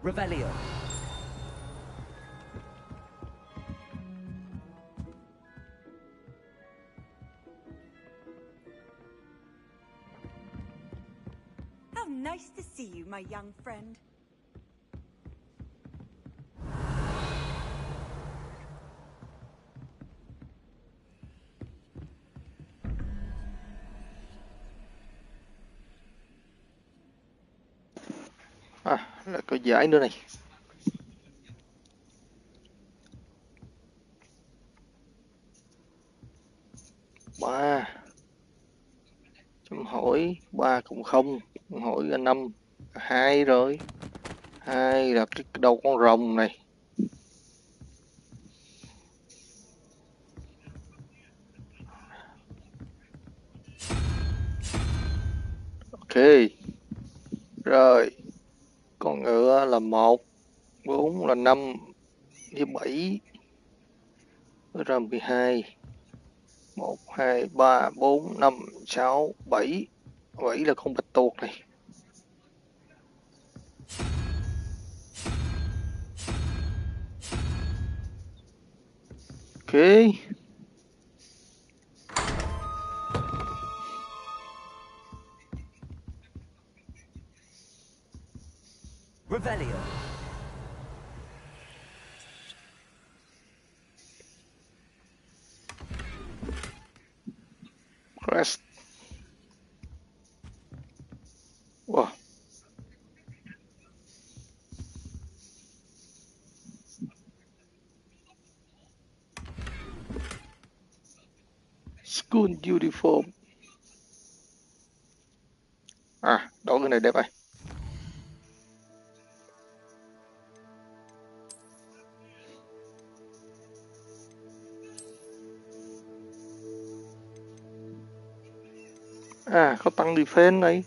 Revelio. How nice to see you, my young friend. À, lại có giải nữa này. Ba chấm hỏi 3 cộng 0, hỏi ra 5, 2 rồi. 2 là cái đầu con rồng này. Ok. Rồi. Con ngựa là 1, 4 là 5 với 7. Ra 12. 1, 2, 3, 4, 5, 6, 7. 7 là con bạch tuộc này. Ok. Revelio. Quest. Wow. School uniform. À, đổi cái này đẹp vậy. À, có tăng defense này.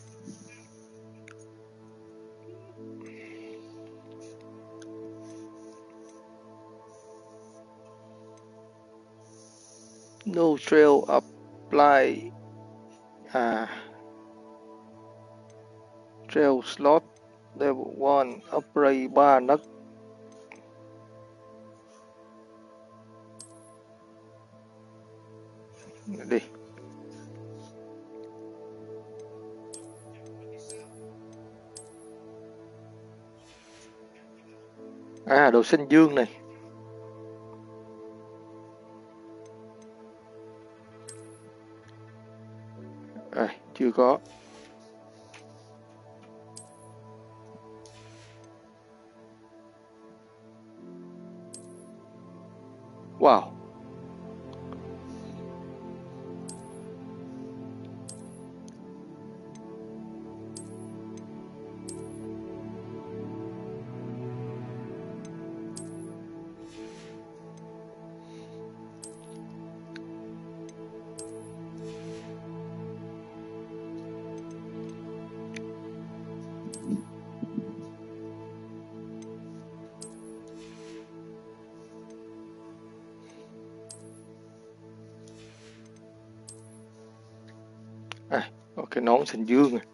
No trail apply. À, trail slot level 1 upgrade 3 nấc. Đi. À, đồ xanh dương này. À, chưa có. Wow. À, có cái nón xanh dương này.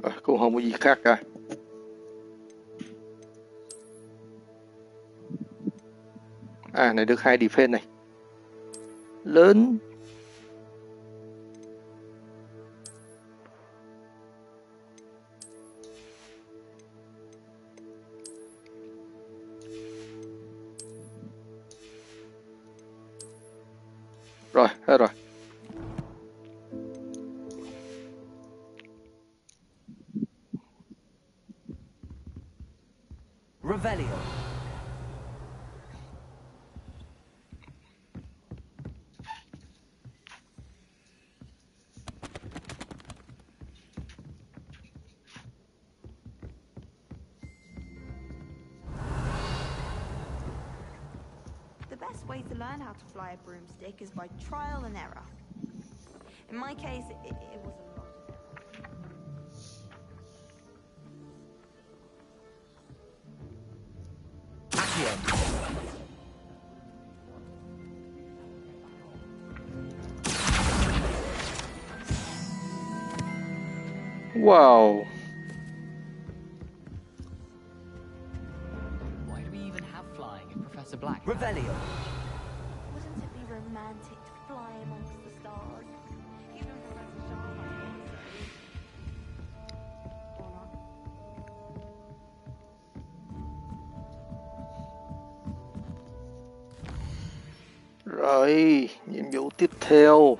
À, cũng không có gì khác cả. À, này được 2 defense này. Lớn. Rồi, hết rồi. Revelio. The best way to learn how to fly a broomstick is by trial and error. In my case, it was a lot of error. Wow. Why do we even have flying if Professor Black... Revelio. Wouldn't it be romantic to fly amongst the stars? Even Professor Shaw might think so. Or not. Rồi, nhiệm vụ tiếp theo.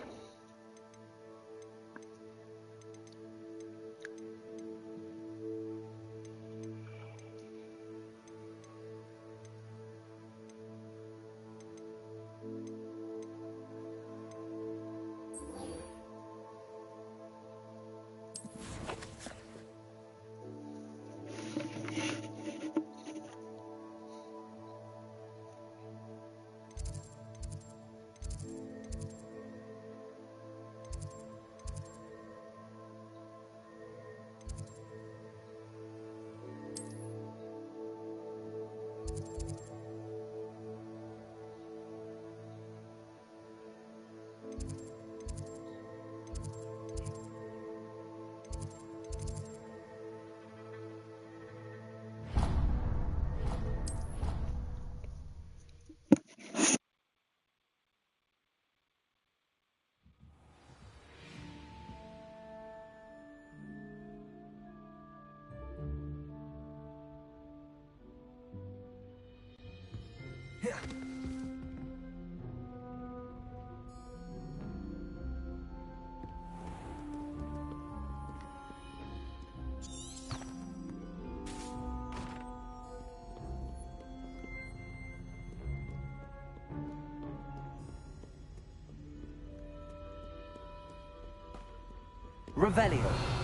Revelio.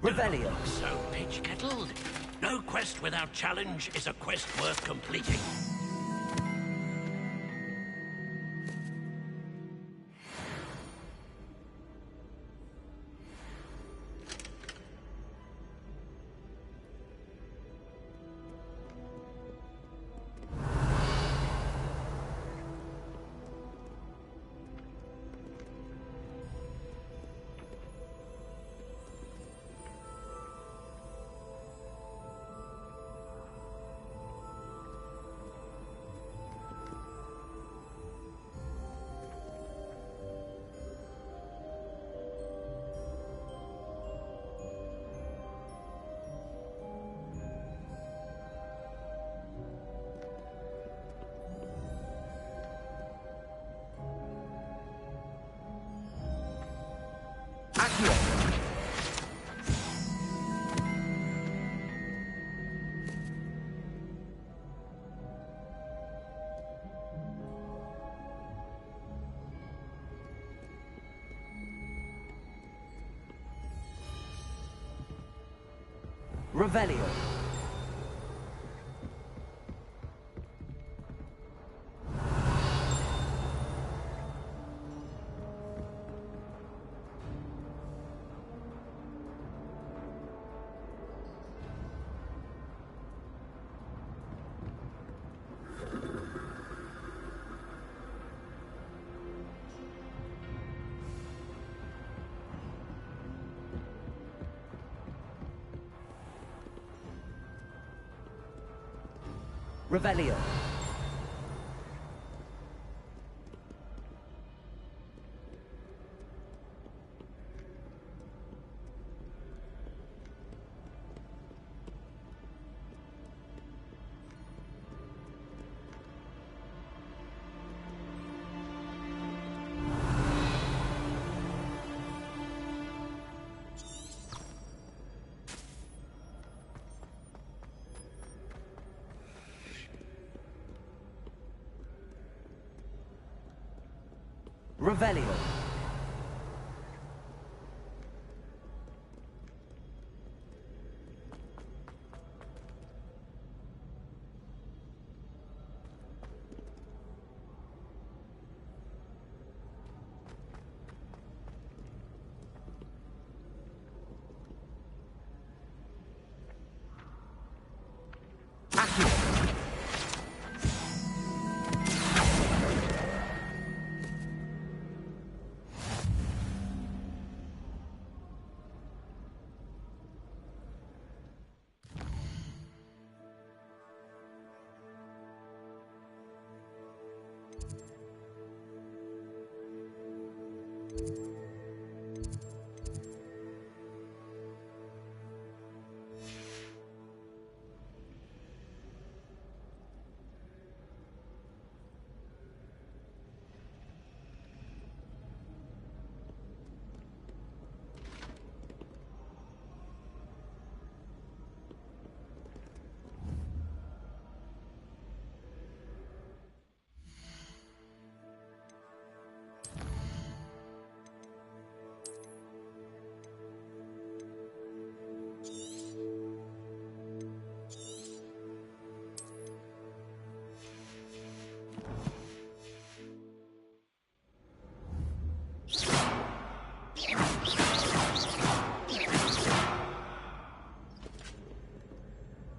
Revelio. So pitch-kettled. No quest without challenge is a quest worth completing. Revelio. Revelio. Revelio.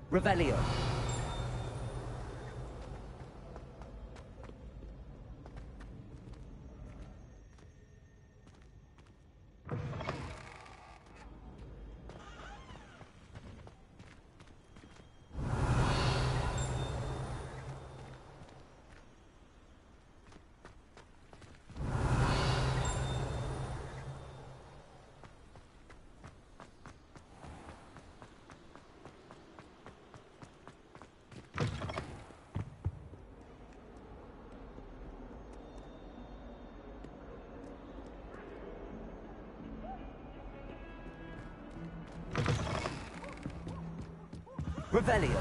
Revelio. Revelio.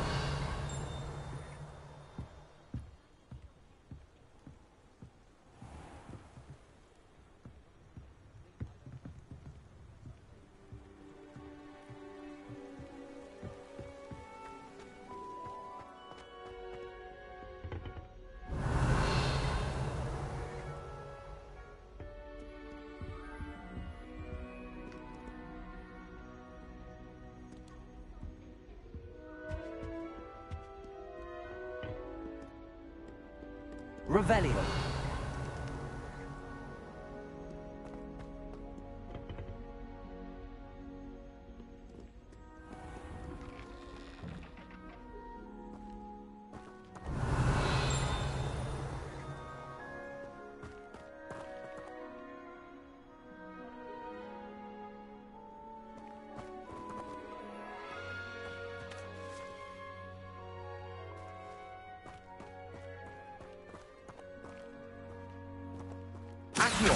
Revelio. Accio.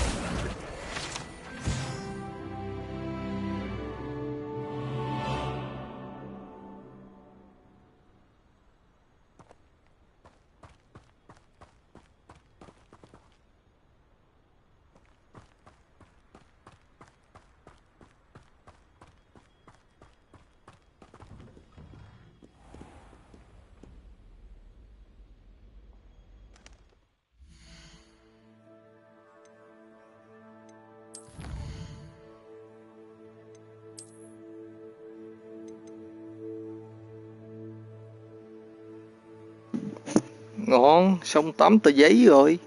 Ngon, xong 8 tờ giấy rồi.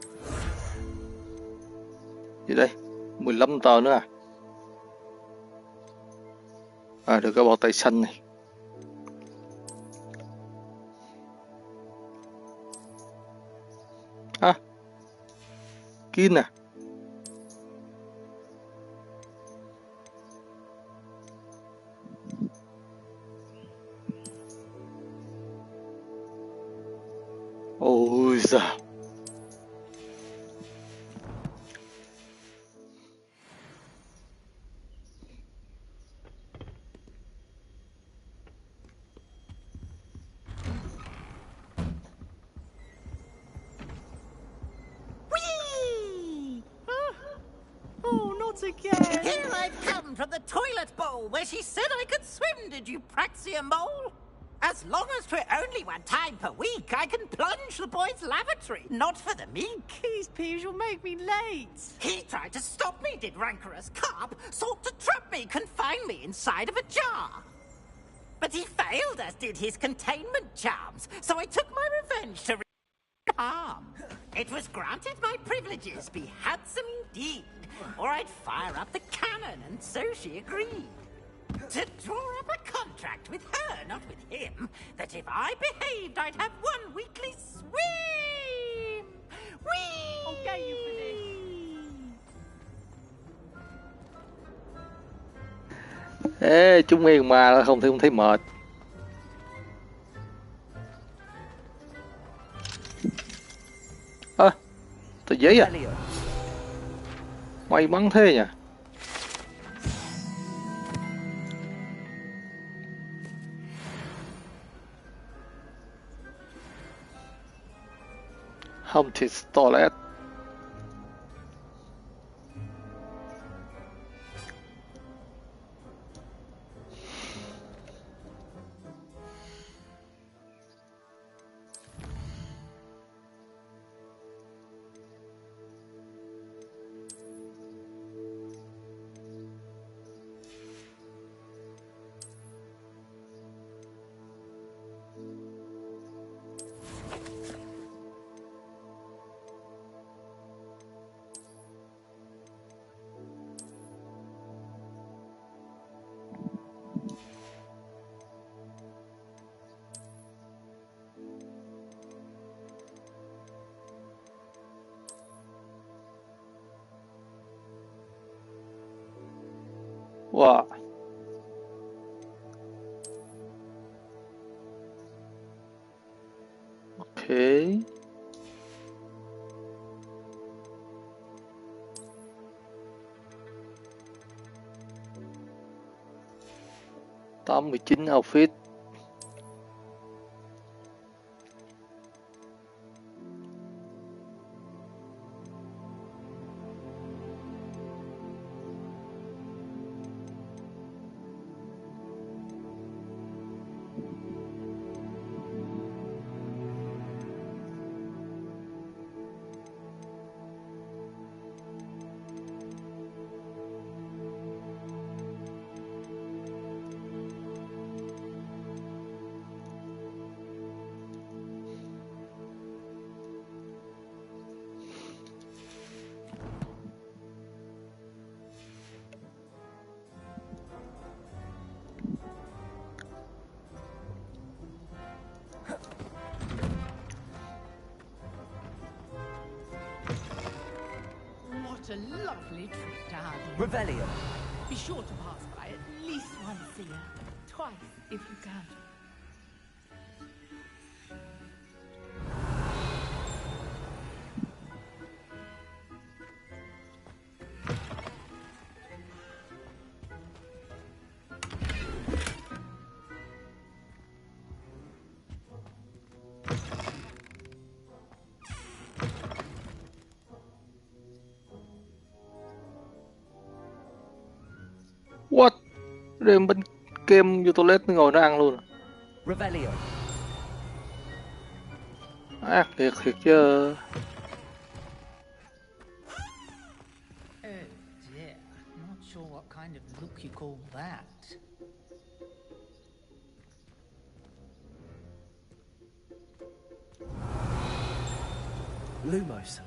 Gì đây? 15 tờ nữa à? À, được cái bao tay xanh này. À, Kin à. Ôi giời. Oh, not again! Here I've come from the toilet bowl where she said I could swim, did you praxia mole? As long as 'twere only one time per week, I can plunge the boy's lavatory, not for the meek. Please, Peeves, you'll make me late. He tried to stop me, did rancorous carp, sought to trap me, confine me inside of a jar. But he failed, as did his containment charms, so I took my revenge to harm. It was granted my privileges be handsome indeed, or I'd fire up the cannon, and so she agreed. To draw up a contract with her, not with him, that if I behaved, I'd have one weekly swim! Whee! I'll get you for this. Ê, chúng hiền mà không thấy mệt. À, tờ giấy à? May mắn thế nhỉ? Haunted toilet. Wow. Okay. Tám 19 outfit. lovely trip, darling. Revelio. Be sure to pass by at least once a year. Twice, if you can. What? Đem bánh kem vô toilet nó ngồi nó ăn luôn. Revelio. Ác thiệt thiệt chứ. Oh dear, not sure what kind of look you call that. Lumos.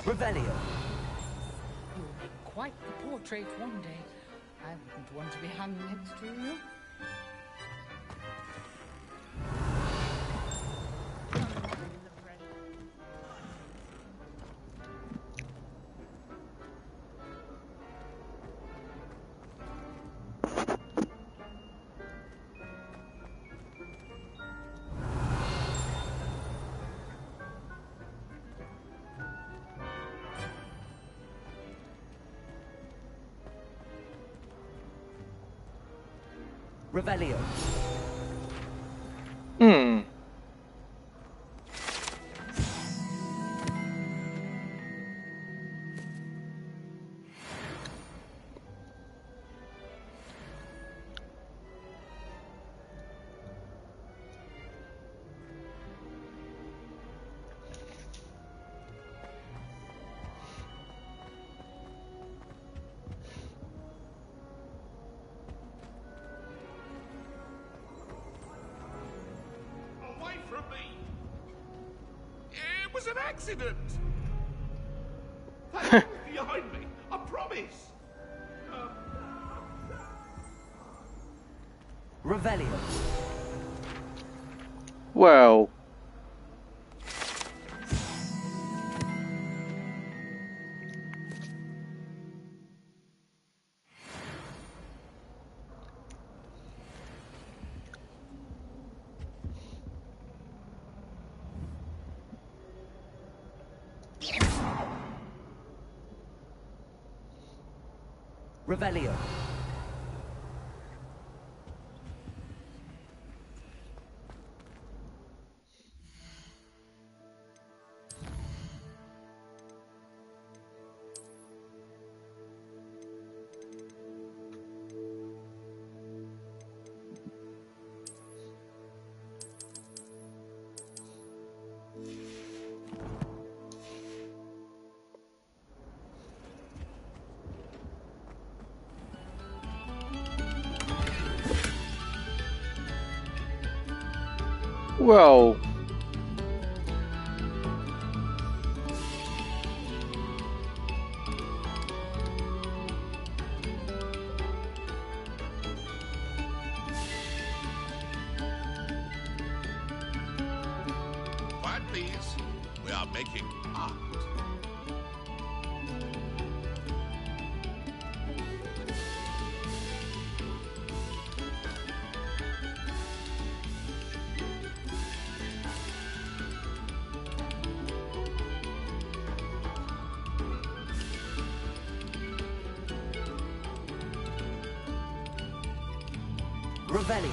Revelio. You'll make quite the portrait one day. I wouldn't want to be hung next to you. Revelio. Away from me! It was an accident! Hey, behind me, I promise! Revelio. Wow. Revelio. Wow. Quiet, please. We are making art. Revelio.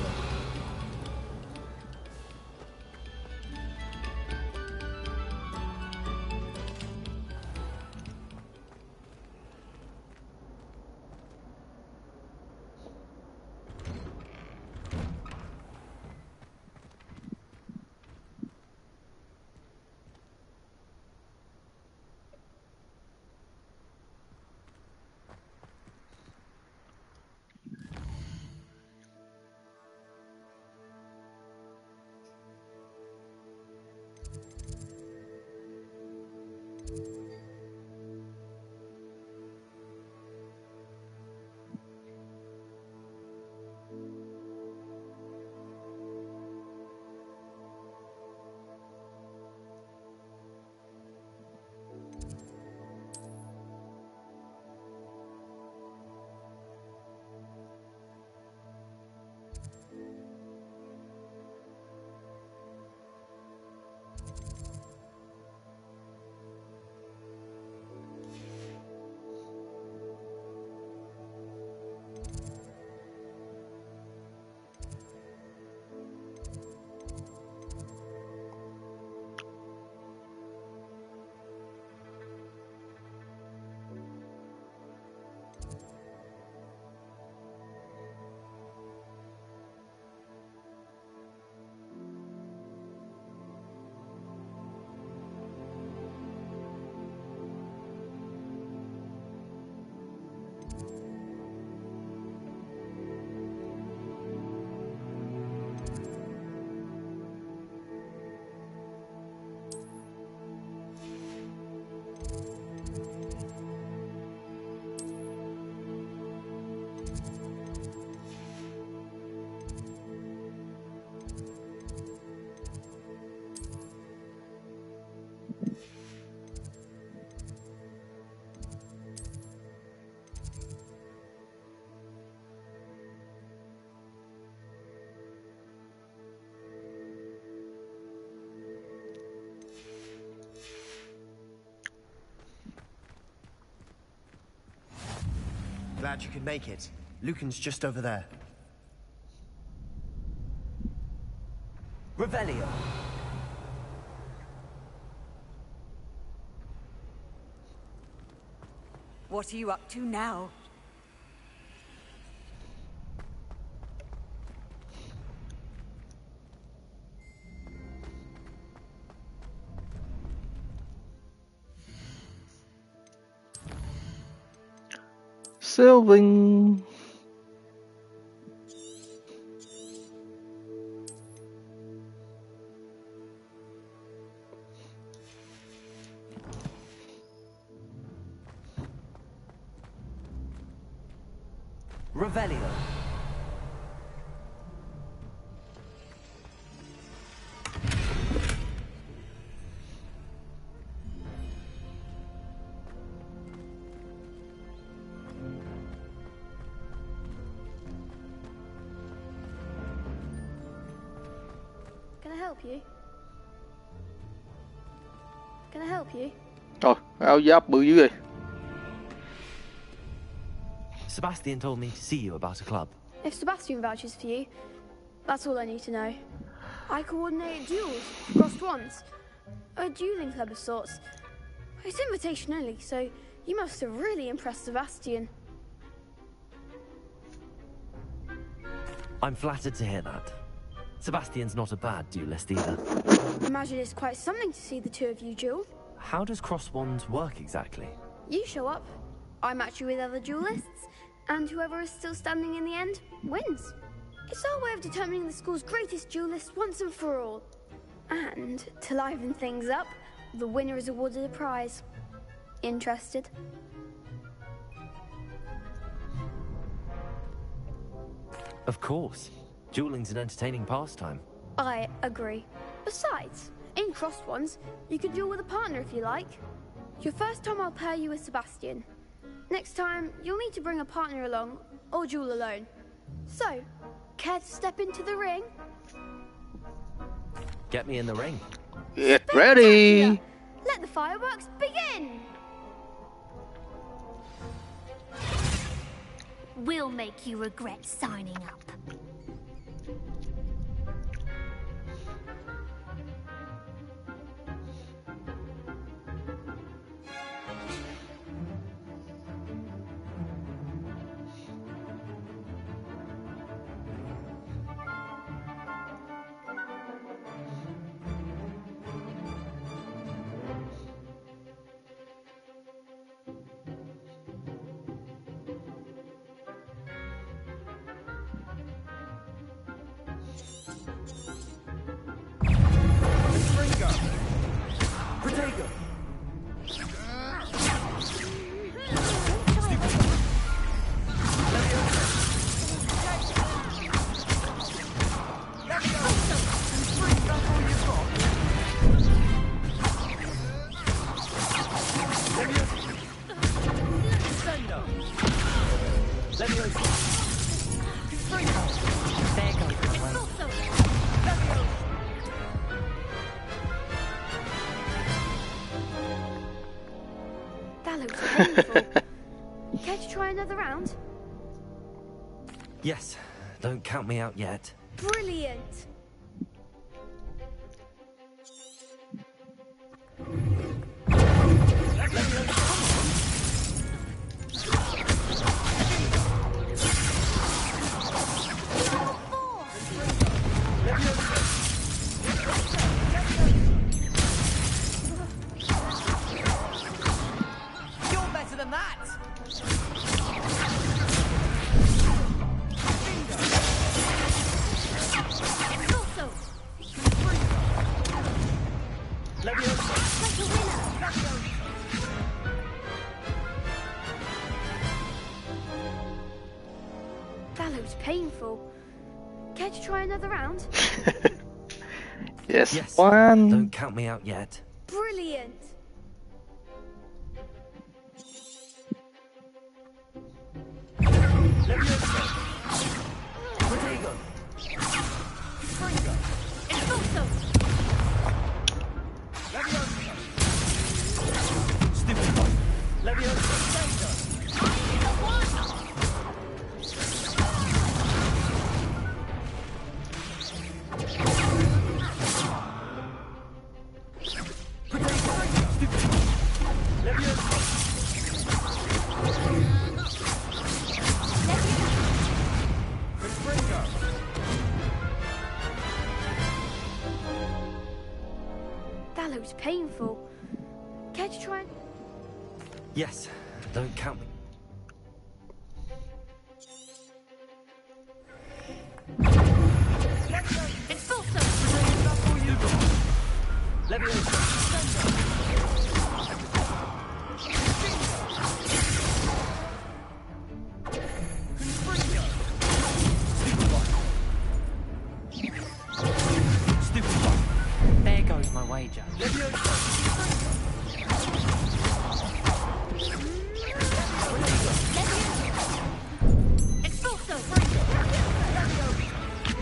Glad you could make it. Lucan's just over there. Revelio. What are you up to now? Sylving. Revelio. Can I help you? Can I help you? Trời, áo giáp bự dữ vậy. Sebastian told me to see you about a club. If Sebastian vouches for you, that's all I need to know. I coordinate duels, crossed wands, a dueling club of sorts. It's invitation only, so you must have really impressed Sebastian. I'm flattered to hear that. Sebastian's not a bad duelist either. Imagine it's quite something to see the two of you duel. How does cross wands work exactly? You show up, I match you with other duelists, and whoever is still standing in the end wins. It's our way of determining the school's greatest duelist once and for all. And to liven things up, the winner is awarded a prize. Interested? Of course. Dueling's an entertaining pastime. I agree. Besides, in crossed ones, you could duel with a partner if you like. Your first time I'll pair you with Sebastian. Next time, you'll need to bring a partner along, or duel alone. So, care to step into the ring? Get me in the ring. Get ready! Let the fireworks begin! We'll make you regret signing up. Care to try another round? Yes, don't count me out yet. Brilliant! That looks painful. Care to try another round? Yes, one. Don't count me out yet. Brilliant! looks painful. Care to try? Yes, don't count me. There goes my wager.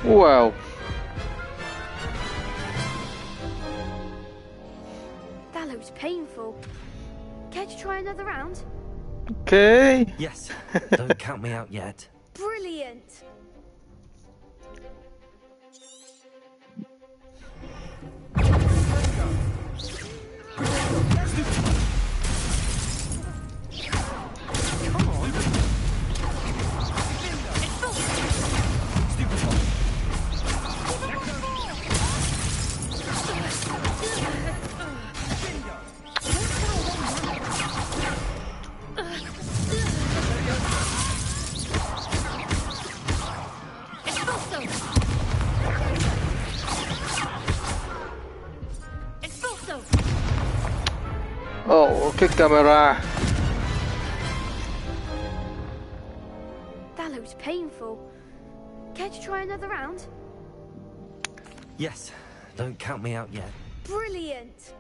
Wow. That looks painful. Care to try another round? Okay. Yes, don't count me out yet. Brilliant. Oh, cái camera. That looks painful. Care to try another round? Yes, don't count me out yet. Brilliant.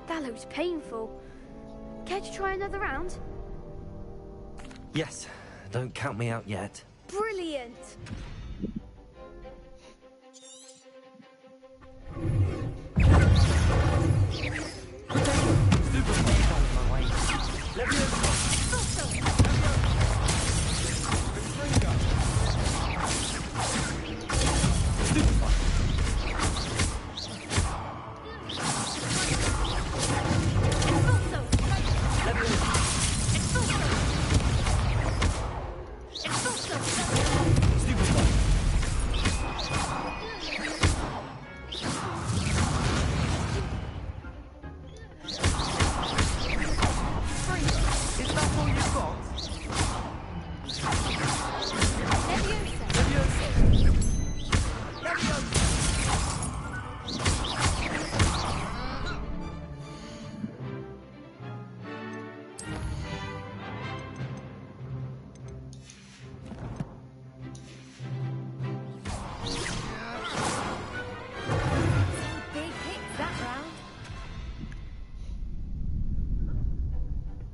That looks painful. Care to try another round? Yes, don't count me out yet. Brilliant.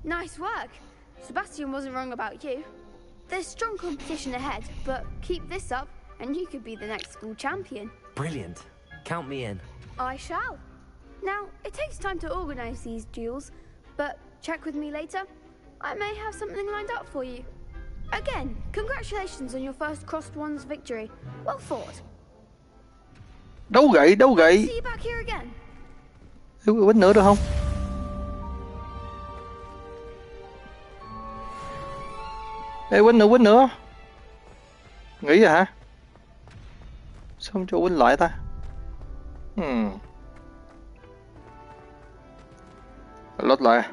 Nice work. Sebastian wasn't wrong about you. There's strong competition ahead, but keep this up and you could be the next school champion. Brilliant. Count me in. I shall. Now, it takes time to organise these duels, but check with me later. I may have something lined up for you. Again, congratulations on your first Crossed Wands victory. Well fought. Đâu gậy, đâu gậy. See you back here again. Quýnh nữa được không? Ê, quýnh nữa. Nghĩ rồi hả? Sao không cho quýnh lại ta? Lót lại.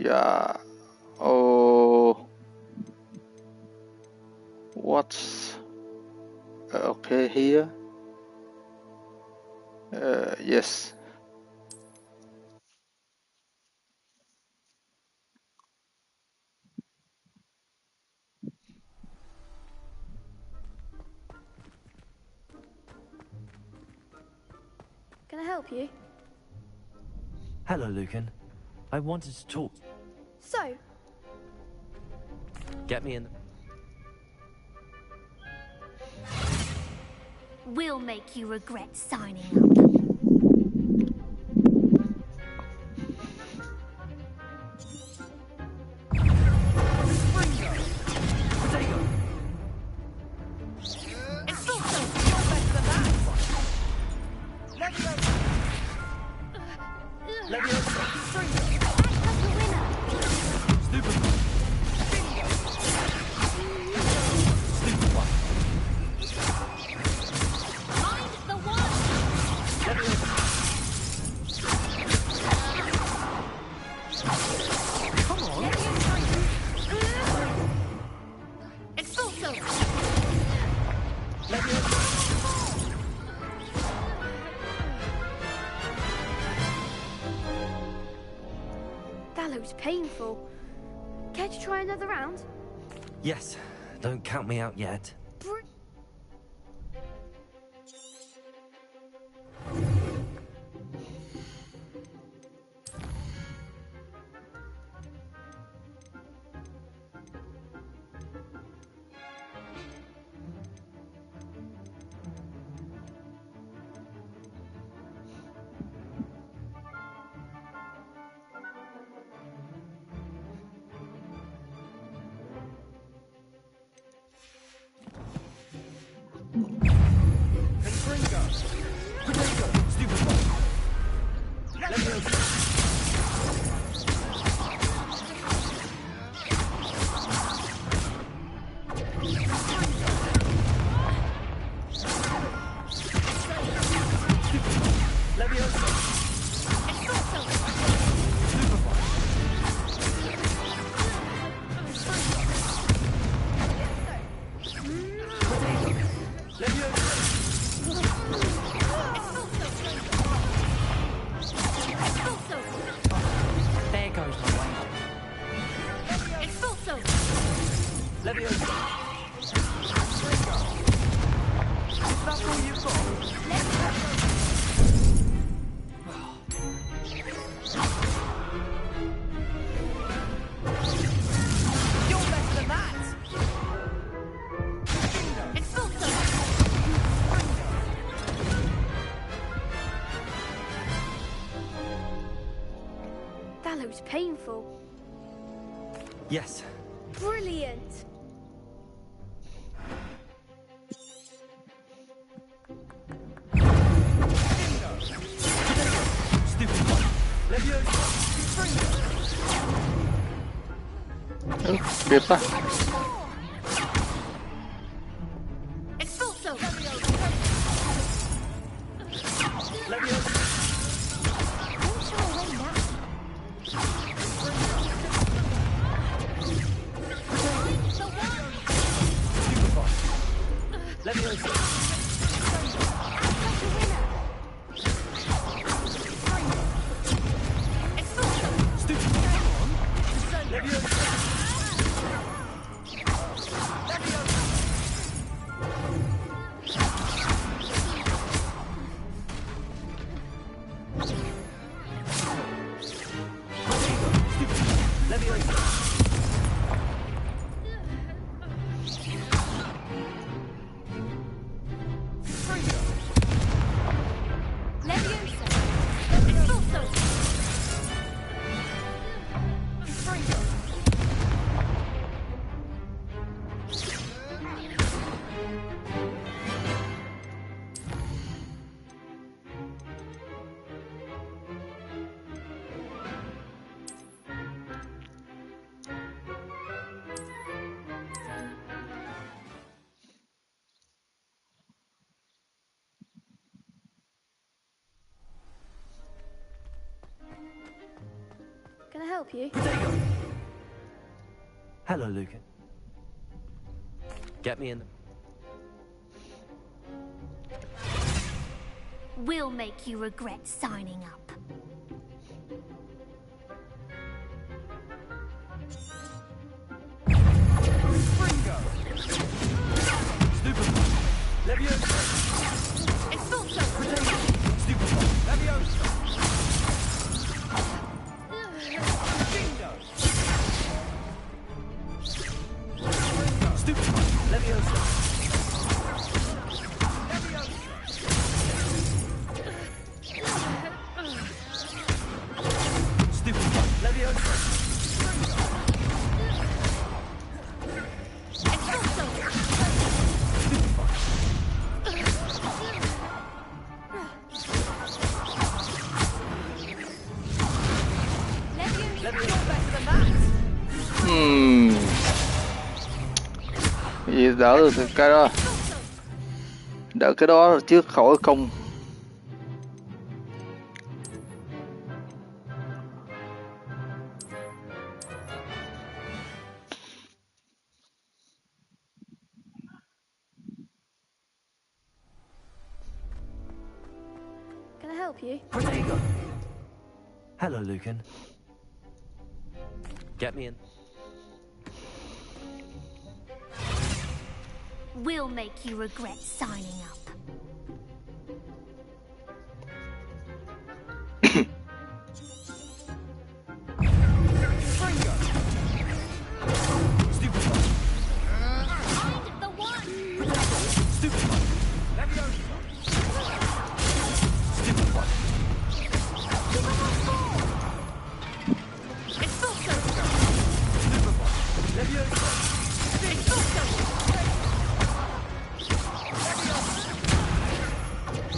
Yeah. Oh. What's okay here? Yes. Can I help you? Hello, Lucan. I wanted to talk. So, Get me in. We'll make you regret signing up. that looks painful. Care to try another round? Yes. Don't count me out yet. That looks painful. Yes. Brilliant. Kịp ta. Can I help you? Hello, Lucan. Get me in. We'll make you regret signing up. Leviosa! Expulso! Stupefy! đỡ được cái đó, đỡ cái đó trước khỏi công. Can I help you? Protego! Hello, Lucan. Get me in. We'll make you regret signing up.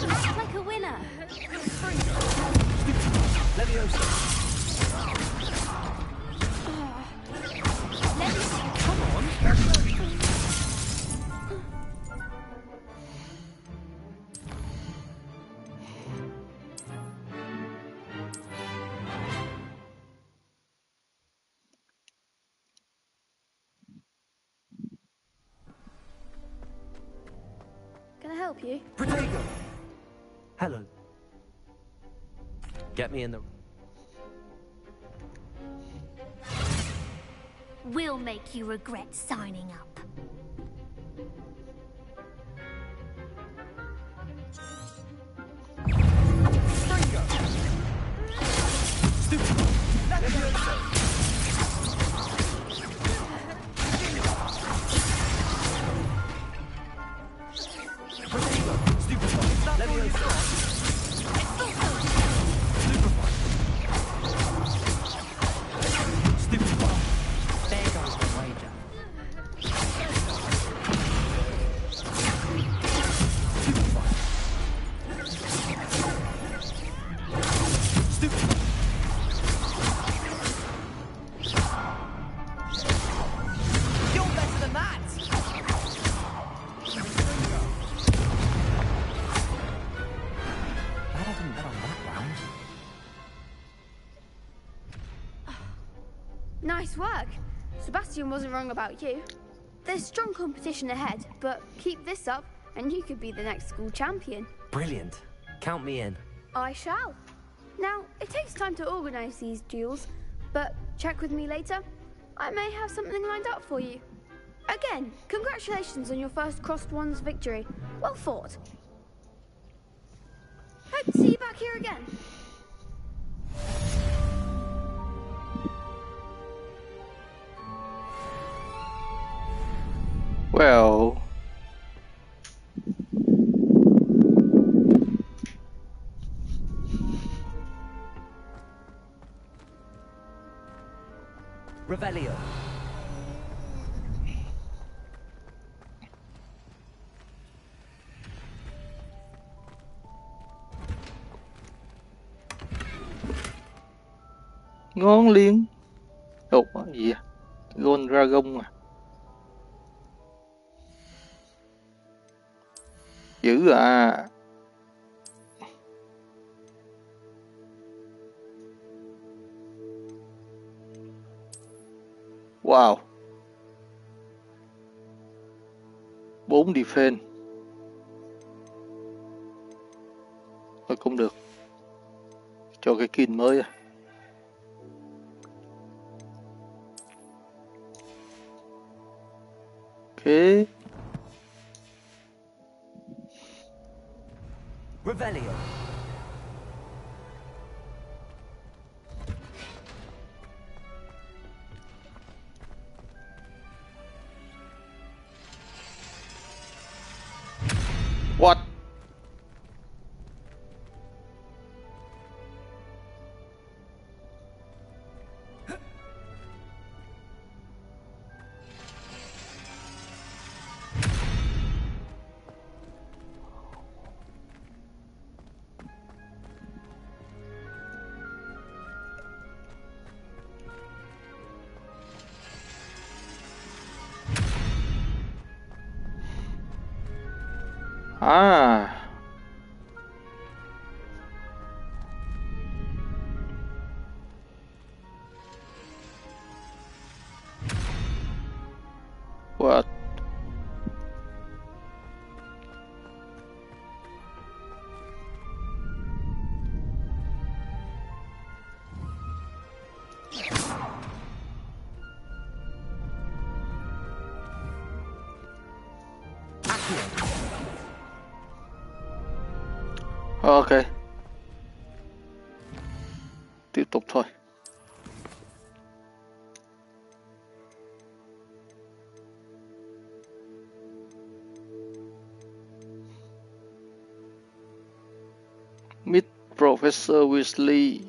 Act like a winner. Come on! Can I help you? Protego! Hello. Get me in the... We'll make you regret signing up. You're better than that! Glad I didn't bet on that round. Nice work. Sebastian wasn't wrong about you. There's strong competition ahead, but keep this up and you could be the next school champion. Brilliant. Count me in. I shall. Now, it takes time to organise these duels, but check with me later. I may have something lined up for you. Again, congratulations on your first Crossed Wands victory. Well fought. Hope to see you back here again. Well, Revelio. ngón liên. Ồ, gì vậy? Gold Dragon à? Dữ à. Wow. 4 defense. Thôi cũng được. Cho cái skin mới à. Ok. Revelio. What? À. What? Ok. Tiếp tục thôi. Meet Professor Weasley.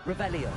Revelio.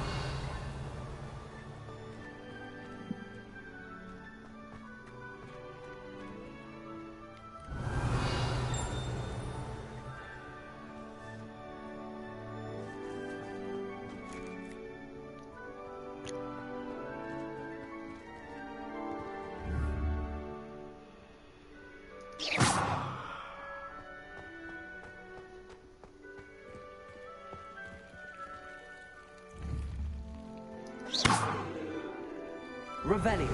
Revelio.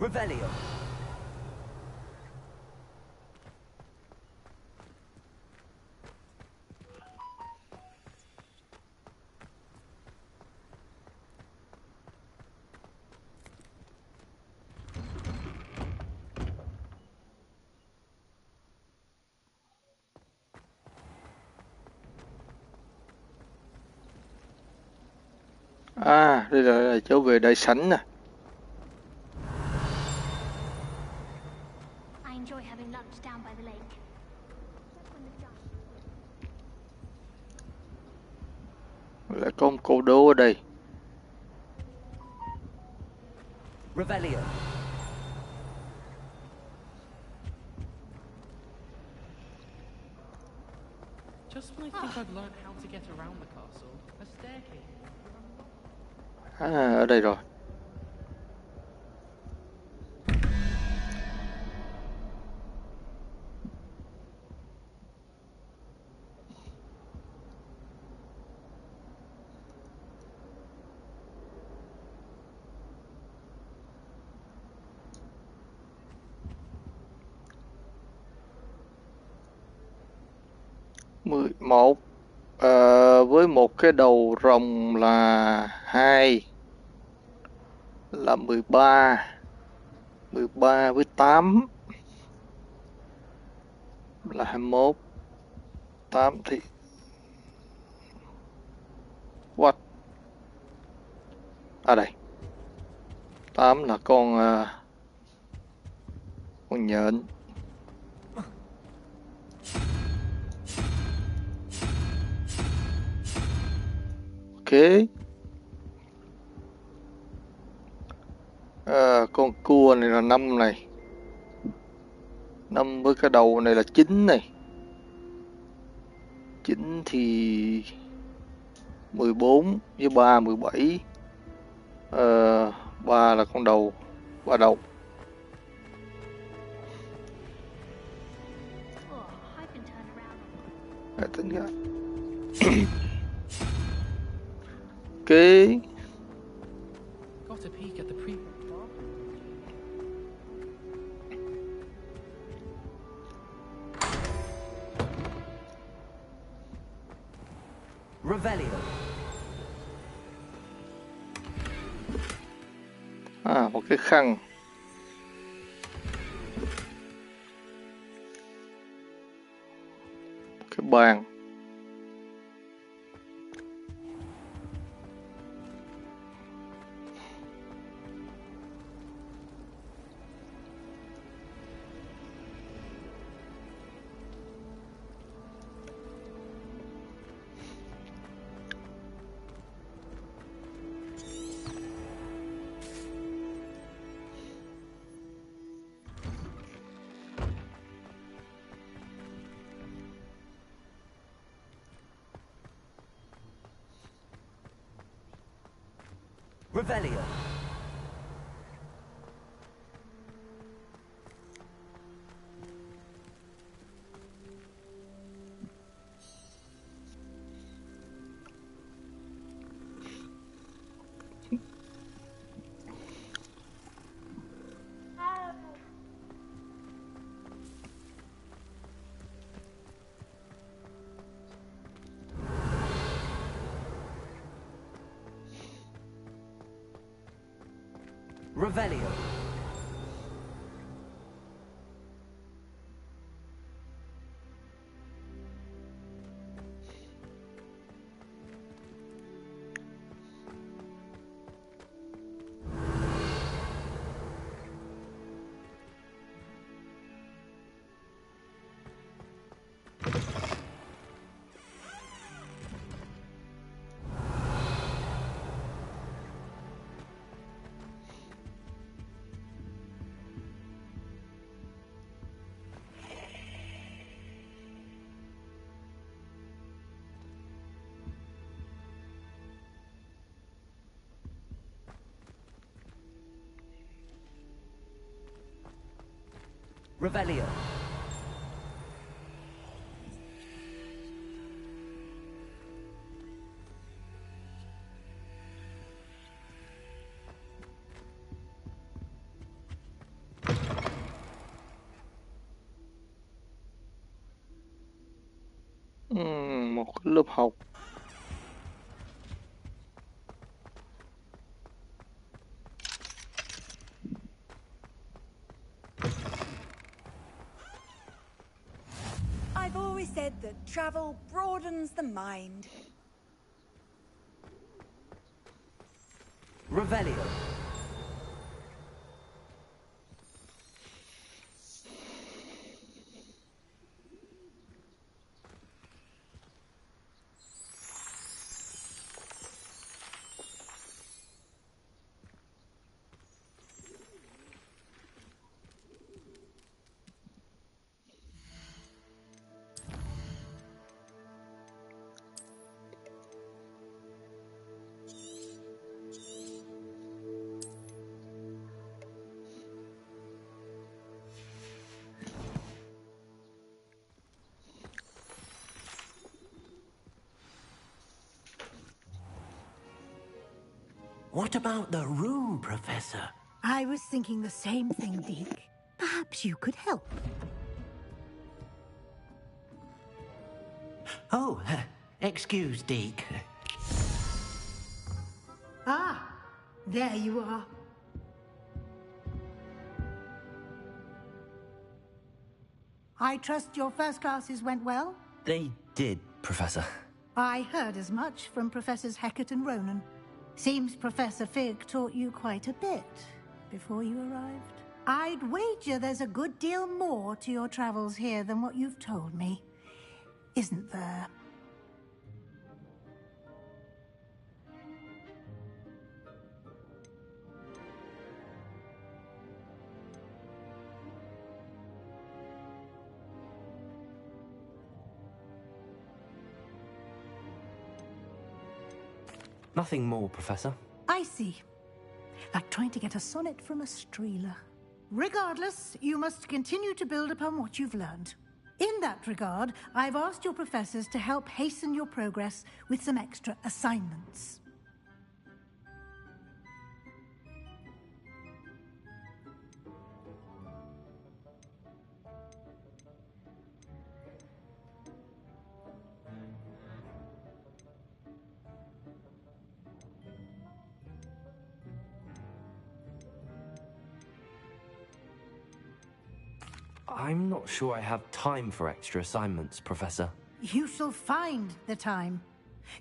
Revelio. À, đây là chỗ về đại sảnh nè. I enjoy having lunch down by the lake. Lại có một câu đố ở đây. Revelio. Just when I think I've learned how to get around the castle, a staircase. À, ở đây rồi. Một với một cái đầu rồng là 2 là 13. 13 với 8 là 21. 8 thì what? À đây. 8 là con nhện. Ok. Con cua này là 5 này. 5 với cái đầu này là 9 này. 9 thì 14 với 3 17. Ba là con đầu, ba đầu. Để tính ra. Cái Got a peek at the pre. Revelio. à, một cái khăn. Cái bàn. Revelio. Revelio. Revelio. Một cái lớp học. I've always said that travel broadens the mind. Revelio. What about the room, Professor? I was thinking the same thing, Deke. Perhaps you could help. Oh, excuse, Deke. Ah, there you are. I trust your first classes went well? They did, Professor. I heard as much from Professors Hecat and Ronan. Seems Professor Fig taught you quite a bit before you arrived. I'd wager there's a good deal more to your travels here than what you've told me. Isn't there? Nothing more, Professor. I see. like trying to get a sonnet from a streeler. Regardless, you must continue to build upon what you've learned. In that regard, I've asked your professors to help hasten your progress with some extra assignments. I'm not sure I have time for extra assignments, Professor. You shall find the time.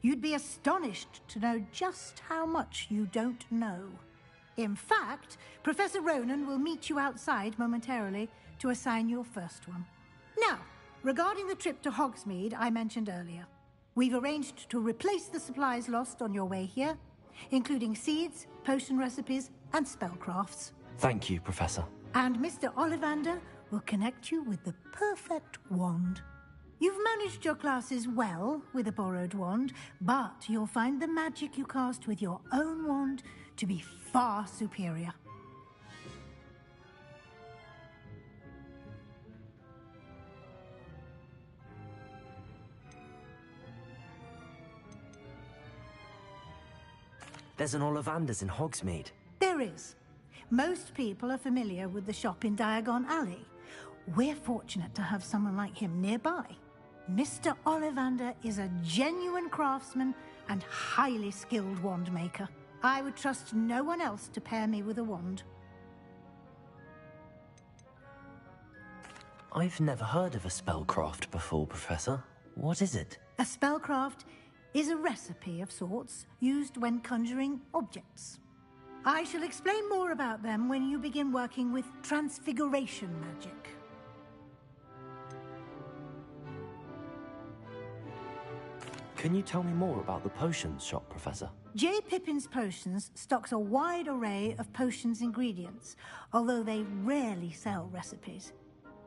You'd be astonished to know just how much you don't know. In fact, Professor Ronan will meet you outside momentarily to assign your first one. Now, regarding the trip to Hogsmeade I mentioned earlier, we've arranged to replace the supplies lost on your way here, including seeds, potion recipes, and spellcrafts. Thank you, Professor. And Mr. Ollivander will connect you with the perfect wand. You've managed your classes well with a borrowed wand, but you'll find the magic you cast with your own wand to be far superior. There's an Ollivander's in Hogsmeade. There is. Most people are familiar with the shop in Diagon Alley. We're fortunate to have someone like him nearby. Mr. Ollivander is a genuine craftsman and highly skilled wand maker. I would trust no one else to pair me with a wand. I've never heard of a spellcraft before, Professor. What is it? A spellcraft is a recipe of sorts used when conjuring objects. I shall explain more about them when you begin working with transfiguration magic. Can you tell me more about the potions shop, Professor? J. Pippin's Potions stocks a wide array of potions ingredients, although they rarely sell recipes.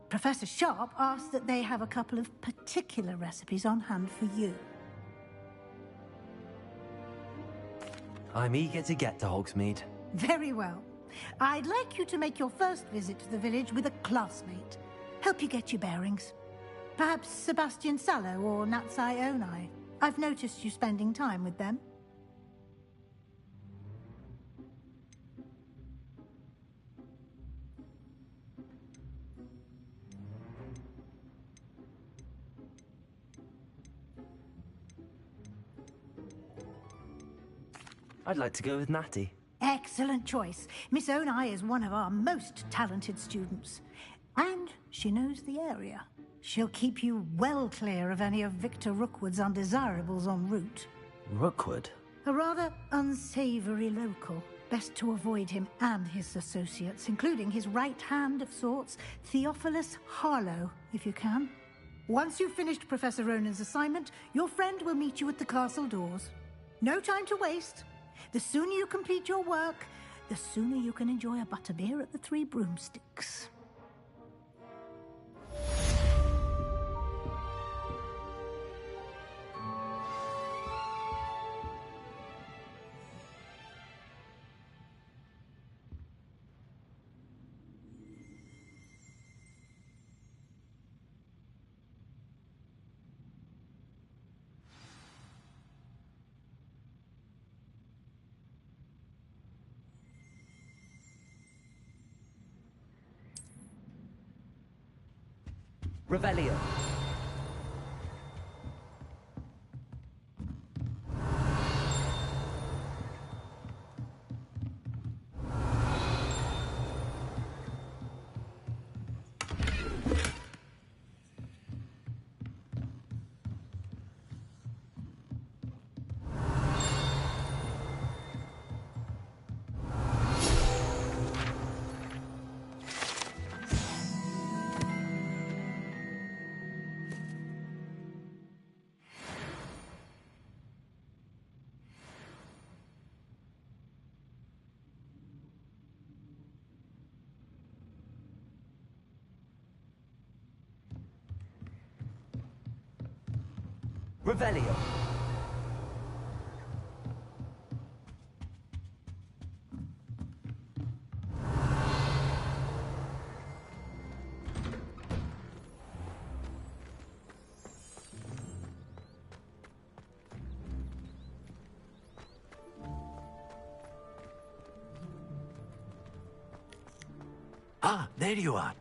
Professor Sharp asks that they have a couple of particular recipes on hand for you. I'm eager to get to Hogsmeade. Very well. I'd like you to make your first visit to the village with a classmate. Help you get your bearings. Perhaps Sebastian Sallow or Natsai Onai. I've noticed you spending time with them. I'd like to go with Natty. Excellent choice. Miss Onai is one of our most talented students. And she knows the area. She'll keep you well clear of any of Victor Rookwood's undesirables en route. Rookwood? A rather unsavory local. Best to avoid him and his associates, including his right hand of sorts, Theophilus Harlow, if you can. Once you've finished Professor Ronan's assignment, your friend will meet you at the castle doors. No time to waste. The sooner you complete your work, the sooner you can enjoy a butterbeer at the Three Broomsticks. Revelio. Revelio. Ah, there you are.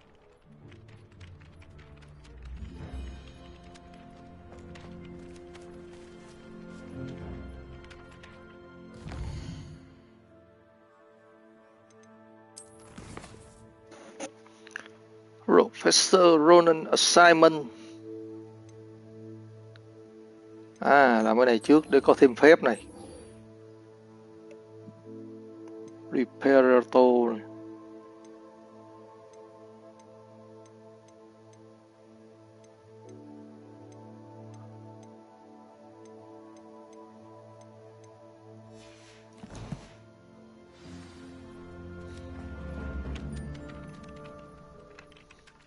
Professor Ronan Assignment. Làm cái này trước để có thêm phép này. Reparator.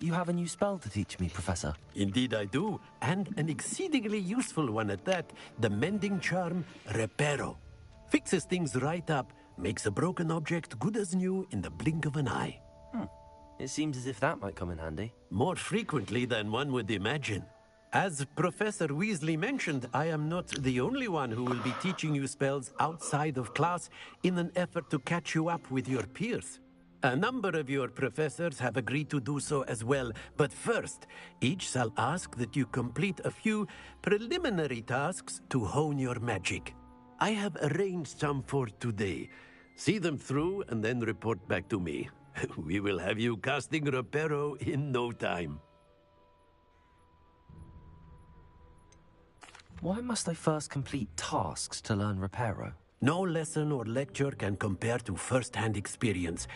You have a new spell to teach me, Professor. Indeed I do, and an exceedingly useful one at that. The mending charm, Reparo. Fixes things right up, makes a broken object good as new in the blink of an eye. It seems as if that might come in handy. More frequently than one would imagine. As Professor Weasley mentioned, I am not the only one who will be teaching you spells outside of class in an effort to catch you up with your peers. A number of your professors have agreed to do so as well, but first, each shall ask that you complete a few preliminary tasks to hone your magic. I have arranged some for today. See them through and then report back to me. We will have you casting Reparo in no time. Why must I first complete tasks to learn Reparo? No lesson or lecture can compare to first-hand experience,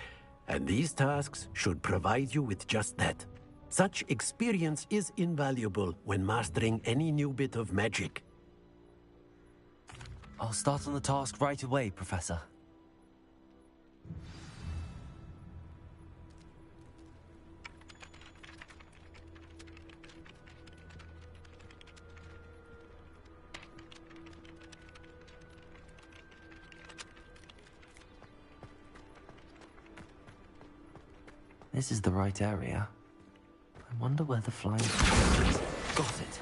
and these tasks should provide you with just that. Such experience is invaluable when mastering any new bit of magic. I'll start on the task right away, Professor. This is the right area. I wonder where the flying is. Got it.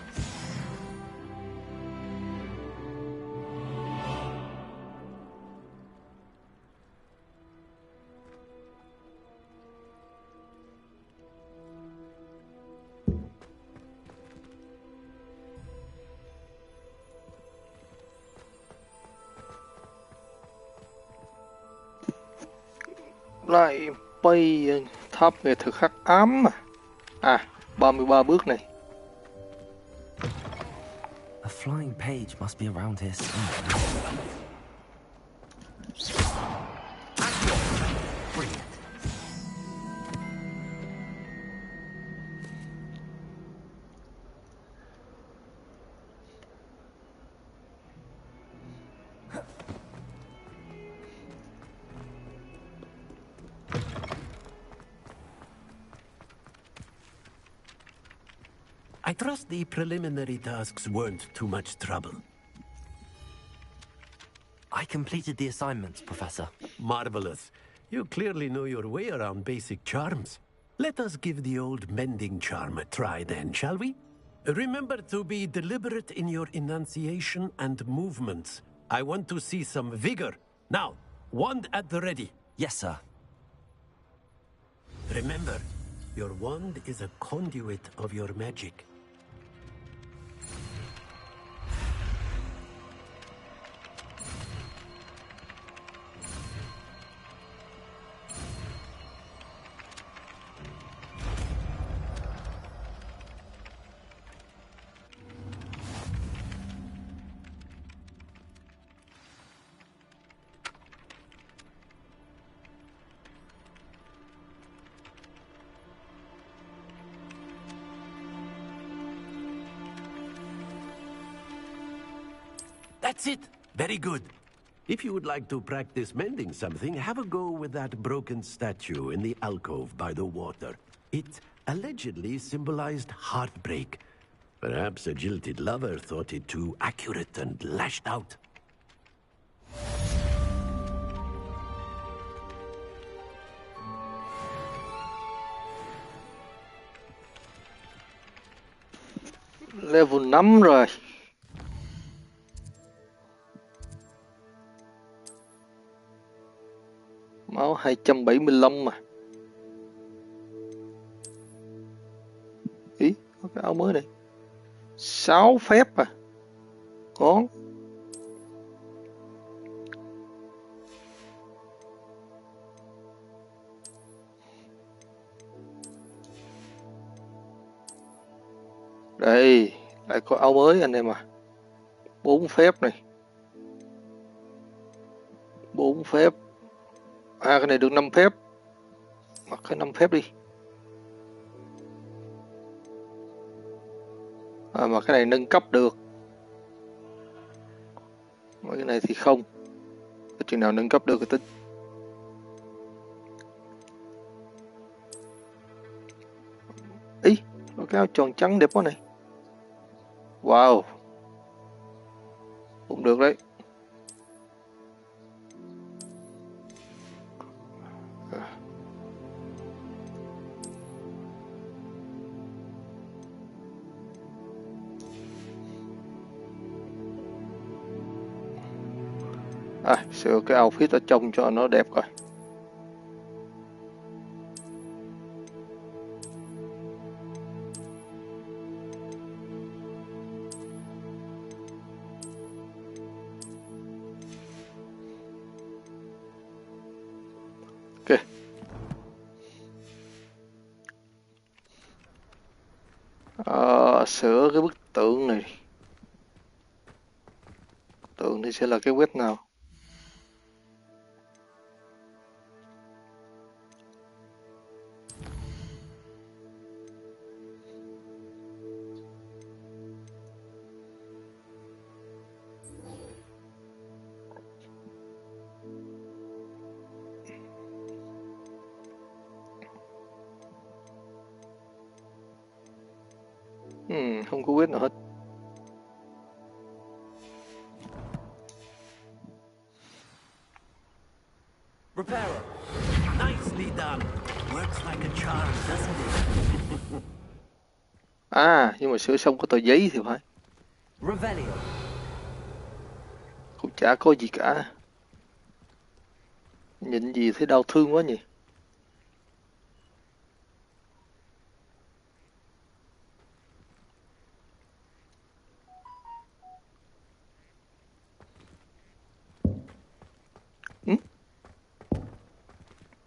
Lại bay tháp nghệ thuật hắc ám à. 33 bước này. A flying page must be around here somewhere. I trust the preliminary tasks weren't too much trouble. I completed the assignments, Professor. Marvelous. You clearly know your way around basic charms. Let us give the old mending charm a try then, shall we? Remember to be deliberate in your enunciation and movements. I want to see some vigor. Now, wand at the ready. Yes, sir. Remember, your wand is a conduit of your magic. That's it. Very good. If you would like to practice mending something, have a go with that broken statue in the alcove by the water. It allegedly symbolized heartbreak. Perhaps a jilted lover thought it too accurate and lashed out. Level 5 rồi. Máu 275 mà. Cái áo mới này 6 phép à, ngon. Đây lại có áo mới anh em à, 4 phép này, 4 phép. À cái này được 5 phép, mặc cái 5 phép đi. À, mà cái này nâng cấp được, mấy cái này thì không. Chừng nào nâng cấp được cái tính. Ý, cái áo tròn trắng đẹp quá này. Wow, cũng được đấy. À, sửa cái outfit ở trong cho nó đẹp coi. Ok. Sửa cái bức tượng này. Tượng thì sẽ là cái web nào? Không có web nào hết. Repairer, nicely done. Works like a charm, doesn't it? À, nhưng mà sửa xong có tờ giấy thì phải. Revelio. Cũng chả có gì cả. Nhìn gì thấy đau thương quá nhỉ.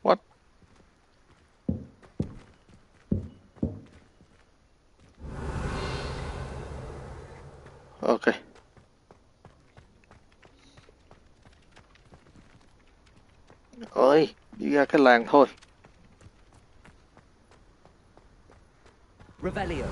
What? Ok. Ơi, đi ra cái làng thôi. Revelio.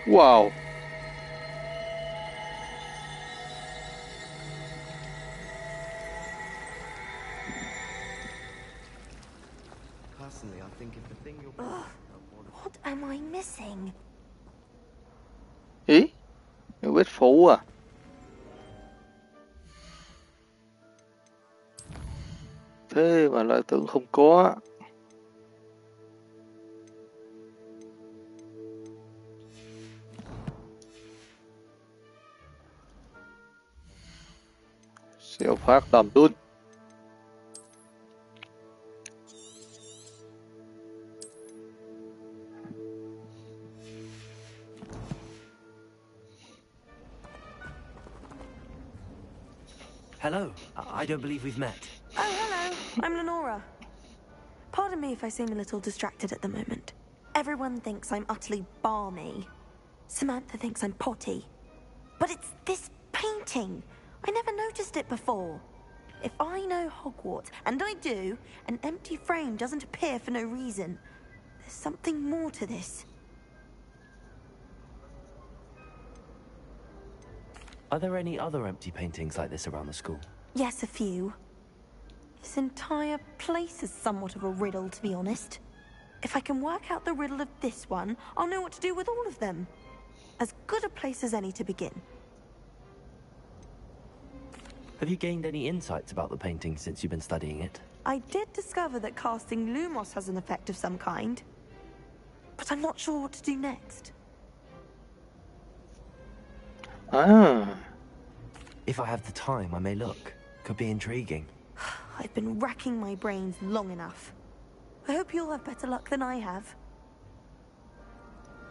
Wow. Personally, I think if the thing you're... What am I missing? Ý? Cái vết phủ à? Thế mà lại tưởng không có. Siêu phát tầm luôn. Hello. I don't believe we've met. Oh, hello. I'm Lenora. Pardon me if I seem a little distracted at the moment. Everyone thinks I'm utterly balmy. Samantha thinks I'm potty. But it's this painting. I never noticed it before. If I know Hogwarts, and I do, an empty frame doesn't appear for no reason. There's something more to this. Are there any other empty paintings like this around the school? Yes, a few. This entire place is somewhat of a riddle, to be honest. If I can work out the riddle of this one, I'll know what to do with all of them. As good a place as any to begin. Have you gained any insights about the painting since you've been studying it? I did discover that casting Lumos has an effect of some kind, but I'm not sure what to do next. Ah. If I have the time, I may look. Could be intriguing. I've been racking my brains long enough. I hope you'll have better luck than I have.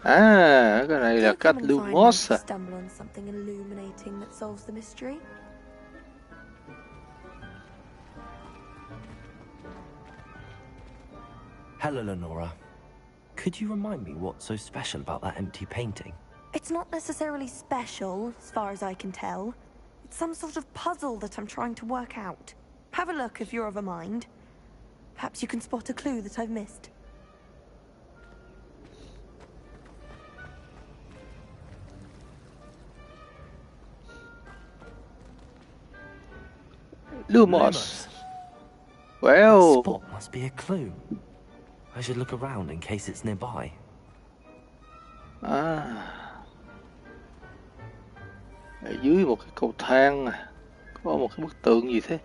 À, cái này là cách Lumos à. Stumble on something illuminating that solves the mystery. Hello, Lenora. Could you remind me what's so special about that empty painting? It's not necessarily special, as far as I can tell. It's some sort of puzzle that I'm trying to work out. Have a look if you're of a mind. Perhaps you can spot a clue that I've missed. Lumos. Well. That spot must be a clue. I should look around in case it's nearby. À. Ở dưới một cái cầu thang có một cái bức tượng gì thế?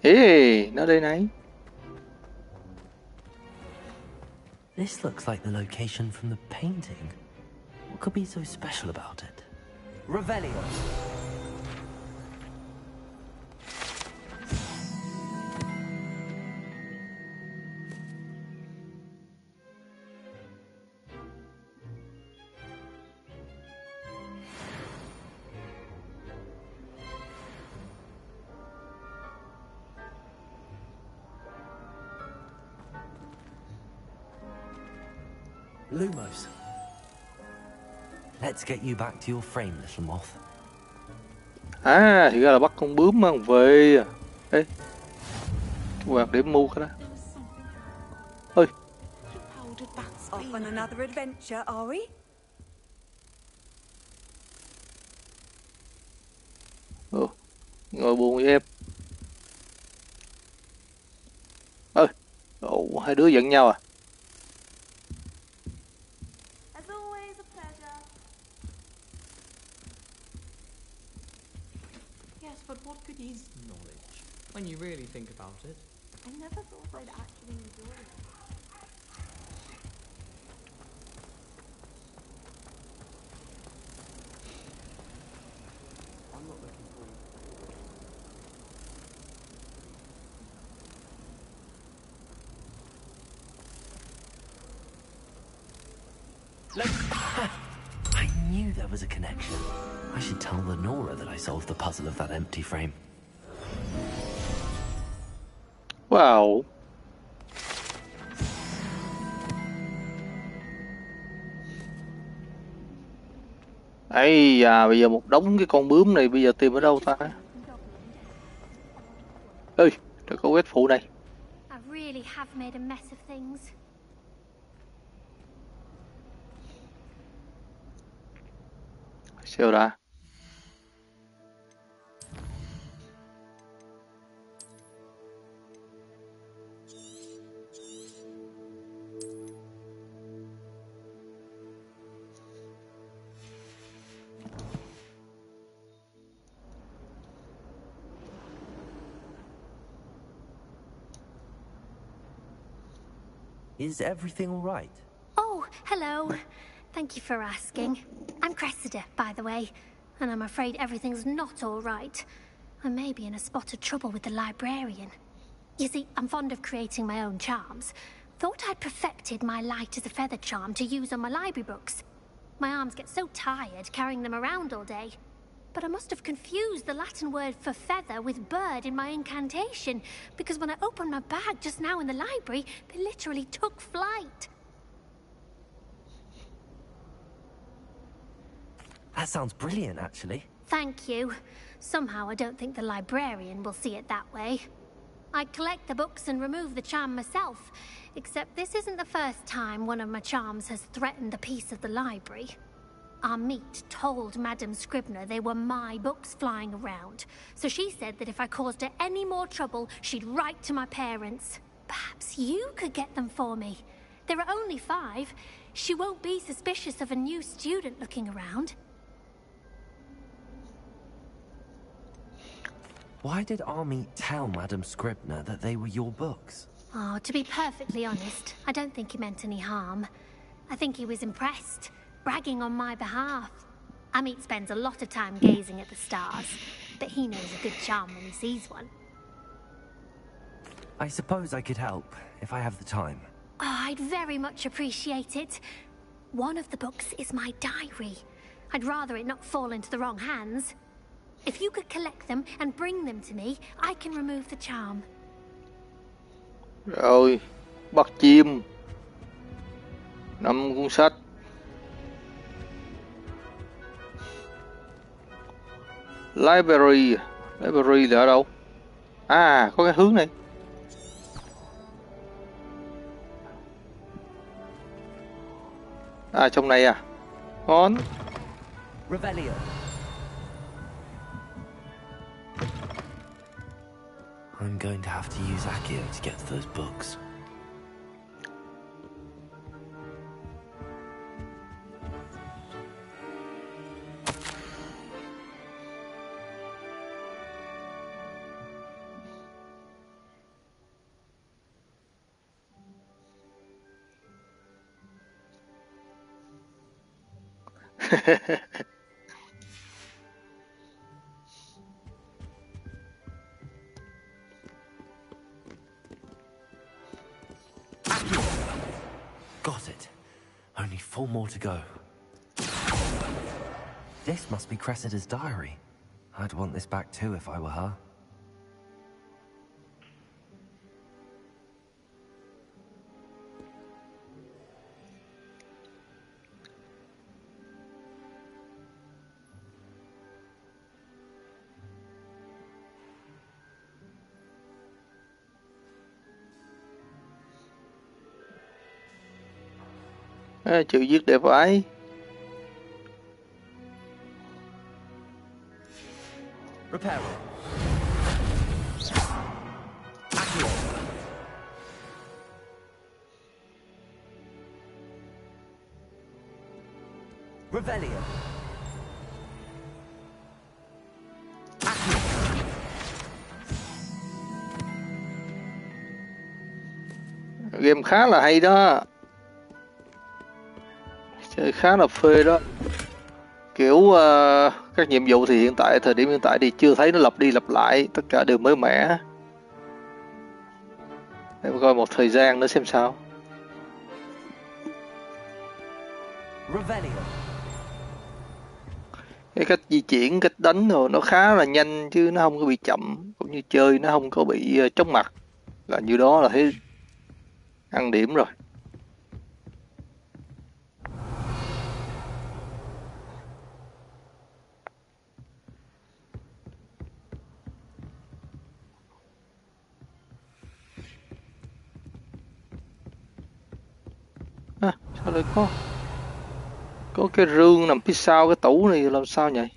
Ê, nó đây này. This looks like the location from the painting. What could be so special about it? Revelio. Lumos. Let's get you back to your frame, little moth. À, thì ra là bắt con bướm mang về. Ê, cái quạt để mua cái đó. Ơi. Off on another adventure, are we? Ngồi buồn với em. Ơi, hai đứa giận nhau à? But what good is knowledge, when you really think about it? I never thought I'd actually enjoy it. I'm not looking for I knew there was a connection. I should tell Lenora that I solved the puzzle of that empty frame. Wow. Ây da, bây giờ một đống cái con bướm này bây giờ tìm ở đâu ta? Ê, trời có quét phụ này. I really have made a mess of things. Sao đã? Is everything all right? Oh, hello. Thank you for asking. I'm Cressida, by the way, and I'm afraid everything's not all right. I may be in a spot of trouble with the librarian. You see, I'm fond of creating my own charms. Thought I'd perfected my light as a feather charm to use on my library books. My arms get so tired carrying them around all day. But I must have confused the Latin word for feather with bird in my incantation, because when I opened my bag just now in the library, they literally took flight. That sounds brilliant, actually. Thank you. Somehow I don't think the librarian will see it that way. I I'd collect the books and remove the charm myself. Except this isn't the first time one of my charms has threatened a piece of the library. Our meet told Madame Scribner they were my books flying around, so she said that if I caused her any more trouble, she'd write to my parents. Perhaps you could get them for me. There are only 5. She won't be suspicious of a new student looking around. Why did Army tell Madame Scribner that they were your books? Oh, to be perfectly honest, I don't think he meant any harm. I think he was impressed, bragging on my behalf. Amit spends a lot of time gazing at the stars, but he knows a good charm when he sees one. I suppose I could help, if I have the time. Oh, I'd very much appreciate it. One of the books is my diary. I'd rather it not fall into the wrong hands. If you could collect them and bring them to me, I can remove the charm. Rồi, bắt chim. 5 cuốn sách. Library. Library là ở đâu? À, có cái hướng này. À, trong này à? Ngon. Revelio. I'm going to have to use Accio to get to those books. Got it. Only 4 more to go. This must be Cressida's diary. I'd want this back too if I were her. À, chữ viết đẹp vãi. Repair. Revelio. Game khá là hay đó. Chơi khá là phê đó. Kiểu các nhiệm vụ thì thời điểm hiện tại thì chưa thấy nó lặp đi lặp lại, tất cả đều mới mẻ. Em coi một thời gian nữa xem sao. Cái cách di chuyển, cách đánh rồi nó khá là nhanh chứ nó không có bị chậm, cũng như chơi nó không có bị chóng mặt. Là như đó là thấy ăn điểm rồi. À, sao lại có cái rương nằm phía sau cái tủ này làm sao vậy?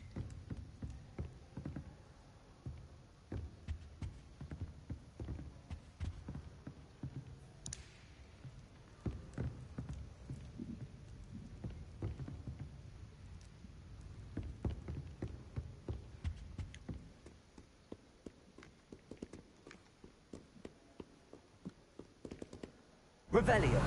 Revelio.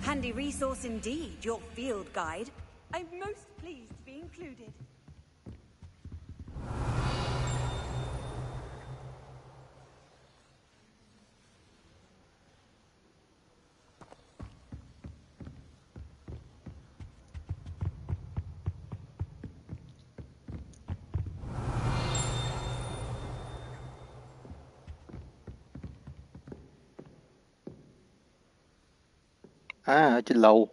Handy resource indeed, your field guide. I'm most pleased to be included. À, ở trên lầu.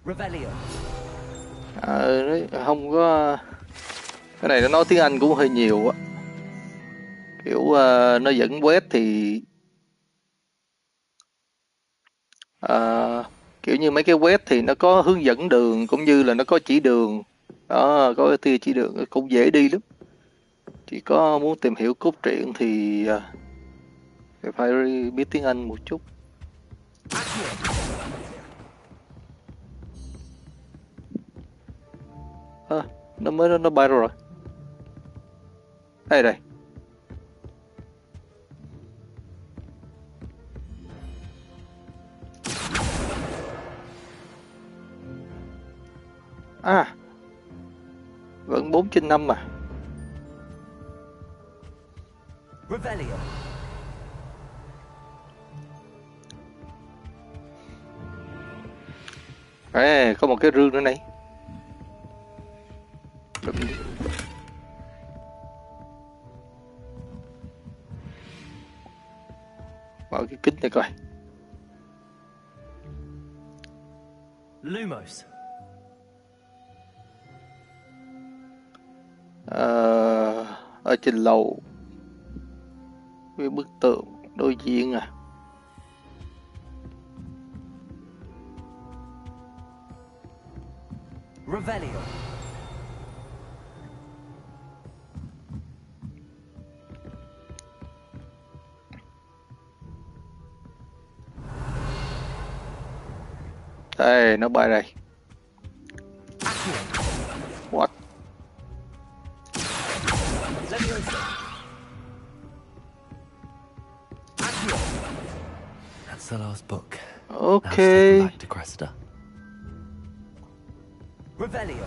Revelio. Không có, cái này nó nói tiếng Anh cũng hơi nhiều á, kiểu nó dẫn quét thì kiểu như mấy cái web thì nó có hướng dẫn đường cũng như là nó có chỉ đường đó, có cái tia chỉ đường cũng dễ đi lắm. Chỉ có muốn tìm hiểu cốt truyện thì phải biết tiếng Anh một chút. Nó bay rồi. Đây. Vẫn 4/5 mà. Revelio. Có một cái rương nữa này. Mở cái kính này coi. Lumos. Ở trên lầu với bức tượng đối diện Revelio. Đây, nó bay đây. What? That's the last book. Okay. Back to Cressida. Revelio.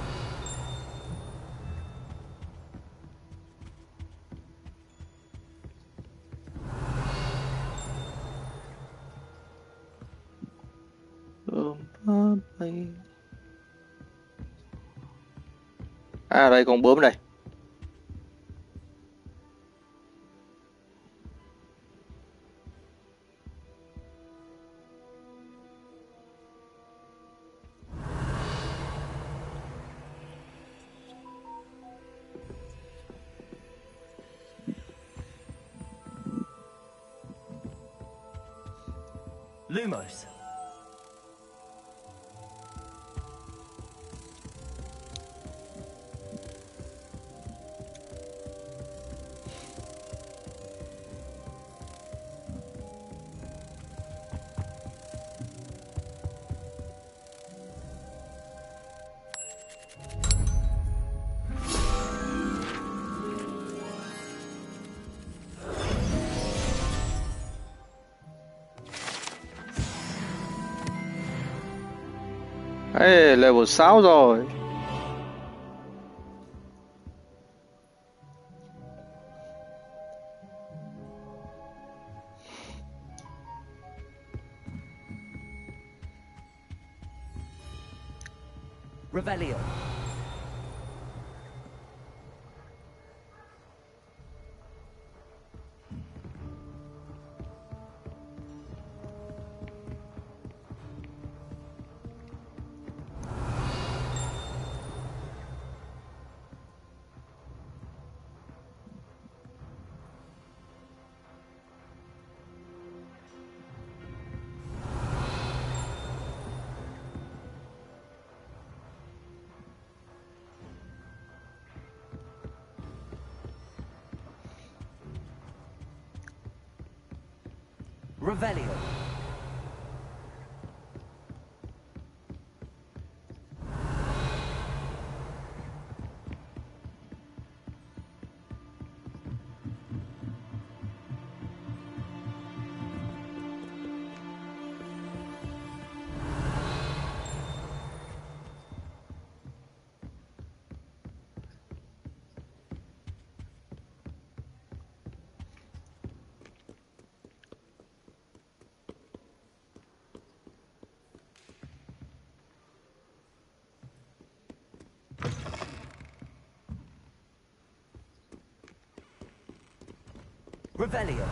Đây con bướm này. Lumos. Level 6 rồi. Revelio. Revelio. Revelio.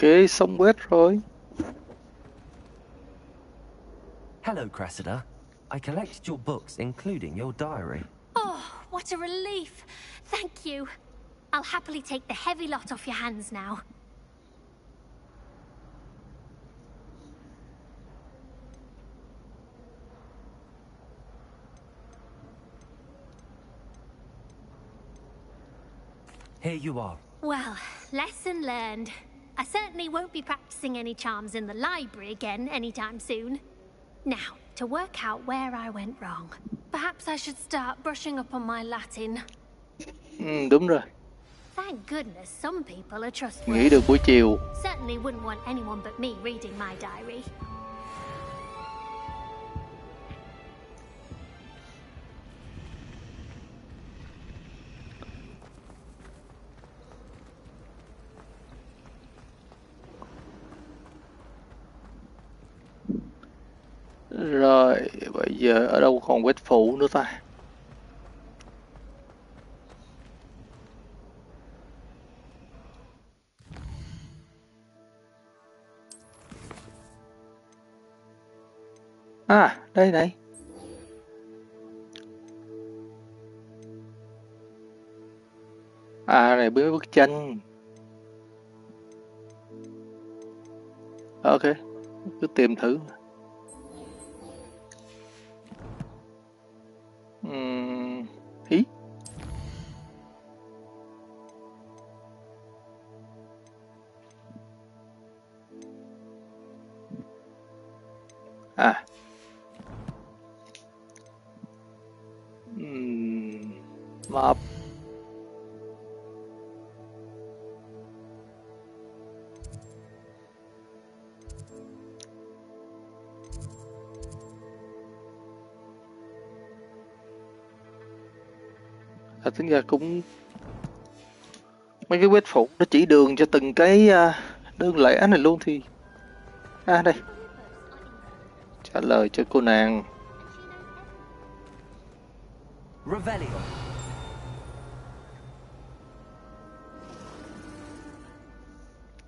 Ok, xong quét rồi. Hello, Cressida. I collected your books, including your diary. Oh, what a relief. Thank you. I'll happily take the heavy lot off your hands now. Here you are. Well, lesson learned. I certainly won't be practicing any charms in the library again anytime soon. Now, to work out where I went wrong. Perhaps I should start brushing up on my Latin. Đúng rồi. Thank goodness some people are trustworthy. Nghỉ được buổi chiều. Certainly wouldn't want anyone but me reading my diary. Rồi, bây giờ ở đâu còn quét phụ nữa ta? À, đây này. À, này mấy bức tranh. Ok, cứ tìm thử. Ý. À. Map. Tính ra cũng mấy cái quét phụ nó chỉ đường cho từng cái đơn lẻ này luôn thì đây trả lời cho cô nàng. Revelio.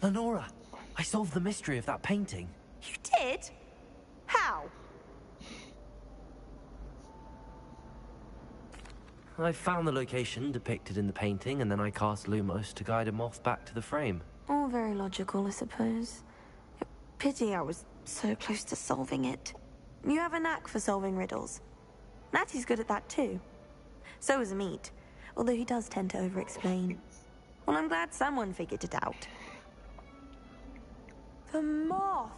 Lenora, I solved the mystery of that painting. You did? How? I found the location depicted in the painting, and then I cast Lumos to guide him off back to the frame. All very logical, I suppose. Pity I was so close to solving it. You have a knack for solving riddles. Natty's good at that too. So is Meat, although he does tend to over-explain. Well, I'm glad someone figured it out. The moth!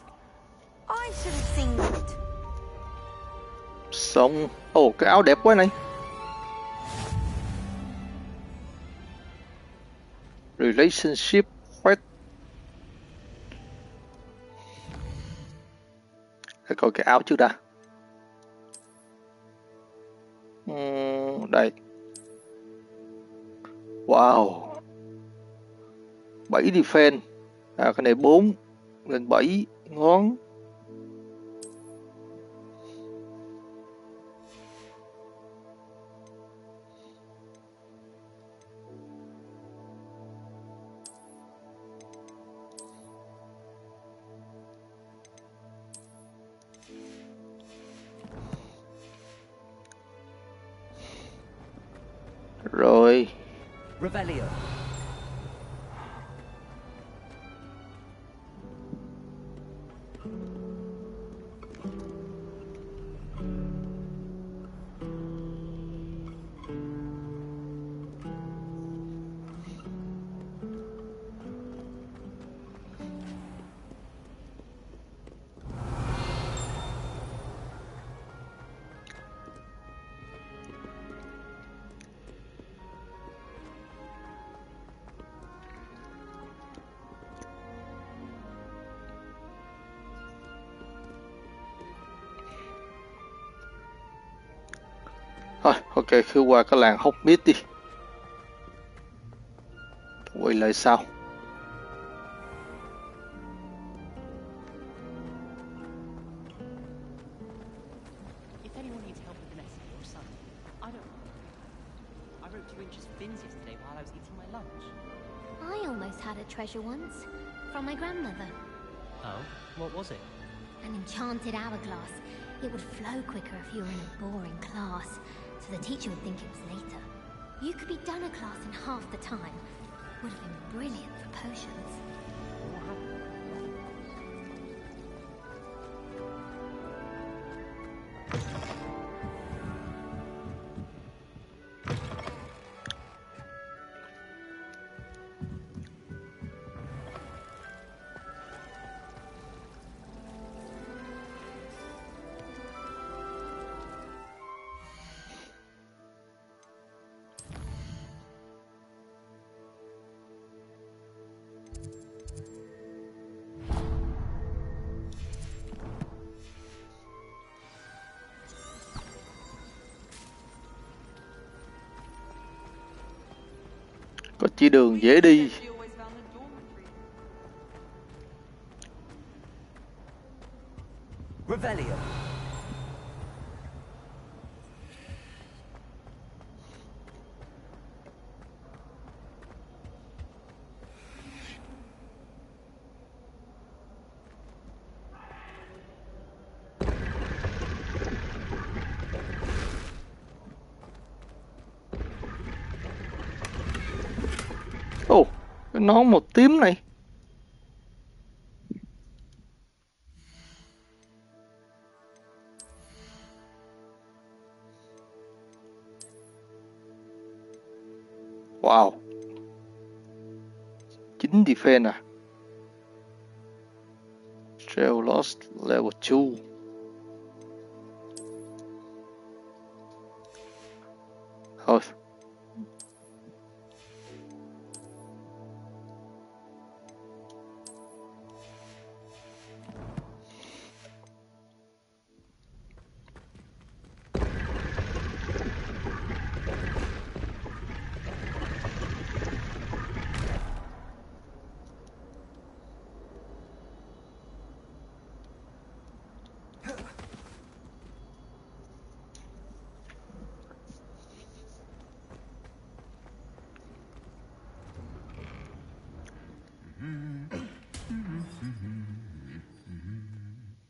I should have seen that. Xong. Ồ, cái áo đẹp quá này. Relationship quét. Để coi cái áo trước đã. Đây. Wow. 7 defense. À, cái này 4 lên 7 ngón. Rồi. Revelio. Thôi, ok, cứ qua cái làng Hogwarts đi. Quay lại sau. If anyone needs help with an essay or something, I don't know. I wrote 2 inches of fins yesterday while I was eating my lunch. I almost had a treasure once. From my grandmother. Oh, what was it? An enchanted hourglass. It would flow quicker if you were in a boring class, so the teacher would think it was later. You could be done a class in half the time. Would have been brilliant for potions. Có chỉ đường dễ đi. Revelio. Ồ, cái nón màu tím này. Wow. 9 defense à. Trail lost level 2. Thôi.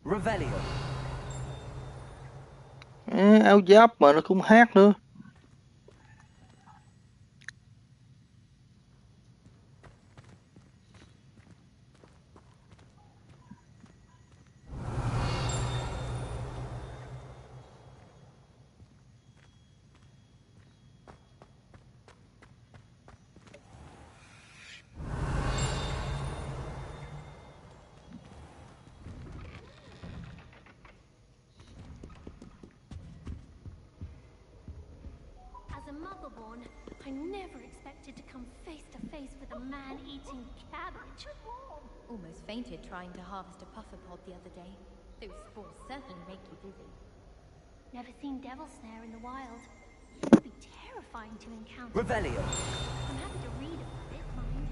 Revelio. Áo giáp mà nó cũng hát nữa. As a motherborn, I never expected to come face to face with a man-eating cabbage. Almost fainted trying to harvest a puffer pod the other day. Those spores certainly make you dizzy. Never seen devil snare in the wild. It would be terrifying to encounter. Revelio. I'm happy to read about it, mind.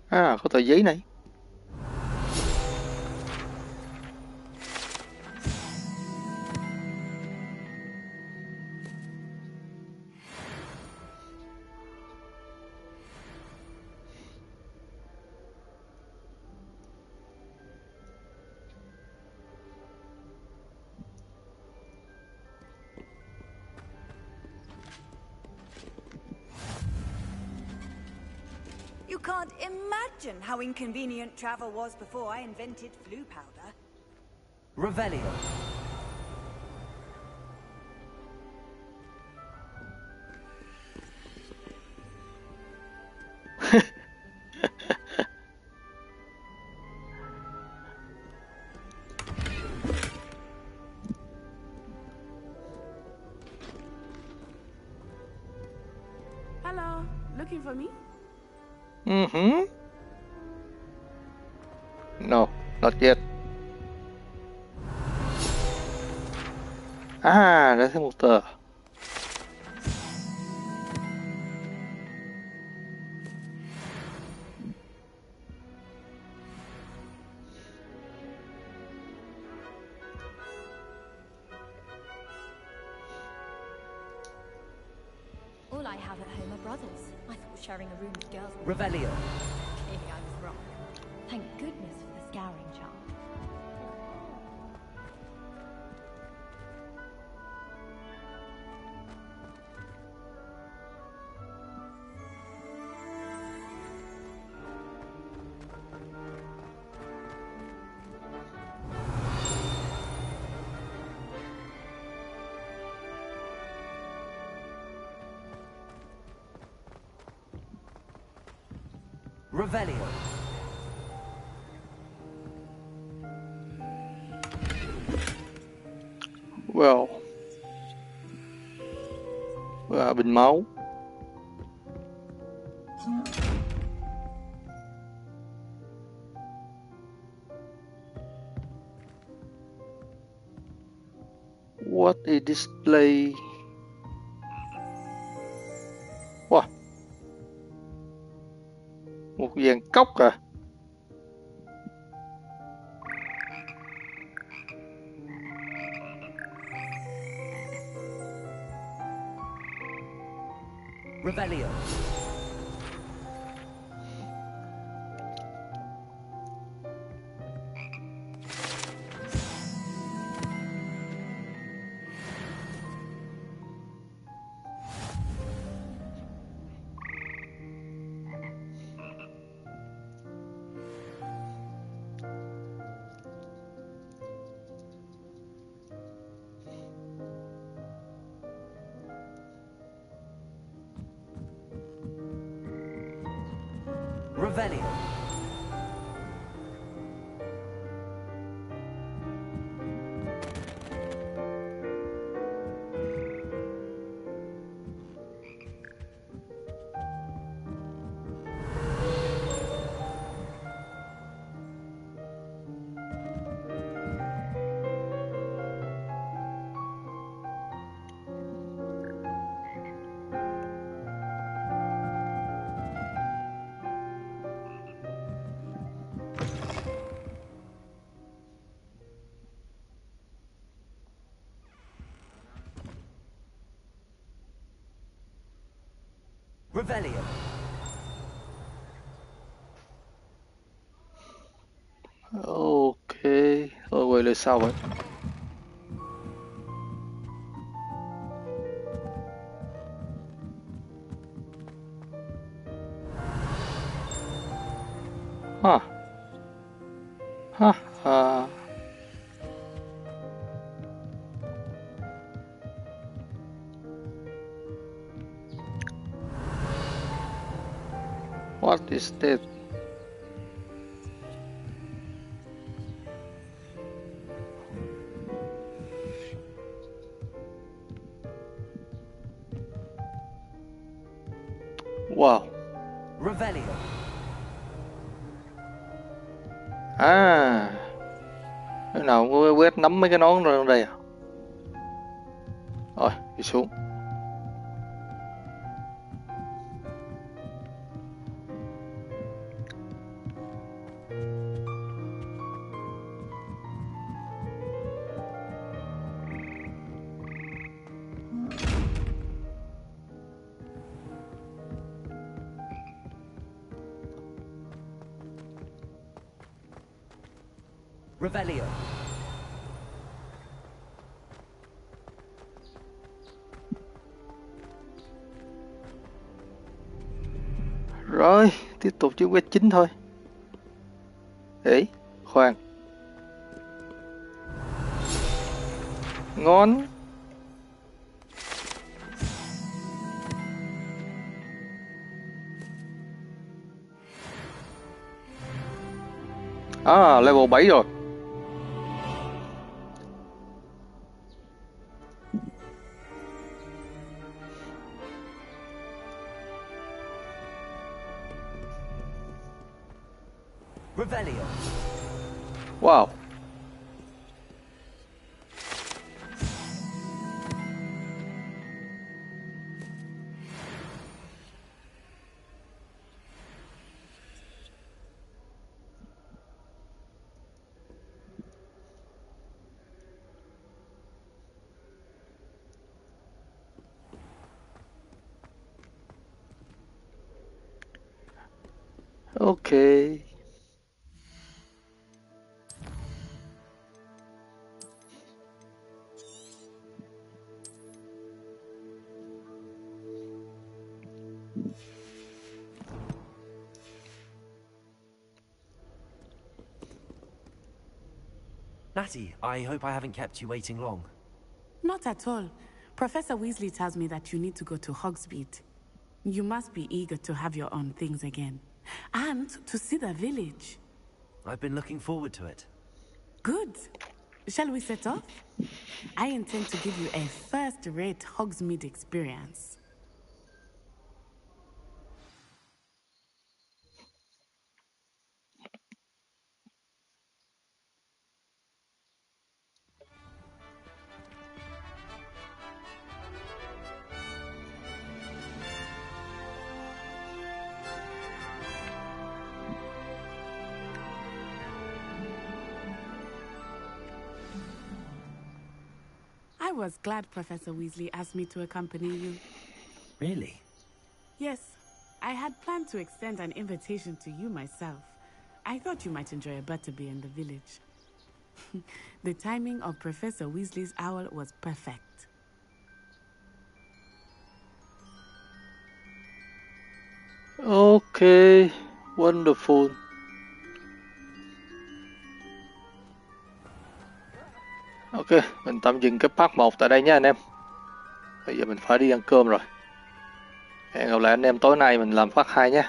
À, có tờ giấy này. You can't imagine how inconvenient travel was before I invented flu powder. Revelio. Hello, looking for me? Mm-hmm. No, not yet. À, đã thấy một tờ. I have at home are brothers. I thought sharing a room with girls would Revelio. Clearly I was wrong. Thank goodness for the scouring charm. Revelio. Wow. Và bình máu. What is display? Wow. Một dàn cốc à? Revelio. Revelio. Revelio. Ok. Thôi quay lại sau vậy. Huh. Huh. What is that? Wow. Revelio. À. Cái nào cũng có quét nắm mấy cái nón ra đây à? Rồi, đi xuống. Revelio. Rồi, tiếp tục chữ quét chính thôi. Ê, khoan. Ngon. À, level 7 rồi. Revelio. Wow. Ok. Natty, I hope I haven't kept you waiting long. Not at all. Professor Weasley tells me that you need to go to Hogsmeade. You must be eager to have your own things again. And to see the village. I've been looking forward to it. Good. Shall we set off? I intend to give you a first-rate Hogsmeade experience. I was glad Professor Weasley asked me to accompany you. Really? Yes, I had planned to extend an invitation to you myself. I thought you might enjoy a butterbeer in the village. The timing of Professor Weasley's owl was perfect. Ok, wonderful. Ok, mình tạm dừng cái part 1 tại đây nhé anh em. Bây giờ mình phải đi ăn cơm rồi. Hẹn gặp lại anh em tối nay mình làm part 2 nhé.